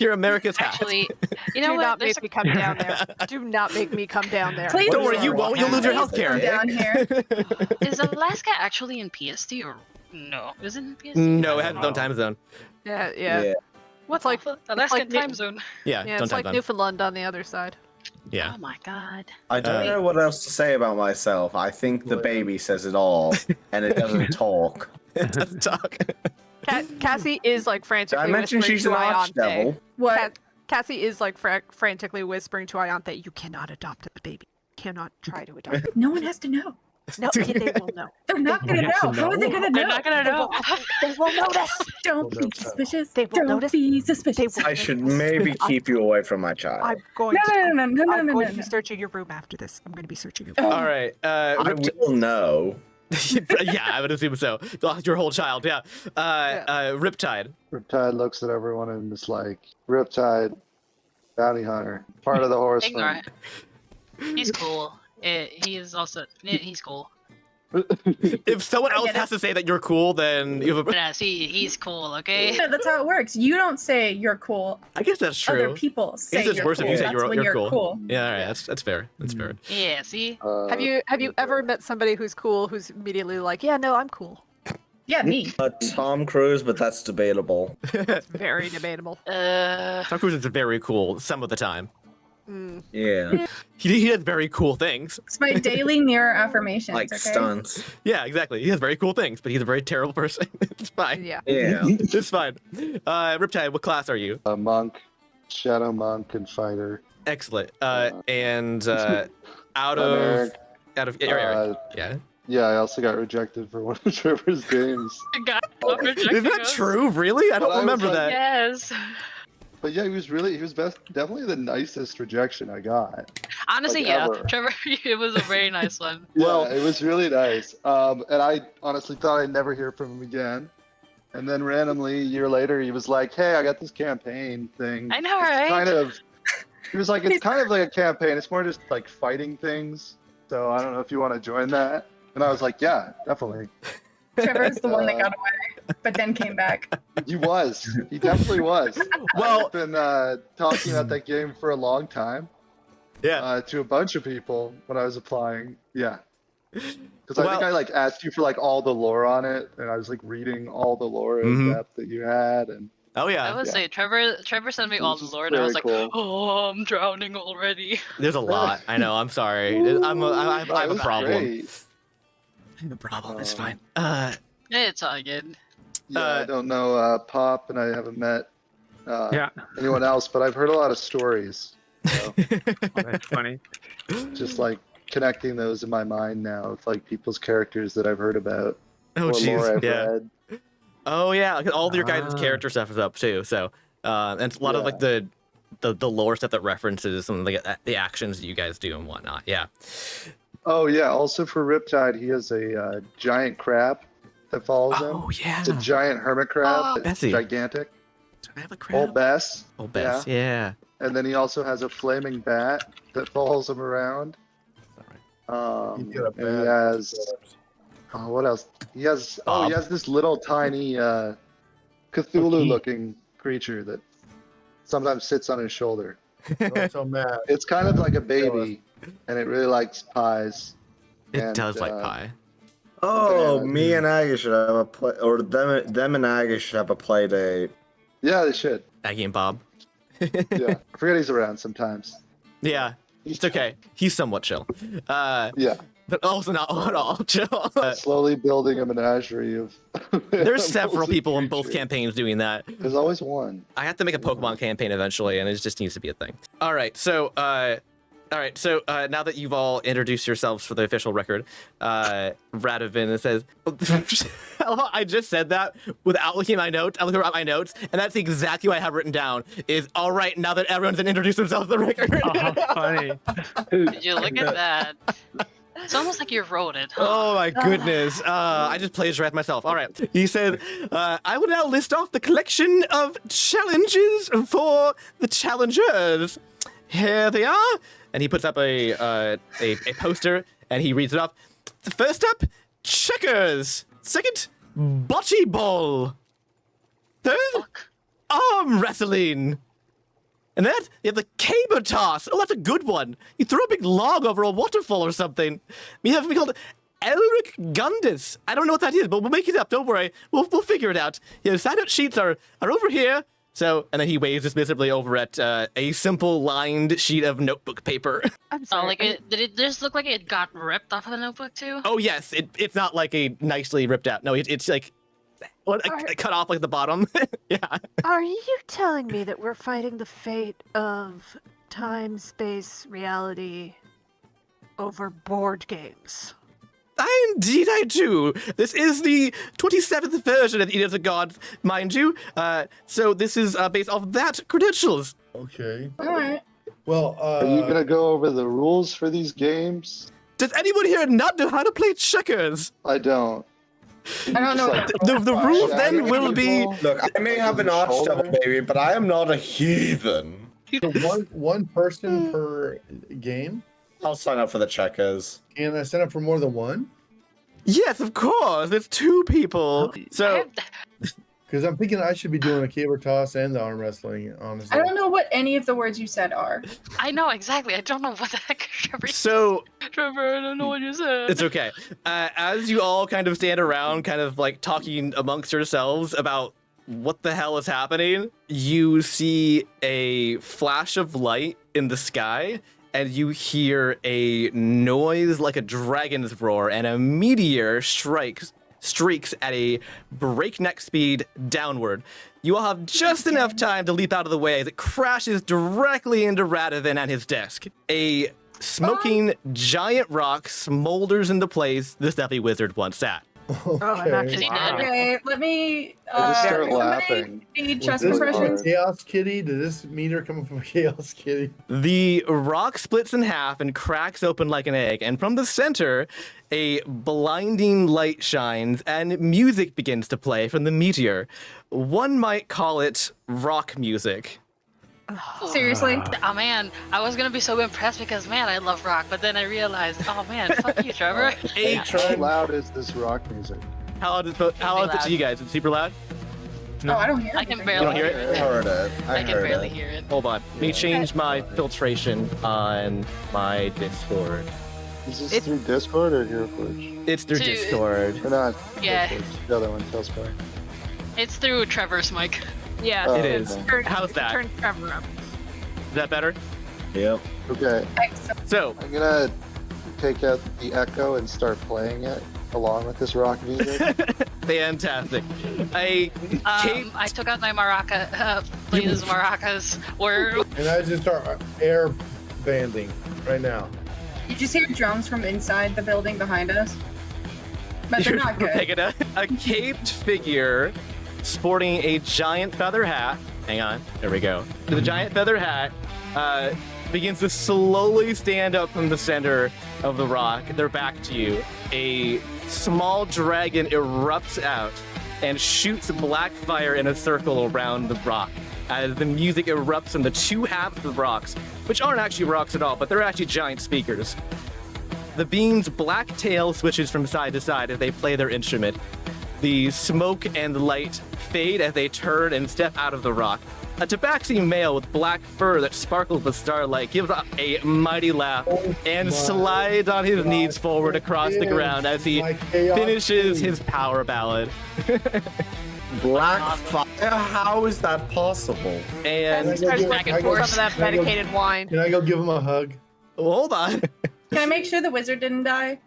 you're America's hat. Actually, you know Do what? not There's make me come down there. Do not make me come down there. Please Don't worry, you won't. You'll lose your health Please come care. down here. Is Alaska actually in PST or no? Is it in PST? No, it has its own time zone. Yeah. What's like- Alaskan like time zone? Yeah, Yeah, don't it's time like zone. Newfoundland on the other side. Yeah. Oh my god. I don't know what else to say about myself. I think the baby says it all, and it doesn't talk. It doesn't talk. Cassie is like Did frantically I mention whispering she's to an Iante. archdevil? What? Cassie is like frantically whispering to Iante, "You cannot adopt a baby. Cannot try to adopt it." No one has to know. No, they will know. They're not gonna have know. to How are they know. gonna know? They're not gonna know. They will notice. Don't They'll be know. suspicious. They will Don't notice. be suspicious. They will- I should maybe keep you away from my child. I'm going No, to. no, no, no, no, I'm no, going no, to no. be searching your room after this. I'm going to be searching your Oh. room. All right. I Ripped- will know. yeah, I would assume so. Your whole child, yeah. Riptide. Riptide looks at everyone and is like, Riptide, bounty hunter, part of the horseman. Ignorant. He's cool. He is also. He's cool. If someone I else get it. has to say that you're cool, then you have a... Yeah, see, he's cool. Okay. Yeah, that's how it works. You don't say you're cool. I guess that's true. Other people say it's you're worse cool. if you say That's you're, when you're cool. Yeah, all right, Yeah. that's fair. That's fair. Yeah. See. Have you ever met somebody who's cool who's immediately like, yeah, no, I'm cool? Yeah, me. Tom Cruise, but that's debatable. Very debatable. Tom Cruise is very cool some of the time. Yeah, He does very cool things. It's my daily mirror affirmations. like okay? stunts. Yeah, exactly. He has very cool things, but he's a very terrible person. It's fine. Yeah. Yeah. It's fine. Riptide, what class are you? A monk, shadow monk, and fighter. Excellent. And out I'm of Eric. you're Eric. Uh, Yeah. Yeah, I also got rejected for one of Trevor's games. God, stop rejecting Is that us. true? Really? I But don't I was remember like- that. Yes. But yeah, he was definitely the nicest rejection I got. Honestly, Like, yeah. ever. Trevor, it was a very nice one. Well, it was really nice. And I honestly thought I'd never hear from him again. And then randomly, a year later, he was like, "Hey, I got this campaign thing." I know, It's right? kind of. He was like, "It's kind of like a campaign. It's more just like fighting things. So I don't know if you want to join that." And I was like, "Yeah, definitely." Trevor's the one that got away, but then came back. He was. He definitely was. Well, I've been talking about that game for a long time yeah. to a bunch of people when I was applying. Yeah. Because I Well- think I like asked you for like all the lore on it, and I was like reading all the lore in Mhm. depth that you had, and Oh I yeah, would say Trevor sent me all the This is lore, and I was like, very cool. oh, I'm drowning already. there's a lot. I know. I'm sorry. I have No, a it's problem. great. I have a problem. It's Um, fine. It's all good. Yeah, I don't know Pop, and I haven't met Yeah, anyone else, but I've heard a lot of stories. So that's funny. just like connecting those in my mind now with like people's characters that I've heard about Oh or lore jeez. I've Yeah. read. Oh yeah. All your guys' Ah. character stuff is up too. So, and a lot of like the lore stuff that references some of the actions that you guys do and whatnot. Yeah. Oh yeah, also for Riptide, he has a giant crab that follows him. Oh yeah. It's a giant hermit crab. Oh. That's Bessie. gigantic. Do I have a Old crab? Bess. Old Bess. Yeah. And then he also has a flaming bat that follows him around. He's got a And he bad- has what else? He has Bob. he has this little tiny Cthulhu-looking creature that sometimes sits on his shoulder. Not so mad. It's kind of like a baby, and it really likes pies. It And, does like pie. Oh, Yeah, me and Aggie should have a play, or them and Aggie should have a play date. Yeah, they should. Aggie and Bob. Yeah, I forget he's around sometimes. Yeah. It's okay. He's somewhat chill. Yeah, But also not at all chill. slowly building a menagerie of. There's several animals and people in both creatures. campaigns doing that. There's always one. I have to make a Pokemon campaign eventually, and it just needs to be a thing. All right, so now that you've all introduced yourselves for the official record, Radovan says, I just said that without looking at my notes. I look at my notes, and that's exactly what I have written down. Is all right now that everyone's introduced themselves to the record. Oh, funny. Did you look at that? It's almost like you wrote it. Huh? Oh my goodness. I just plagiarized myself. All right. He said, I will now list off the collection of challenges for the challengers. Here they are. And he puts up a poster and he reads it off. The first up, checkers. Second, bocce ball. Third, arm wrestling. And then you have the caber toss. Oh, that's a good one. You throw a big log over a waterfall or something. We have something called Elric Gundis. I don't know what that is, but we'll make it up. Don't worry. We'll figure it out. Your sign-up sheets are over here. So, and then he waves dismissively over at a simple lined sheet of notebook paper. I'm Oh, sorry. did it just look like it got ripped off of the notebook too? Oh yes, it's not like a nicely ripped out. No, it's like cut off like the bottom. Yeah. Are you telling me that we're fighting the fate of time, space, reality over board games? Indeed I do. This is the 27th version of Eat of the Gods, mind you. So this is based off that credentials. Okay. All right. Well, Are you gonna go over the rules for these games? Does anyone here not know how to play checkers? I don't. I don't know. Just what The rules Yeah, then I will be... Look, I may have an arch double, baby, but I am not a heathen. so one person per game? I'll sign up for the checkers. Can I sign up for more than one? Yes, of course. It's two people. So Because I'm thinking I should be doing a caber toss and the arm wrestling, honestly. I don't know what any of the words you said are. I know exactly. I don't know what the heck Trevor. so Trevor, I don't know what you said. it's okay. As you all kind of stand around, kind of like talking amongst yourselves about what the hell is happening, you see a flash of light in the sky, and you hear a noise like a dragon's roar, and a meteor streaks at a breakneck speed downward. You all have just enough time to leap out of the way as it crashes directly into Radovan at his desk. A smoking giant rock smolders into place the stealthy wizard once sat. Oh, I'm actually Is he dead. dead? Okay, let me. I just start somebody laughing. Need Was chest this compressions. a Chaos Kitty? Did this meter come from a Chaos Kitty? The rock splits in half and cracks open like an egg, and from the center, a blinding light shines and music begins to play from the meteor. One might call it rock music. Seriously. Oh man, I was gonna be so impressed because man, I love rock, but then I realized, oh man, fuck you, Trevor. How loud is this rock music? How loud is it to you guys? Is it super loud? Oh, I don't hear. I can anything. barely You don't hear it? I heard it. I can barely hear it. Hold on. Let me change my filtration on my Discord. Is this It's- through Discord or HeroForge? It's through To- Discord. Or not? Yeah. HeroForge, the other one, Tailspire. It's through Trevor's mic. Yeah, It is. Turn, How's that? Turn Trevor up. Is that better? Yep. Okay, So, I'm gonna take out the echo and start playing it along with this rock music. fantastic. I I took out my maraca, Blaze's maracas. Or And I just start air banding right now. You just hear drums from inside the building behind us. But they're not good. Taking a caped figure sporting a giant feather hat. Hang on, there we go. The giant feather hat begins to slowly stand up from the center of the rock. They're back to you. A small dragon erupts out and shoots black fire in a circle around the rock as the music erupts from the two halves of the rocks, which aren't actually rocks at all, but they're actually giant speakers. The beam's black tail switches from side to side as they play their instrument. The smoke and light fade as they turn and step out of the rock. A tabaxi male with black fur that sparkles with starlight gives up a mighty laugh and slides on his knees forward across the ground as he finishes his power ballad. Black fire? How is that possible? And Starts back and forth. Can Some of that medicated wine. Can I go give him a hug? hold on. Can I make sure the wizard didn't die?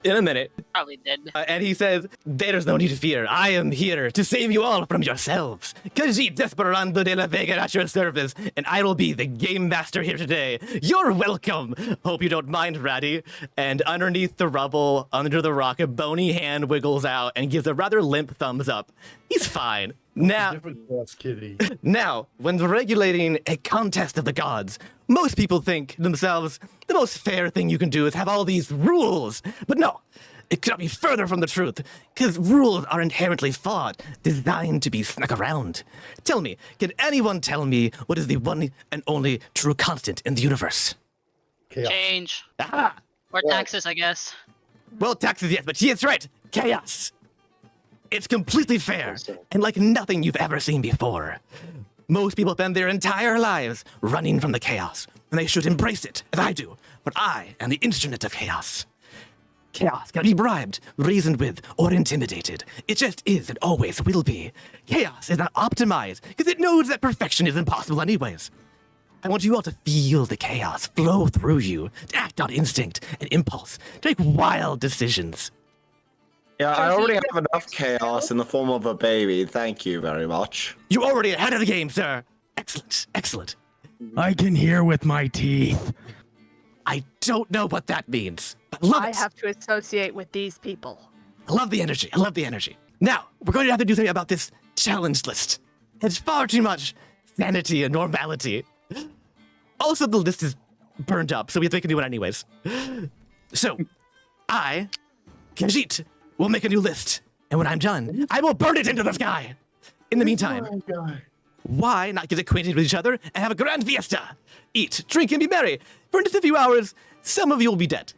In a minute. probably did. And he says, "There's no need to fear. I am here to save you all from yourselves. Khajiit Desperando de la Vega at your service, and I will be the game master here today. You're welcome. Hope you don't mind, Ratty." And underneath the rubble, under the rock, a bony hand wiggles out and gives a rather limp thumbs up. He's fine. Different class kitty. Now, when regulating a contest of the gods, most people think to themselves, the most fair thing you can do is have all these rules. But no, it could not be further from the truth, because rules are inherently flawed, designed to be snuck around. Tell me, can anyone tell me what is the one and only true constant in the universe? Chaos. Change. Ah, Or taxes, I guess. well, taxes, yes, but yes, right, chaos. It's completely fair, and like nothing you've ever seen before. Most people spend their entire lives running from the chaos, and they should embrace it, as I do. But I am the instrument of chaos. Chaos can be bribed, reasoned with, or intimidated. It just is and always will be. Chaos is not optimized, because it knows that perfection is impossible anyways. I want you all to feel the chaos flow through you, to act on instinct and impulse, to make wild decisions. Yeah, I already have enough chaos in the form of a baby. Thank you very much. You're already ahead of the game, sir. Excellent, excellent. I can hear with my teeth. I don't know what that means, but love I it. have to associate with these people. I love the energy. I love the energy. Now, we're going to have to do something about this challenge list. It's far too much sanity and normality. Also, the list is burned up, so we have to make a new one anyways. So, I, Khajiit, will make a new list, and when I'm done, I will burn it into the sky. In the meantime, why not get acquainted with each other and have a grand fiesta? Eat, drink, and be merry. For just a few hours, some of you will be dead.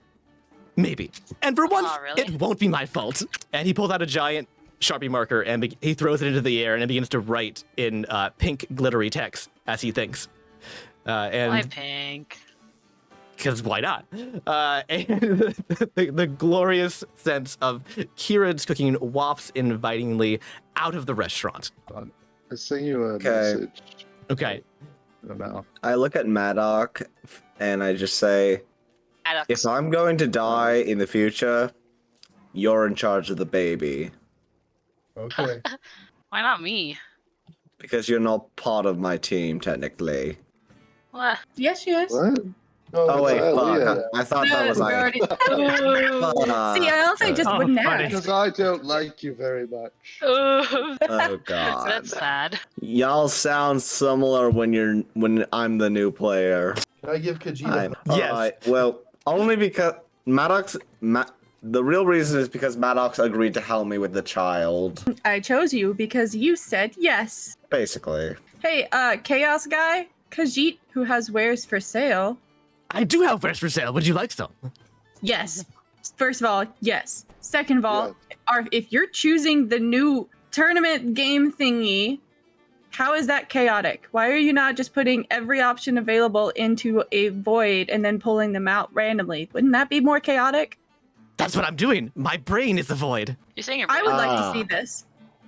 Maybe. And for once, really? it won't be my fault. And he pulls out a giant Sharpie marker and he throws it into the air and it begins to write in pink glittery text as he thinks. Why And pink? because why not? And the glorious sense of Kieran's cooking wafts invitingly out of the restaurant. I sent you a Okay. message. Okay. I don't know. I look at Maddox and I just say, Alex. if I'm going to die in the future, you're in charge of the baby. Okay. Why not me? Because you're not part of my team, technically. What? Yes, she is. What? Oh, wait, that's fuck. Leah. I thought that No, was we like... already- Fuck. See, I also just Oh, wouldn't funny. ask. Because I don't like you very much. Oh, God. That's sad. Y'all sound similar when I'm the new player. Can I give Khajiit a Yes. Alright, well, only because the real reason is because Maddox agreed to help me with the child. I chose you because you said yes. Basically. Hey, Chaos Guy, Khajiit, who has wares for sale. I do have wares for sale. Would you like some? Yes. First of all, yes. Second of all, if you're choosing the new tournament game thingy, how is that chaotic? Why are you not just putting every option available into a void and then pulling them out randomly? Wouldn't that be more chaotic? That's what I'm doing. My brain is the void. You're saying it I would right. like Ah. to see this.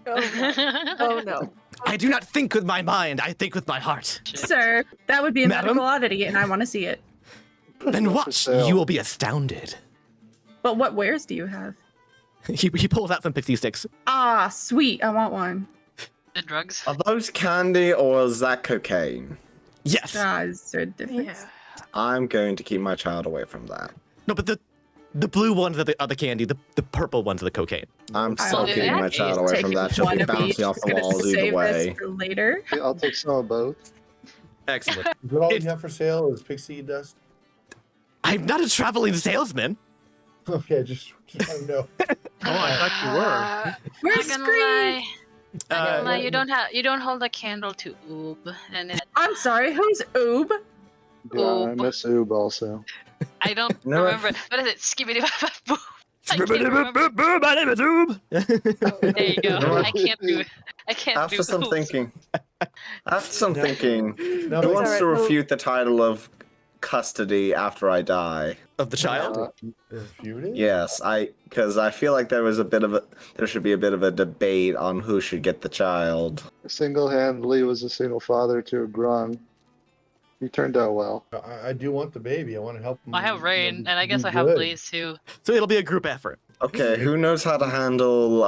Oh no. Oh no. I do not think with my mind, I think with my heart. Sir, that would be a Madam? medical oddity, and I want to see it. Then watch, you will be astounded. But what wares do you have? He pulls out some pixie sticks. Ah, sweet. I want one. The drugs. Are those candy or is that cocaine? Yes. Ah, is there a difference? Yeah. I'm going to keep my child away from that. No, but the blue ones are the candy. The purple ones are the cocaine. I'm I'll still do keeping that. my child away from Taking that. She'll one be of each, bouncing off just the gonna walls either save way. this for later. Yeah, I'll take some of both. Excellent. Is that all It's- you have for sale is pixie dust? I'm not a traveling salesman. Okay, just want to know. Oh, I thought you were. Where's Not gonna Scream? lie. Not gonna lie, Uh, you don't hold a candle to Oob, and I'm sorry, who's Oob? Yeah, I Oob. miss Oob also. I don't No. remember. What is it? Skibbity bop. I can't remember. My name is Oob. There you go. No. I can't do. I can't do. After some Oob. thinking, No, who it's wants alright, to well- refute the title of custody after I die? Of the child? refuted? Yes, because I feel like there should be a bit of a debate on who should get the child. Single-handedly was a single father to a grung. He turned out well. I do want the baby. I want to help him. I have Rain, you know, and I guess do I have good. Blaze too. So it'll be a group effort. Okay, who knows how to handle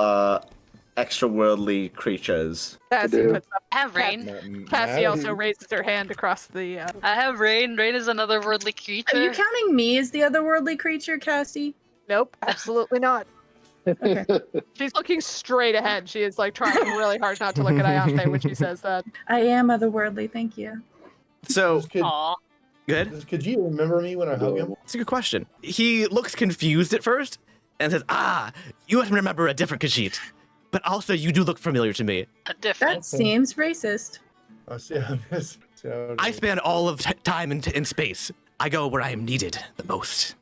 extra-worldly creatures? Cassie do. puts up. I have Rain. Cassie Madam? also raises her hand across the. I have Rain. Rain is another worldly Are creature. you counting me as the otherworldly creature, Cassie? Nope, absolutely not. Okay. She's looking straight ahead. She is like trying really hard not to look at Ayante when she says that. I am otherworldly, thank you. So, Aw. good. Could you remember me when I hug him? It's a good question. He looks confused at first and says, you remember a different Khajiit. But also, you do look familiar to me. A different. That seems racist. I see how this. I span all of time in space. I go where I am needed the most.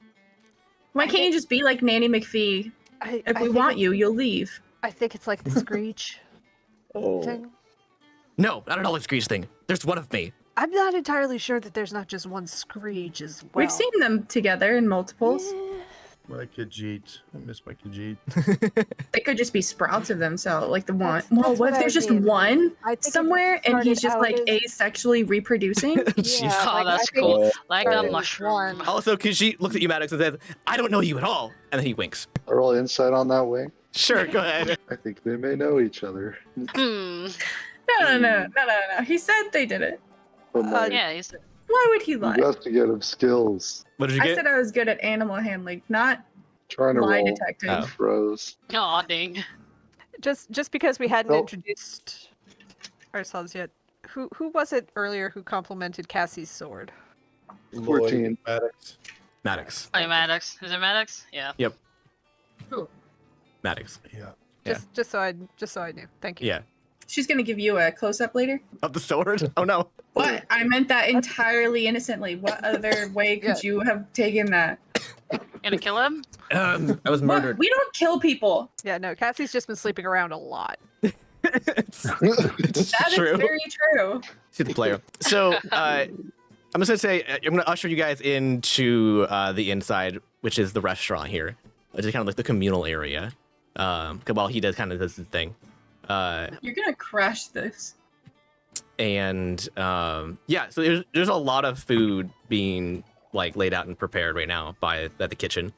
Why can't you just be like Nanny McPhee? If we want you, you'll leave. I think it's like the screech Oh. thing. No, not at all a Screech thing. There's one of me. I'm not entirely sure that there's not just one screech as well. We've seen them together in multiples. My Khajiit. I miss my Khajiit. They could just be sprouts of them, so like the one. That's Well, what what if I there's just mean. one I think it somewhere and he's started just out like as- asexually reproducing? Yeah, Oh, like, that's I think cool. it Like started a as mushroom. one. Also, Khajiit looks at you, Maddox, and says, I don't know you at all. And then he winks. I roll insight on that wing. Sure, go ahead. I think they may know each other. Hmm. No. He said they did it. But my Yeah, he's. Why would he lie? investigative skills. What did you I get? said I was good at animal handling, not Trying to lie roll detective. Oh. froze. Aw, dang. Just because we hadn't Oh. introduced ourselves yet. Who was it earlier who complimented Cassie's sword? 14. Maddox. Maddox. Oh, Maddox. Is it Maddox? Yeah. Maddox. Yeah. Yeah. Just so I knew. Thank you. Yeah. She's gonna give you a close up later. Of the sword? Oh, no. What? I meant that entirely innocently. What other way could you have taken that? Gonna kill him? I was What? murdered. We don't kill people. Yeah, no, Cassie's just been sleeping around a lot. it's That is true. very true. She's the player. So, I'm just gonna say, I'm gonna usher you guys into the inside, which is the restaurant here, which is kind of like the communal area. While he does his thing. You're gonna crash this. And yeah, so there's a lot of food being like laid out and prepared right now at the kitchen,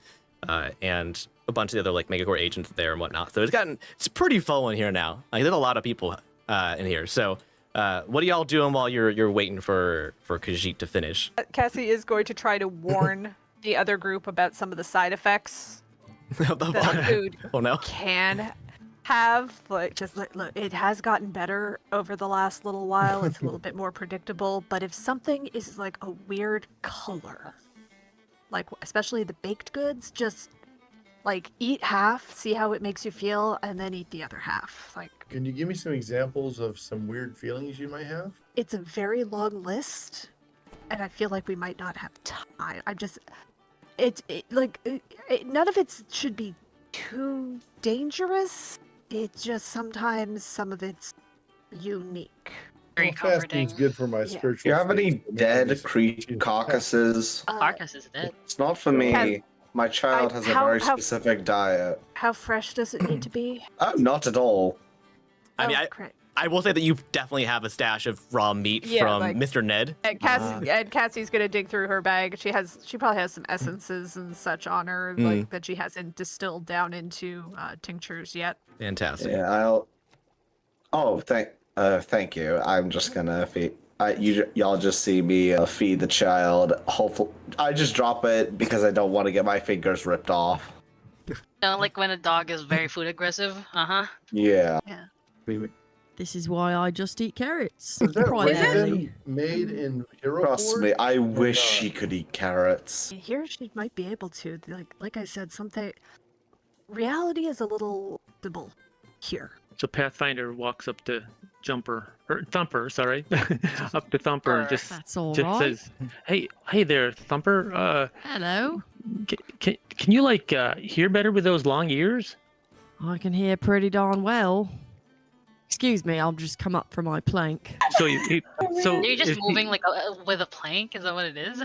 and a bunch of the other like Megacore agents there and whatnot. So it's pretty full in here now. Like there's a lot of people in here. So what are y'all doing while you're waiting for Khajiit to finish? Cassie is going to try to warn the other group about some of the side effects that the food Oh no. can have. Like, just look, it has gotten better over the last little while. It's a little bit more predictable. But if something is like a weird color, like especially the baked goods, just like eat half, see how it makes you feel, and then eat the other half. Like, Can you give me some examples of some weird feelings you might have? it's a very long list, and I feel like we might not have time. None of it should be too dangerous. It's just sometimes some of it's unique. Very Well, fasting's comforting. good for my Yeah. spiritual. Do you have any state. dead creature carcasses? Carcass is dead. It's not for me. Has- My child has a how- very how- specific diet. How fresh does it need to be? Oh, not at all. I mean, Oh, great. I will say that you definitely have a stash of raw meat Yeah, from like- Mr. Ned. And Cassie's gonna dig through her bag. She probably has some essences and such on her, like that she hasn't distilled down into tinctures yet. Fantastic. Yeah, I'll. Oh, thank you. I'm just gonna feed. Y'all just see me feed the child. Hopefully, I just drop it because I don't want to get my fingers ripped off. Like when a dog is very food aggressive. Yeah. This is why I just eat carrots. Is that primarily. raven made in hero Trust form? me, I wish not? she could eat carrots. Here she might be able to. Like I said, something. Reality is a little double here. So Pathfinder walks up to Thumper, sorry, up to Thumper and just That's all just right. says, "Hey there, Thumper. Hello. Can you like hear better with those long ears?" I can hear pretty darn well. Excuse me, I'll just come up from my plank. So so You're just is he- moving like with a plank. Is that what it is?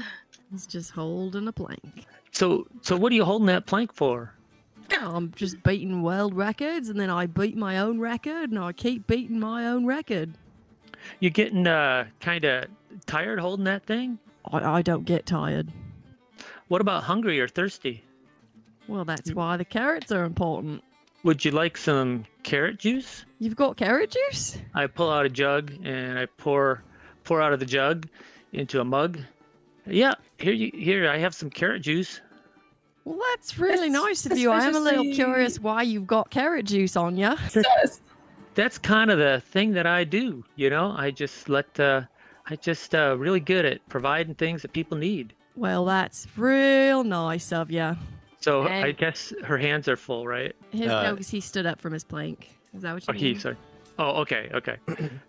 It's just holding a plank. So what are you holding that plank for? I'm just beating world records, and then I beat my own record, and I keep beating my own record. You getting kind of tired holding that thing? I don't get tired. What about hungry or thirsty? Well, that's why the carrots are important. Would you like some carrot juice? You've got carrot juice? I pull out a jug and I pour out of the jug into a mug. Yeah, here I have some carrot juice. Well, that's really That's nice of you. I am a little suspiciously- curious why you've got carrot juice on you. Sus. That's kind of the thing that I do, you know. I just really good at providing things that people need. Well, that's real nice of you. So I And- guess her hands are full, right? No, because he stood up from his plank. Is that what you Okay, mean? sorry. Oh, okay.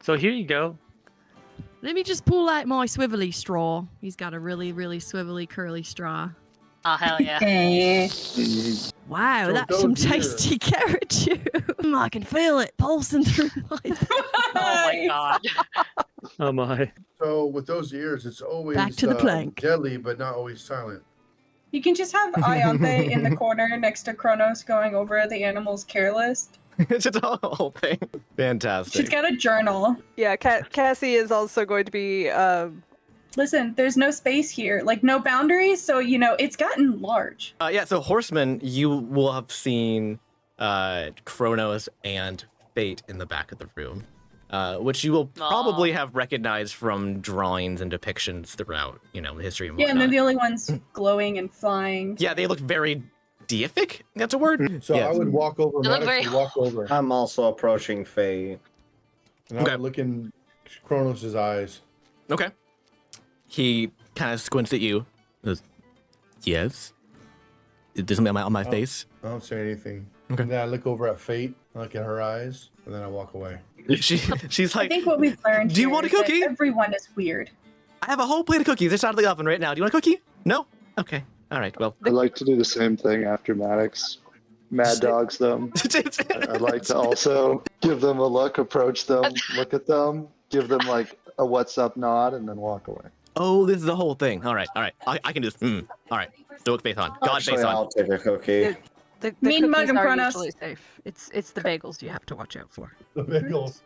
So here you go. Let me just pull out my swivelly straw. He's got a really, really swivelly, curly straw. Oh hell yeah! Hey. Wow, So that's go some dear. tasty carrot juice. I can feel it pulsing through my. Oh my god! Oh my. So with those ears, it's always Back to the plank. deadly, but not always silent. You can just have Ianthe in the corner next to Kronos going over the animal's care list. It's just a whole thing. Fantastic. She's got a journal. Yeah, Cassie is also going to be. Listen, there's no space here, like no boundaries, so it's gotten large. Yeah, so Horseman, you will have seen Kronos and Fate in the back of the room, which you will probably have recognized from drawings and depictions throughout, the history and Yeah, and they're whatnot. the only ones glowing and flying. Yeah, they look very deific. That's a word. So Yes. I would walk over. They look Maddox very- would walk over, I'm also approaching Faye. and I Okay. would look in Kronos' eyes. Okay. He kind of squints at you. Goes, yes. There's something on my face. I don't say anything. Okay. And then I look over at Fate, I look at her eyes, and then I walk away. She's I like, think what we've learned Do you here want a is that cookie? everyone is weird. I have a whole plate of cookies. It's out of the oven right now. Do you want a cookie? No? Okay. All right. Well. I like to do the same thing after Maddox mad dogs them. I'd like to also give them a look, approach them, look at them, give them like a what's up nod, and then walk away. Oh, this is the whole thing. All right. I can do this. All right. Stoic face on. God Actually, face on. I'll take a cookie. The Mean mug cookies and are Kronos. usually safe. It's the bagels you have to watch out for. The bagels.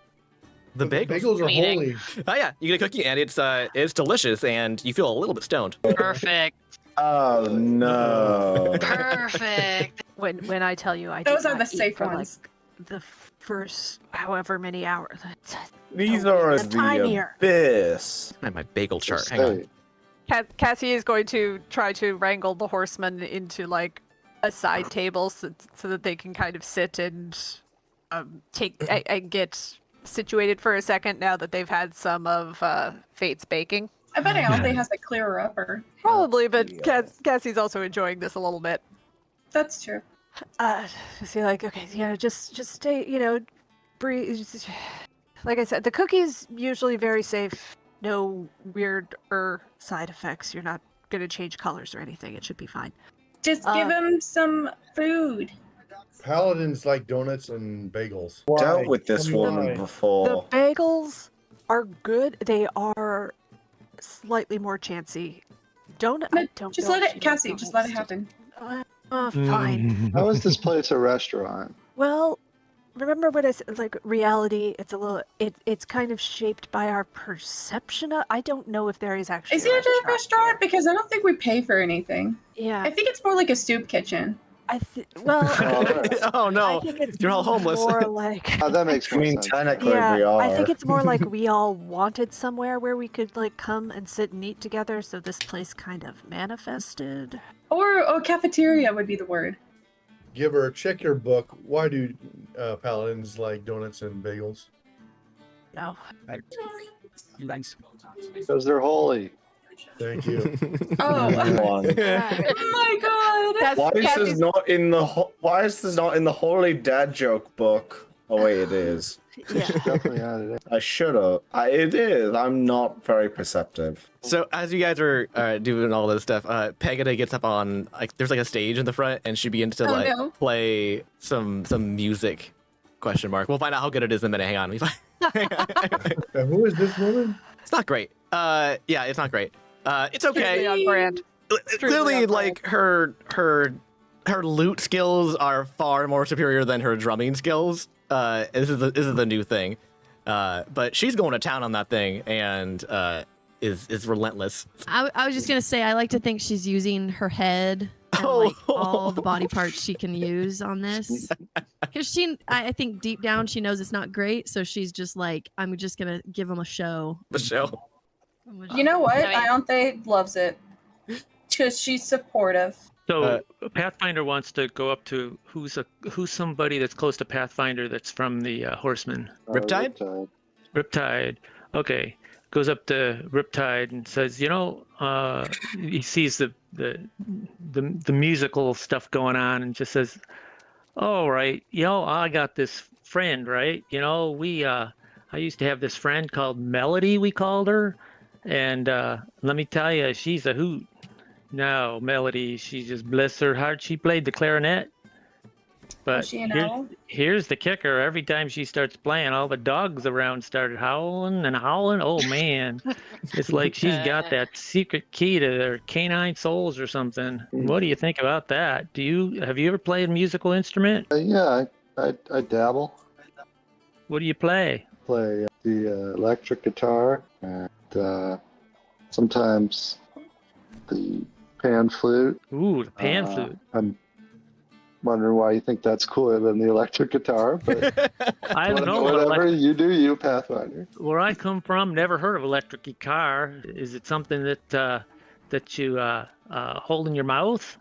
The bagels. Bagels are Meaning. holy. Oh yeah, you get a cookie and it's delicious and you feel a little bit stoned. Perfect. Oh no. Perfect. When I tell you I Those did are not the eat safe for, ones. Like, the first however many hours. These Oh, are the time the here. abyss. I have my bagel chart. Hang on. Hey, Cassie is going to try to wrangle the horsemen into like a side table so that they can kind of sit and get situated for a second now that they've had some of Fate's baking. I bet Ianthe has a clearer upper. Probably, but Yeah. Cassie's also enjoying this a little bit. That's true. Just be like, okay, just stay, breathe. Like I said, the cookie's usually very safe. No weird side effects. You're not gonna change colors or anything. It should be fine. Just give him some food. Paladins like donuts and bagels. Dealt with this Tell me one why. The before. bagels are good. They are slightly more chancy. Don't Just know let if she it, Cassie. knows Just let it the happen. Fine. how is this place a restaurant? Well, remember what I said, like reality, it's a little, it's kind of shaped by our perception of, I don't know if there is actually Is it a restaurant? Because I don't think we pay for anything. Yeah. I think it's more like a soup kitchen. Well, Oh I no, think it's you're all homeless. more like, That makes I more mean, sense. technically we yeah, are. I think it's more like we all wanted somewhere where we could like come and sit and eat together, so this place kind of manifested. Or cafeteria would be the word. Giver, check your book. Why do paladins like donuts and bagels? No. Because they're holy. Thank you. Oh, Come on. oh my god! Why is this not in the Why is this not in the holy dad joke book? Oh wait, it is. Yeah. Definitely added it. I should have. It is. I'm not very perceptive. So as you guys are doing all this stuff, Pegada gets up on like there's like a stage in the front, and she begins to like no. play some music. Question mark. We'll find out how good it is in a minute. Hang on. Who is this woman? It's not great. Yeah, it's not great. It's okay. Extremely on brand. Clearly, on brand. like her loot skills are far more superior than her drumming skills. This is the new thing. But she's going to town on that thing and is relentless. I was just gonna say I like to think she's using her head and like all the body parts she can use on this. Because I think deep down she knows it's not great, so she's just like, I'm just gonna give them a show. The show. You know what? I mean- Ianthe loves it. Because she's supportive. So Pathfinder wants to go up to who's somebody that's close to Pathfinder that's from the Horsemen. Riptide? Riptide. Okay. Goes up to Riptide and says, he sees the musical stuff going on and just says, "All right, I got this friend, right? I used to have this friend called Melody, we called her, and let me tell you, she's a hoot. No, Melody, she just bless her heart. She played the clarinet. But she an owl? here's the kicker. Every time she starts playing, all the dogs around started howling and howling. Oh, man. It's like she's got that secret key to their canine souls or something. What do you think about that? Have you ever played a musical instrument? Yeah, I dabble. What do you play? Play the electric guitar and sometimes the pan flute. Ooh, the pan flute. I'm wondering why you think that's cooler than the electric guitar, but I don't know. whatever you do, you Pathfinder. Where I come from, never heard of electric guitar. Is it something that you hold in your mouth?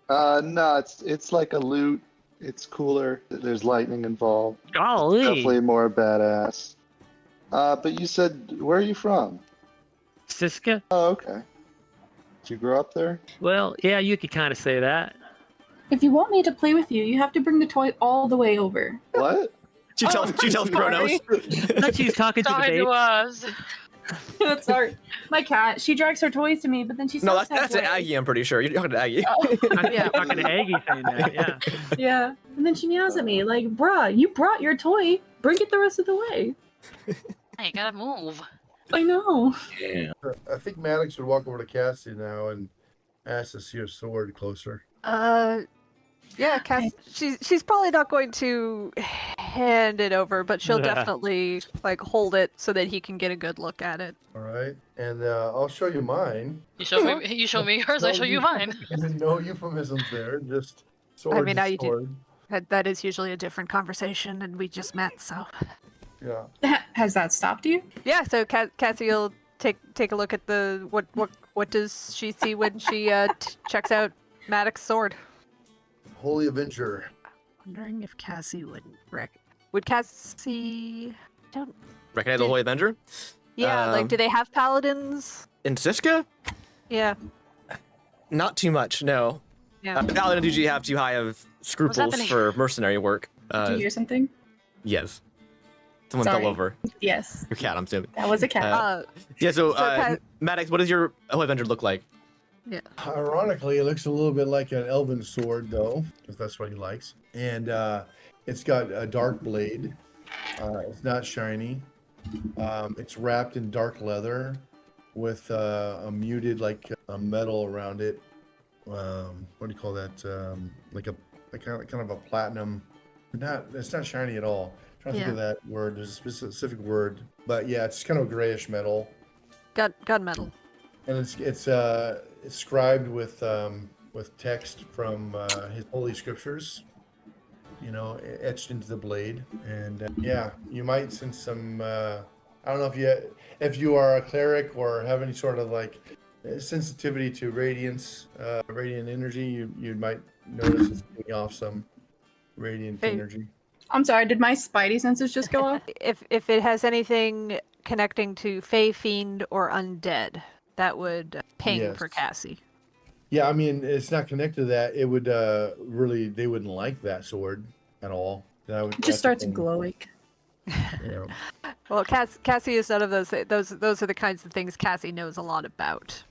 No, it's like a lute. It's cooler. There's lightning involved. Golly. Definitely more badass. But you said, where are you from? Siska? Oh, okay. Did you grow up there? Well, yeah, you could kind of say that. If you want me to play with you, you have to bring the toy all the way over. What? She tells Kronos. I thought she was talking to the Thought babe. it was. Sorry. My cat, she drags her toys to me, but then she No, starts that's an Aggie, I'm pretty sure. You're talking to Aggie. I'm talking to Aggie saying that, yeah. Yeah. And then she meows at me like, bruh, you brought your toy. Bring it the rest of the way. I gotta move. I know. Yeah. I think Maddox would walk over to Cassie now and ask to see her sword closer. Yeah, Cass, she's probably not going to hand it over, but she'll definitely like hold it so that he can get a good look at it. All right, and I'll show you mine. You show me yours, I show you mine. No euphemisms there, just sword. I mean, now you sword. That is usually a different conversation, and we just met, so. Yeah. Has that stopped you? Yeah, so Cassie will take a look at the what does she see when she checks out Maddox's sword? Holy Avenger. Wondering if Cassie would Cassie don't Recognize the Holy Avenger? Yeah, like do they have paladins? In Siska? Yeah. Not too much, no. Yeah. Paladins usually have too high of scruples happening? for mercenary work. Did you hear something? Yes. Someone Sorry. fell over. Yes. Your cat, I'm assuming. That was a cat. Yeah, so Cat- Maddox, what does your Holy Avenger look like? Ironically, it looks a little bit like an elven sword, though, if that's what he likes. And it's got a dark blade. It's not shiny. It's wrapped in dark leather with a muted, like a metal around it. What do you call that? Like a kind of a platinum It's not shiny at all. I'm trying to think Yeah. of that word. There's a specific word, but yeah, it's kind of a grayish metal, Gunmetal. and it's scribed with text from his holy scriptures, etched into the blade. And yeah, you might sense some. I don't know if you are a cleric or have any sort of like sensitivity to radiance, radiant energy. You might notice it's giving off some radiant Hey. energy. I'm sorry, did my spidey senses just go off? If it has anything connecting to Fey, Fiend, or Undead, that would ping for Yes. Cassie. Yeah, I mean, it's not connected to that. It would they wouldn't like that sword at all. It just starts glowing. Yeah. Well, Cassie is none of those. Those are the kinds of things Cassie knows a lot about.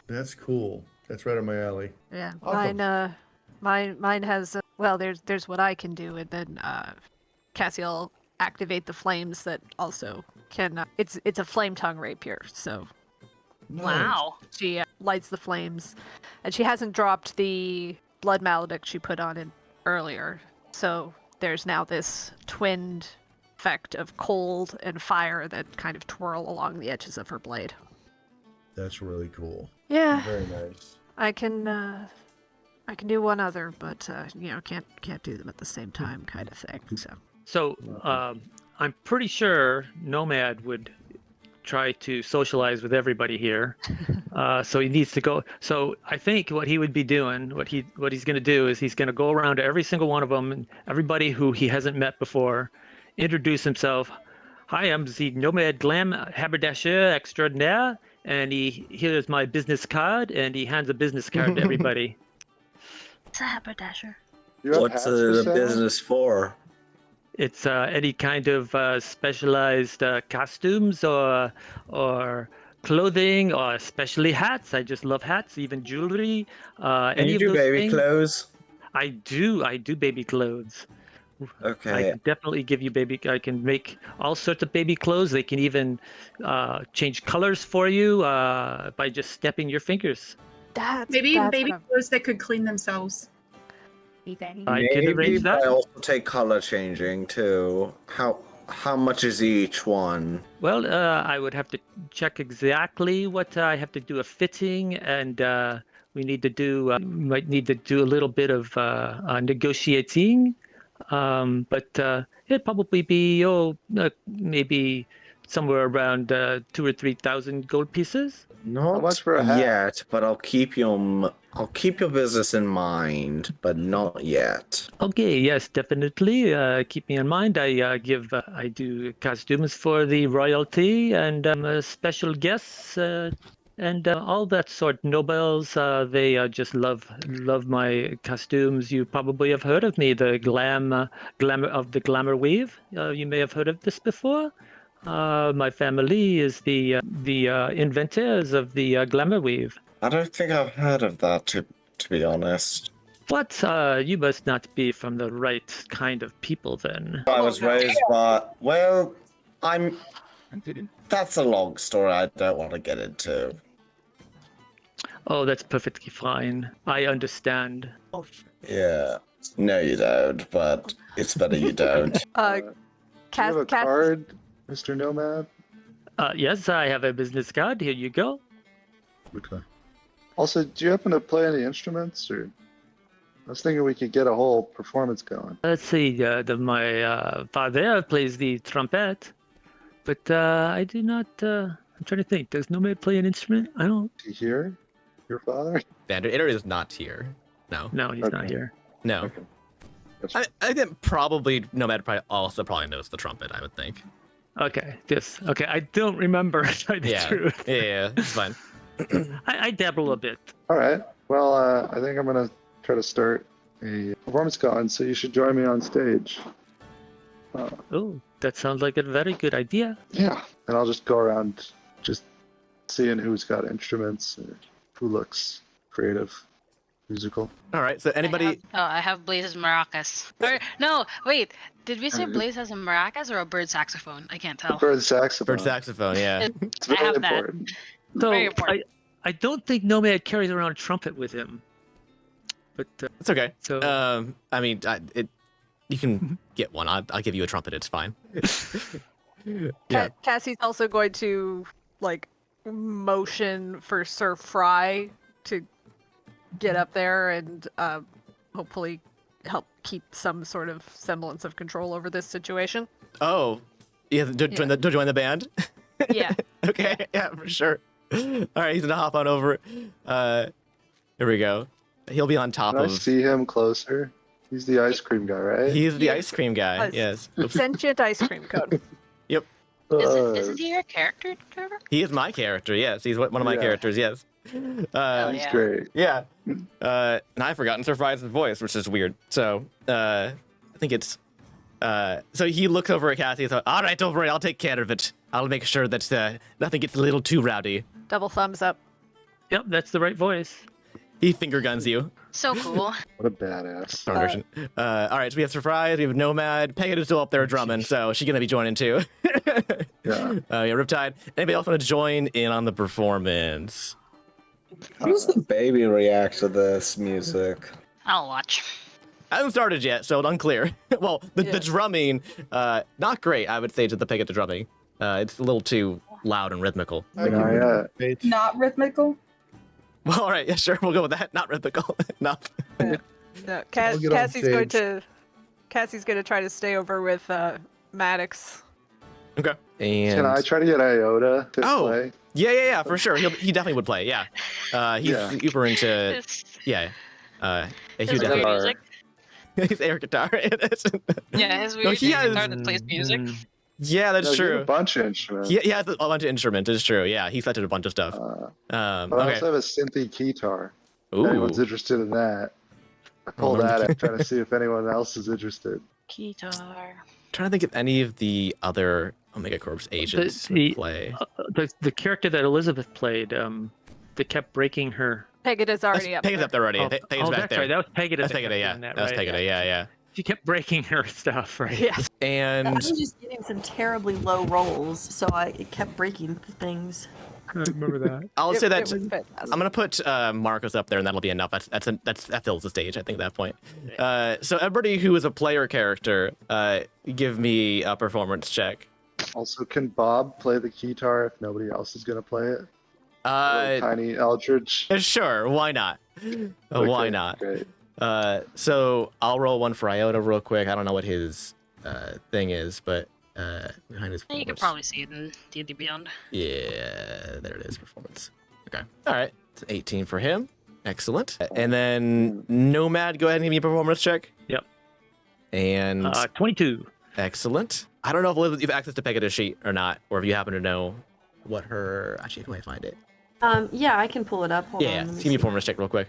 That's cool. That's right up my alley. Yeah, Awesome. mine has. Well, there's what I can do, and then Cassie will activate the flames that also can. It's a flame tongue rapier, so Wow. she lights the flames, and she hasn't dropped the blood maledict she put on it earlier. So there's now this twinned effect of cold and fire that kind of twirl along the edges of her blade. That's really cool. Yeah, Very nice. I can do one other, but can't do them at the same time, kind of thing. So I'm pretty sure Nomad would try to socialize with everybody here. So he needs to go. So I think what he would be doing, what he's going to do is he's going to go around to every single one of them, and everybody who he hasn't met before, introduce himself. Hi, I'm the Nomad Glam Haberdasher Extraordinaire, and here's my business card, and he hands a business card to everybody. It's a haberdasher. You have What's hats for the sale? business for? It's any kind of specialized costumes or clothing, or especially hats. I just love hats, even jewelry. Can Any you of do those baby things. clothes? I do baby clothes. I Okay. can definitely give you baby. I can make all sorts of baby clothes. They can even change colors for you by just snapping your fingers. Maybe that's baby what I'm- clothes that could clean themselves. I can Maybe, arrange but I that. also take color changing too. How much is each one? Well, I would have to check exactly what I have to do a fitting, and we need to do might need to do a little bit of negotiating. But it'd probably be maybe somewhere around 2,000 or 3,000 gold pieces. Not much for a hat? yet, but I'll keep your business in mind, but not yet. Okay, yes, definitely. Keep me in mind. I do costumes for the royalty and special guests and all that sort. Nobles, they just love my costumes. You probably have heard of me, the glamour of the glamour weave. You may have heard of this before. My family is the inventors of the glamour weave. I don't think I've heard of that, to be honest. What? You must not be from the right kind of people then. I was raised by, well, that's a long story I don't want to get into. Oh, that's perfectly fine. I understand. Yeah. No, you don't, but it's better you don't. Do you have a card, Mr. Nomad? Yes, I have a business card. Here you go. Okay. Also, do you happen to play any instruments? Or I was thinking we could get a whole performance going. Let's see. My father plays the trumpet, but I do not. I'm trying to think. Does Nomad play an instrument? I don't. Do you hear your father? Vander is not here. No. No, he's not Okay. here. No. Okay. Gotcha. I think probably Nomad probably knows the trumpet, I would think. Okay. Yes. Okay. I don't remember. To tell you the Yeah. truth. Yeah, it's fine. I dabble a bit. All right. Well, I think I'm gonna try to start a performance going, so you should join me on stage. Oh, that sounds like a very good idea. Yeah, and I'll just go around, just seeing who's got instruments, or who looks creative, musical. All right, so anybody... I have Blaze's maracas. Or no, wait. Did we say Blaze has a maracas or a bird saxophone? I can't tell. Bird saxophone. Bird saxophone, yeah. It's I very have that. important. So Very important. I don't think Nomad carries around a trumpet with him. But It's okay. so I mean, You can get one. I'll give you a trumpet. It's fine. Yeah. Cassie's also going to like motion for Sir Fry to get up there and hopefully help keep some sort of semblance of control over this situation. Oh, yeah. Join the band. Yeah. Okay. Yeah, for sure. All right, he's gonna hop on over. Here we go. He'll be on top Can I of. see him closer? He's the ice cream guy, right? He's the ice cream guy. A Yes. Oops. Sentient ice cream cone. Isn't he your character, Trevor? He is my character. Yes, he's one of my Yeah. characters. Yes. Hell He's yeah. great. Yeah. And I've forgotten Sir Fry's voice, which is weird. So I think it's. So he looks over at Cassie and says, "All right, don't worry. I'll take care of it. I'll make sure that nothing gets a little too rowdy." Double thumbs up. Yep, that's the right voice. He finger guns you. So cool. What a badass. Strong version. All right, so we have Surprise, we have Nomad. Peggy is still up there drumming, so she's gonna be joining too. Yeah. Yeah, Riptide. Anybody else want to join in on the performance? How does the baby react to this music? I'll watch. I haven't started yet, so it's unclear. Well, the drumming, not great, I would say, to the Peg at the drumming. It's a little too loud and rhythmical. I No, can yeah. wait. Not rhythmical. Well, all right, yeah, sure, we'll go with that. Not rhythmical enough. No, I'll get on Cassie's going to try to stay over with Maddox. Okay. And Can I try to get Iota to Oh. play? yeah, for sure. He definitely would play. Yeah. He's Yeah. super into. His, Yeah. He his would weird definitely. music. He's air guitar. Yeah, his No, weird he has- guitar that plays music. Yeah, that's No, he had true. a bunch of instruments. He has a bunch of instruments. It's true. Yeah, he selected a bunch of stuff. But I Okay. also have a synthy guitar. If Ooh. anyone's interested in that, I pulled let me that out trying to see if anyone else is interested. Guitar. Trying to think if any of the other Omega Corps agents the- would play. The character that Elizabeth played, that kept breaking her. Pega's already up. Pega's there. up there already. Oh, Pega's back that's there. right. That was Peggy. That's Peggy, yeah. That was Peggy, yeah. She kept breaking her stuff, right? Yes. I And was just getting some terribly low rolls, so it kept breaking things. I remember that. I'll It- say it that was fantastic. I'm gonna put Marcos up there, and that'll be enough. That fills the stage, I think, at that point. So everybody who is a player character, give me a performance check. Also, can Bob play the guitar if nobody else is going to play it? Little tiny Eldridge. Sure, why not? Why Okay, not? Great. So I'll roll one for Iota real quick. I don't know what his thing is, but behind his You can performance. probably see it in D&D Beyond. Yeah, there it is, performance. Okay. All right. It's 18 for him. Excellent. And then Nomad, go ahead and give me a performance check. Yep. And 22. excellent. I don't know if Elizabeth, you have access to Pegasus sheet or not, or if you happen to know what her. Actually, if I find it. Yeah, I can pull it up. Hold Yeah, on. let me give me a see. performance check real quick.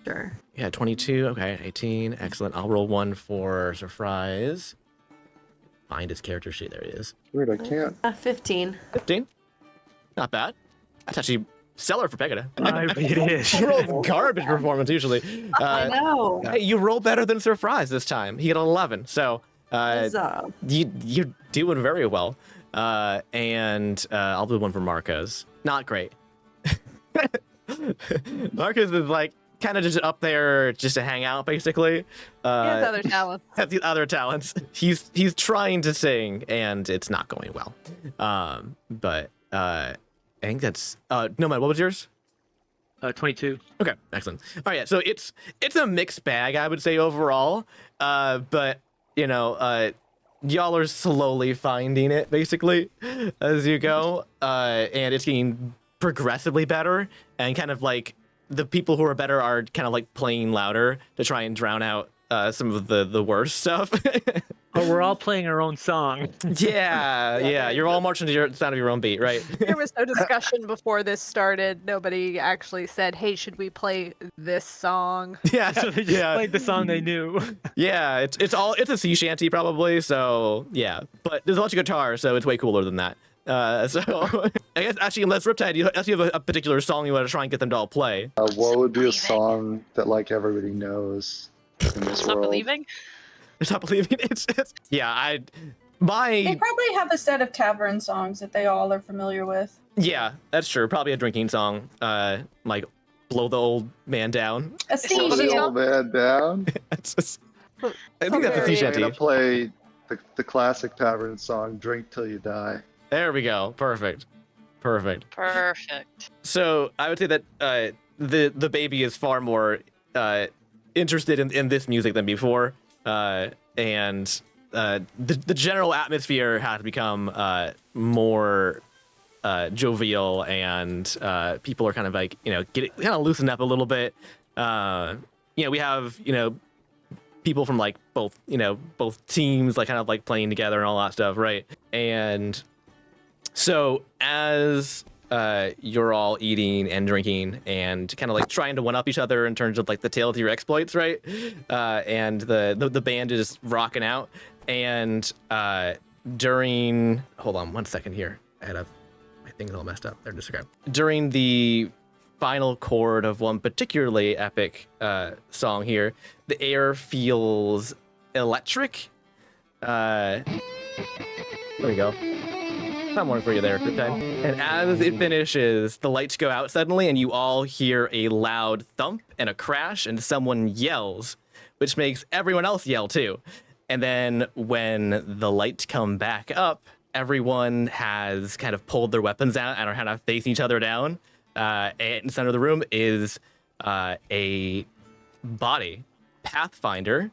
Sure. Yeah, 22. Okay, 18. Excellent. I'll roll one for surprise. Find his character sheet. There he is. Weird, I can't. 15. 15. Not bad. That's actually stellar for Pegada. It is. You roll garbage performance usually. I know. Hey, you roll better than Surprise this time. He got 11, so Huzzah. you're doing very well. And I'll do one for Marcos. Not great. Marcos is like kind of just up there just to hang out, basically. He has other talents. Has these other talents. He's trying to sing, and it's not going well. But I think that's Nomad. What was yours? 22. Okay, excellent. All right, yeah, so it's a mixed bag, I would say overall. But you know, y'all are slowly finding it basically as you go, and it's getting progressively better. And kind of like the people who are better are kind of like playing louder to try and drown out some of the worst stuff. Oh, we're all playing our own song. yeah. You're all marching to the sound of your own beat, right? There was no discussion before this started. Nobody actually said, "Hey, should we play this song?" Yeah, So they just played the song they knew. Yeah, it's a sea shanty probably, so yeah. But there's a bunch of guitar, so it's way cooler than that. So I guess actually, unless Riptide, you have a particular song you want to try and get them to all play. What would be a Believing. song that like everybody knows in this Stop world? believing. Stop believing it's yeah. They My probably have a set of tavern songs that they all are familiar with. yeah, that's true. Probably a drinking song, like "Blow the Old Man Down." A sea Somebody shield. Oh man, down. It's just, I think that's a sea Some I'm shanty. gonna play the classic tavern song, "Drink Till You Die." There we go. Perfect. Perfect. So I would say that the baby is far more interested in this music than before, and the general atmosphere has become more jovial, and people are kind of like kind of loosened up a little bit. We have people from like both teams like kind of like playing together and all that stuff, right? And so as you're all eating and drinking and kind of like trying to one up each other in terms of like the tales of your exploits, right? And the band is rocking out. And during, hold on 1 second here, my thing's all messed up. They're described. During the final chord of one particularly epic song here, the air feels electric. There we go. Not more for you there, Riptide. And as it finishes, the lights go out suddenly, and you all hear a loud thump and a crash, and someone yells, which makes everyone else yell too. And then when the lights come back up, everyone has kind of pulled their weapons out and are kind of facing each other down. And in the center of the room is a body. Pathfinder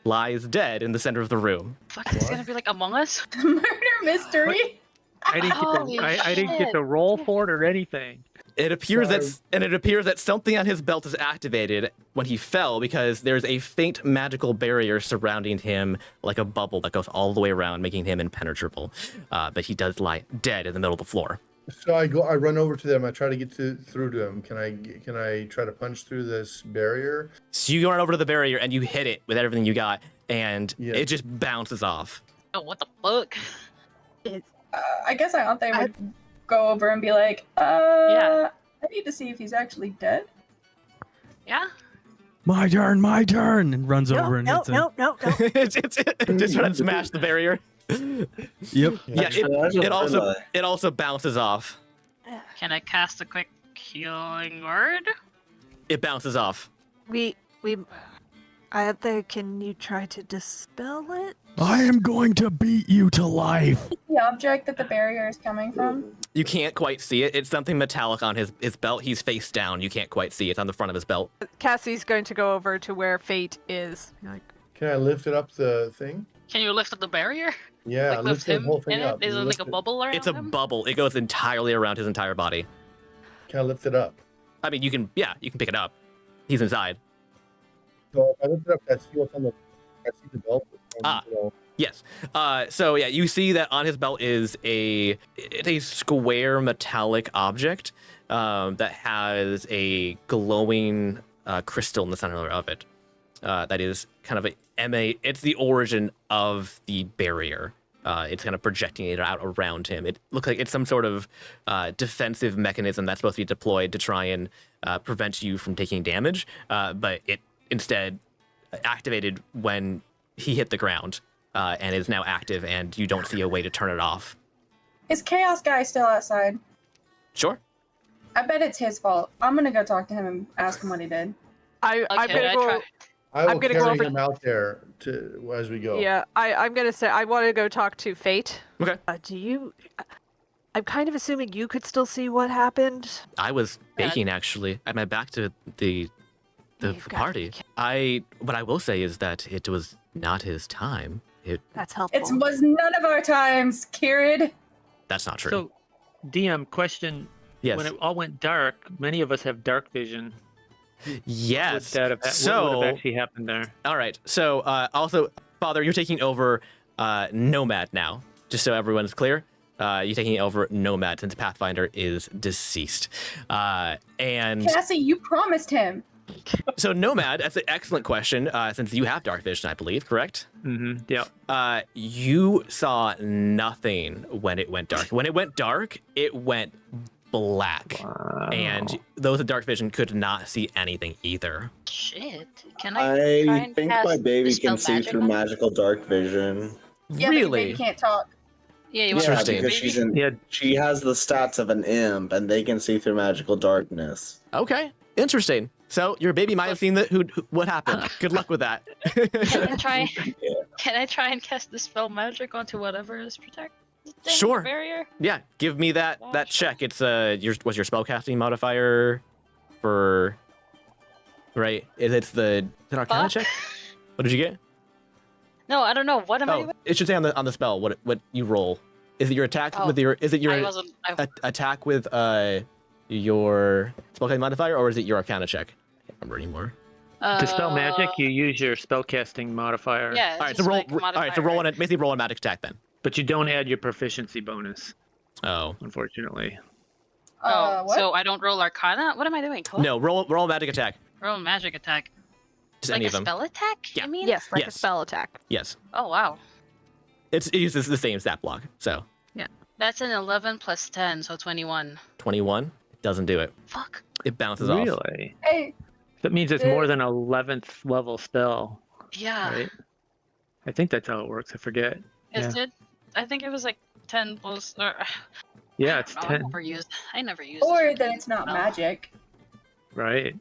lies dead in the center of the room. Fuck, it's gonna be like Among Us. Murder mystery. I didn't Holy I didn't get shit. to roll for it or anything. It appears that something on his belt is activated when he fell, because there's a faint magical barrier surrounding him, like a bubble that goes all the way around, making him impenetrable. But he does lie dead in the middle of the floor. So I run over to them. I try to get through to them. Can I try to punch through this barrier? So you run over to the barrier and you hit it with everything you got, and Yeah. it just bounces off. Oh, what the fuck? I guess Ianthe would go over and be like, Yeah. I need to see if he's actually dead. Yeah. My turn, and runs No, over and no, hits him. no, no, no. It's just trying to smash the barrier. Yep. Yeah, it also bounces off. Can I cast a quick healing word? It bounces off. Ianthe, can you try to dispel it? I am going to beat you to life. The object that the barrier is coming from. You can't quite see it. It's something metallic on his belt. He's face down. You can't quite see it. It's on the front of his belt. Cassie's going to go over to where Fate is. Like, Can I lift it up the thing? Can you lift up the barrier? Yeah, Like lift the him whole thing in it? up. Is it like Lift a bubble around It's a him? bubble. It goes entirely around his entire body. Can I lift it up? I mean, you can pick it up. He's inside. So if I lift it up, I see what's on the. I see the belt. Yes. So yeah, you see that on his belt is a square metallic object that has a glowing crystal in the center of it. That is kind of it's the origin of the barrier. It's kind of projecting it out around him. It looks like it's some sort of defensive mechanism that's supposed to be deployed to try and prevent you from taking damage. But it instead activated when he hit the ground and is now active, and you don't see a way to turn it off. Is Chaos Guy still outside? Sure. I bet it's his fault. I'm gonna go talk to him and ask him what he did. I'm Okay, gonna I go. try. I will I'm gonna go carry over- him out there as we go. Yeah, I'm gonna say I want to go talk to Fate. Okay. I'm kind of assuming you could still see what happened. I was baking actually. I had my back to the You've got- party. What I will say is that it was not his time. That's helpful. It was none of our times, Kirid. That's not true. So, DM question: yes. When it all went dark, many of us have dark vision. Yes. Would that have, what would So have actually happened there? all right. So also, Father, you're taking over Nomad now. Just so everyone's clear. You're taking over Nomad since Pathfinder is deceased. And Cassie, you promised him. so Nomad, that's an excellent question. Since you have dark vision, I believe, correct? Mm-hmm. Yeah. You saw nothing when it went dark. When it went dark, it went black. Wow. And those with dark vision could not see anything either. Shit. Can I try I and think cast my baby Dispel can see Magic through on him? magical dark vision. Yeah, but your baby can't talk. Yeah, you Yeah, want to Interesting. because she has the stats of an imp, and they can see through magical darkness. Okay, interesting. So your baby might have seen what happened. Good luck with that. Can I try? Can I try and cast dispel magic onto whatever is protected? Sure. Barrier. Yeah, give me that Oh, check. It's what's your spellcasting modifier for? Right, it's the Arcana Fuck. check. What did you get? No, I don't know. What am I Oh, doing? it should say on the spell what you roll. Is it your attack Oh, with your? Is it your I wasn't. attack with your spellcasting modifier, or is it your Arcana check? I can't remember anymore. To spell magic, you use your spellcasting modifier. Yeah. All right, just so roll. like a All right, so modifier, roll right? basically roll a magic attack then. But you don't add your proficiency bonus, Oh unfortunately. What? So I don't roll Arcana. What am I doing? What? no, roll a magic attack. Roll magic attack. Just Like any a of them. spell attack? Yeah. You mean? Yes, like Yes. a spell attack. Yes, Oh wow. it uses the same stat block. So That's an 11 plus 10, so 21. 21 doesn't do it. Fuck. It bounces off. Really? Hey, That means it's more than 11th level spell, Yeah. right? I think that's how it works. I forget. Is it? I think it was like 10 plus. Or, Yeah, it's I 10, I never used. or it. that it's not No. magic. right?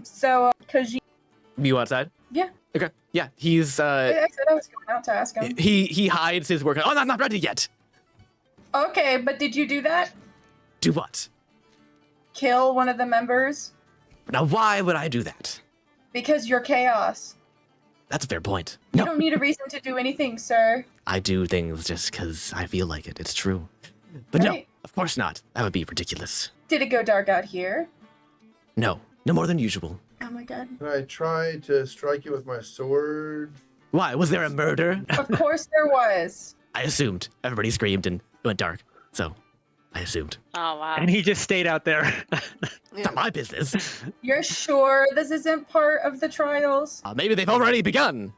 So because You outside? Yeah. Okay. Yeah, he's I said I was going out to ask him. he hides his work. Oh, I'm not ready yet. Okay, but did you do that? Do what? Kill one of the members? Now, why would I do that? Because you're chaos. That's a fair point. You No, don't need a reason to do anything, sir. I do things just because I feel like it. It's true. But no, Right. of course not. That would be ridiculous. Did it go dark out here? No more than usual. Oh my god. Can I try to strike you with my sword? Why? Was there a murder? Of course there was. I assumed. Everybody screamed and it went dark. So, I assumed. Oh wow. And he just stayed out there. It's not my business. You're sure this isn't part of the trials? Maybe they've already begun.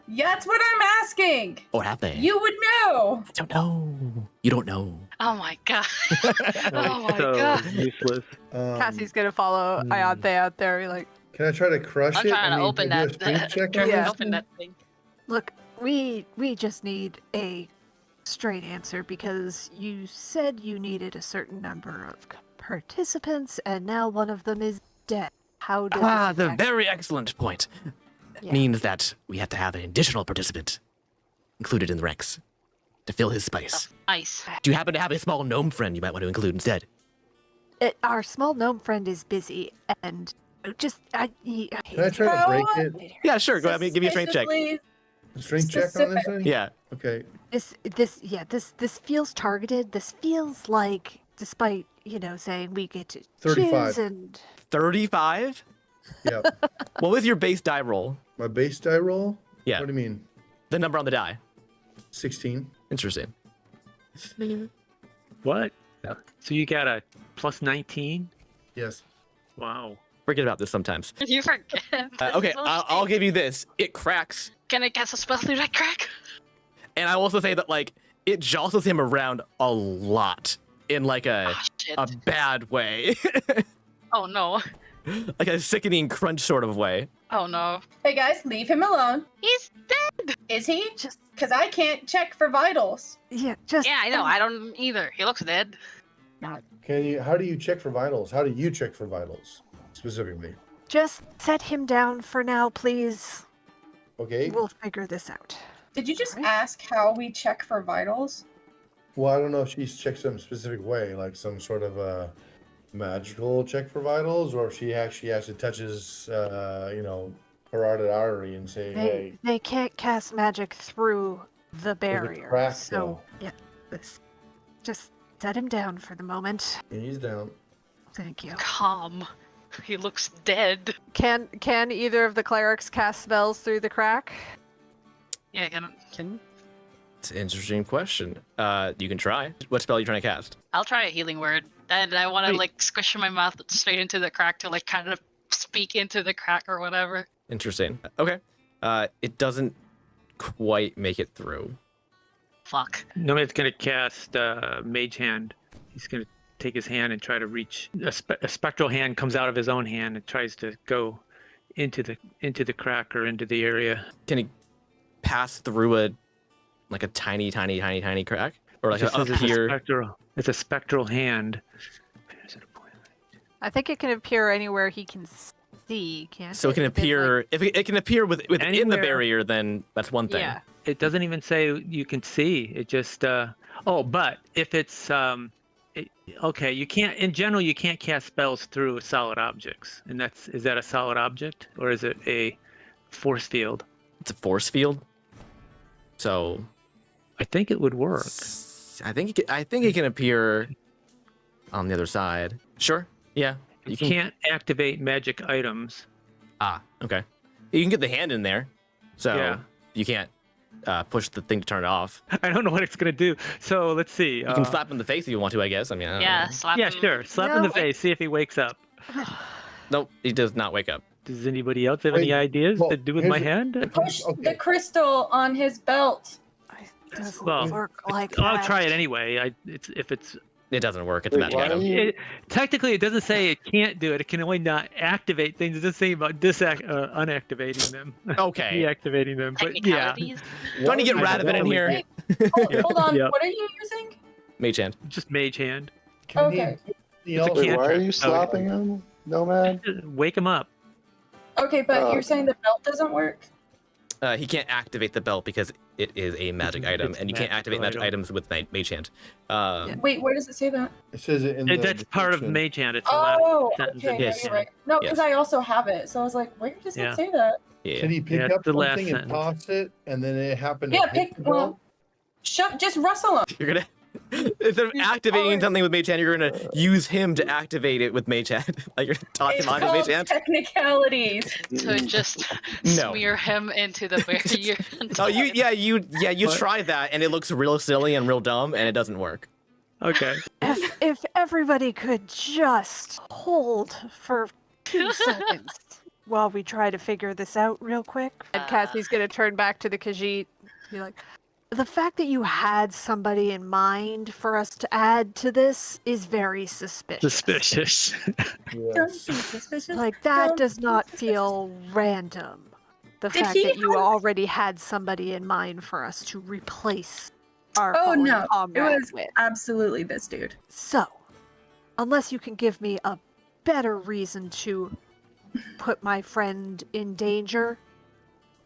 Yeah, that's what I'm asking. Or have they? You would know. I don't know. You don't know. Oh my god. Oh my so god. useless. Cassie's gonna follow Ianthe out there. Like, Can I try to crush I'm it? trying I to mean, open do a that. strength check Trying on to Yeah. this open thing? that thing. look, we just need a straight answer because you said you needed a certain number of participants, and now one of them is dead. How does this The affect- very excellent point. That Yeah. means that we have to have an additional participant included in the ranks to fill his space. Ice. Do you happen to have a small gnome friend you might want to include instead? Our small gnome friend is busy, and just Can I try to break it? Yeah, sure. Go ahead. Give me a strength check. Suspiciously- Strength check on this thing? Yeah. Okay. This feels targeted. This feels like, despite saying we get to 35. choose and 35? Yep. What was your base die roll? My base die roll? Yeah. What do you mean? The number on the die. 16. Interesting. What? So you got a plus 19? Yes. Wow. Forget about this sometimes. You forget. Okay, I'll give you this. It cracks. Can I cast a spell through that crack? And I will also say that, like, it jostles him around a lot in, like, Oh shit. a bad way. Oh no. Like a sickening crunch sort of way. Oh no. Hey guys, leave him alone. He's dead. Is he? just Because I can't check for vitals. Yeah, I know. I don't either. He looks dead. How do you check for vitals? How do you check for vitals specifically? just set him down for now, please. Okay. We'll figure this out. Did you just ask how we check for vitals? Well, I don't know if she's checked some specific way, like some sort of magical check for vitals, or if she actually touches, carotid artery and say, hey, They can't cast magic through the barrier. crack, so though. yeah, just set him down for the moment. he's down. Thank you. Calm. He looks dead. Can either of the clerics cast spells through the crack? Yeah, can It's an interesting question. You can try. What spell are you trying to cast? I'll try a healing word. And I want to Wait. like squish my mouth straight into the crack to like kind of speak into the crack or whatever. Interesting. Okay. It doesn't quite make it through. Fuck. Nomad's gonna cast Mage Hand. He's gonna take his hand and try to reach. A spectral hand comes out of his own hand and tries to go into the crack or into the area. Can he pass through a tiny crack, or like It just up says here? It's a spectral hand. I think it can appear anywhere he can see, can't So it can A bit like- appear if it can appear within the Anywhere. barrier, then that's one thing. Yeah. It doesn't even say you can see. It just but if it's okay, you can't in general you can't cast spells through solid objects. And is that a solid object or is it a force field? It's a force field. So I think it would work. I think it can appear on the other side. Sure. Yeah. You can't activate magic items. Ah, okay. You can get the hand in there. So Yeah. you can't push the thing to turn it off. I don't know what it's gonna do. So let's see. You can slap him in the face if you want to, I guess. I mean, I don't Yeah, know. slap Yeah, him. sure. Slap in the No. face. See if he wakes up. Nope, he does not wake up. Does anybody else have Wait, any ideas well, to do with here's my a- hand? Push Okay. the crystal on his belt. It doesn't Well, work like I'll that. try it anyway. It doesn't work. It's a Wait, magic why item. are you- Technically, it doesn't say it can't do it. It can only not activate things. It doesn't say about unactivating them, Okay. deactivating them. But yeah, Technicalities. Trying to get I Radovan in don't here. really- Hold on. Yep. What are you using? Mage hand. just mage hand. Can he Okay. do It's anything a else? Wait, cantrip. why are you Oh, slapping him, Nomad? Just wake him up. Okay, but Oh. you're saying the belt doesn't work? He can't activate the belt because it is a magic item, It's and you can't activate magic magical item. items with mage hand. Wait, where does it say that? It says it in the That's part of description. mage hand. It's the last Oh, sentence okay, of no, Yes. you're right. No, because Yes. I also have it, so I was like, where does Yeah. it say that? Yeah. Can he pick Yeah, up it's the last something and sentence. toss it, and then it happened? Yeah, to hit pick. the belt? Well, just rustle him. You're gonna instead of activating something with mage hand, you're gonna use him to activate it with mage hand. Like you're tossing It's him onto called mage hand. technicalities. So just No. smear him into the barrier. Oh, you What? tried that, and it looks real silly and real dumb, and it doesn't work. Okay. If everybody could just hold for 2 seconds while we try to figure this out real quick. And Cassie's gonna turn back to the Khajiit, be like, the fact that you had somebody in mind for us to add to this is very suspicious. Suspicious. Don't Yes. be suspicious. Like, that Don't does be not suspicious. feel random. The Did fact he that you have- already had somebody in mind for us to replace our Oh fallen no, it comrade was with. absolutely this dude. So, unless you can give me a better reason to put my friend in danger,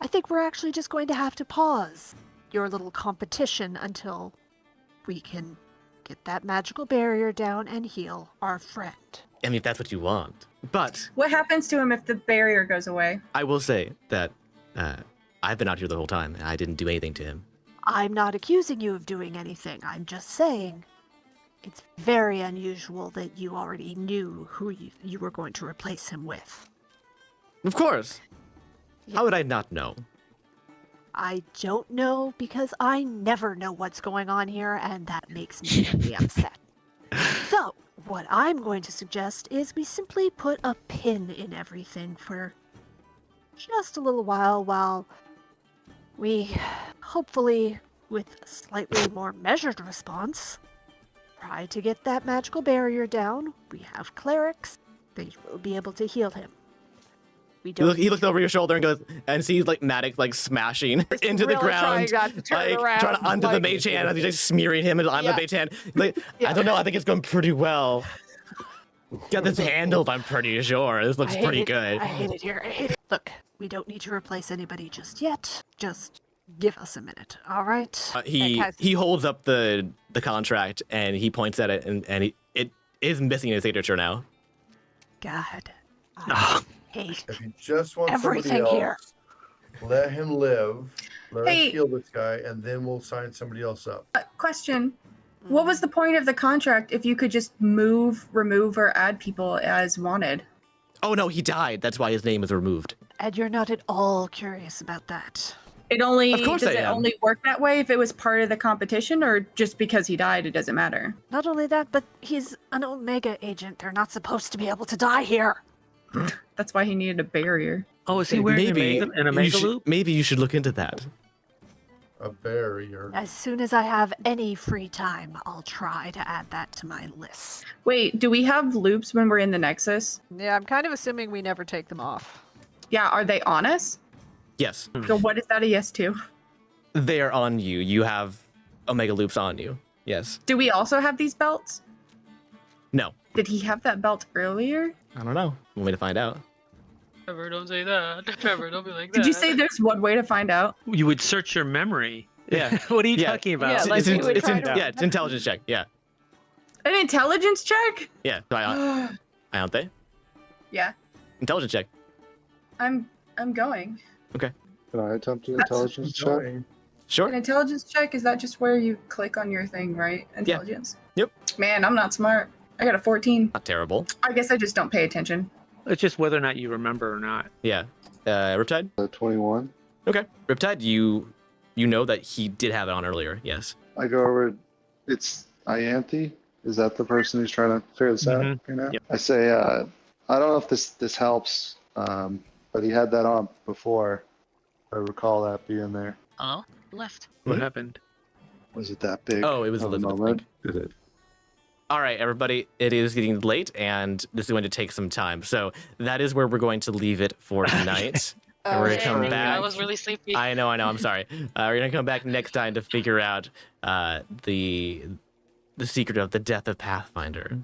I think we're actually just going to have to pause your little competition until we can get that magical barrier down and heal our friend. I mean, if that's what you want. But What happens to him if the barrier goes away? I will say that I've been out here the whole time, and I didn't do anything to him. I'm not accusing you of doing anything. I'm just saying it's very unusual that you already knew who you were going to replace him with. Of course. How would I not know? I don't know because I never know what's going on here, and that makes me really upset. So, what I'm going to suggest is we simply put a pin in everything for just a little while we, hopefully, with a slightly more measured response, try to get that magical barrier down. We have clerics. They will be able to heal him. We don't He looks over your shoulder and goes and sees like Maddox like smashing into the really ground, trying not to turn like around, trying to undo the like- mage hand as he's just smearing him and I'm Yeah. the mage hand. Like Yeah. I don't know, I think it's going pretty well. Got this handled, I'm pretty sure. This looks I hate pretty it. good. I hate it here. I hate it. Look, we don't need to replace anybody just yet. Just give us a minute, all right? He holds up the contract and he points at it and it is missing his signature now. God, I Oh, hate If you just want everything somebody else, here. let him live. Let Hey. us heal this guy, and then we'll sign somebody else up. Question. What was the point of the contract if you could just move, remove, or add people as wanted? Oh no, he died. That's why his name is removed. And you're not at all curious about that. It only Of course does I it am. only work that way if it was part of the competition, or just because he died, it doesn't matter. Not only that, but he's an Omega agent. They're not supposed to be able to die here. That's why he needed a barrier. oh, is he wearing Maybe an you Omega should, loop? maybe you should look into that. A barrier. As soon as I have any free time, I'll try to add that to my list. Wait, do we have loops when we're in the Nexus? Yeah, I'm kind of assuming we never take them off. Yeah, are they on us? Yes, So what is that a yes to? they are on you. You have Omega loops on you. Yes. Do we also have these belts? No. Did he have that belt earlier? I don't know. Want me to find out? Trevor, don't say that. Trevor, don't be like that. Did you say there's one way to find out? You would search your memory. Yeah. What are you Yeah. talking about? Yeah, like it's, we would try to yeah, it's intelligence check. Yeah. An intelligence check? Yeah. So aren't they? Yeah, Intelligence check. I'm going. Can I attempt an intelligence check? Sure. An intelligence check, is that just where you click on your thing, right? Intelligence? Yep. Man, I'm not smart. I got a 14. Not terrible. I guess I just don't pay attention. It's just whether or not you remember or not. Yeah. Riptide? 21. Okay. Riptide, you know that he did have it on earlier. Yes. I go over. It's Ianthe. Is that the person who's trying to figure this out Mhm. right now? Yep. I say, I don't know if this helps, but he had that on before. I recall that being there. Oh, left. What happened? Was it that big? Oh, it was of a Elizabeth. moment? All right, everybody. It is getting late, and this is going to take some time. So that is where we're going to leave it for tonight. And we're gonna come Dang, back. I was really sleepy. I know. I'm sorry. We're gonna come back next time to figure out the secret of the death of Pathfinder.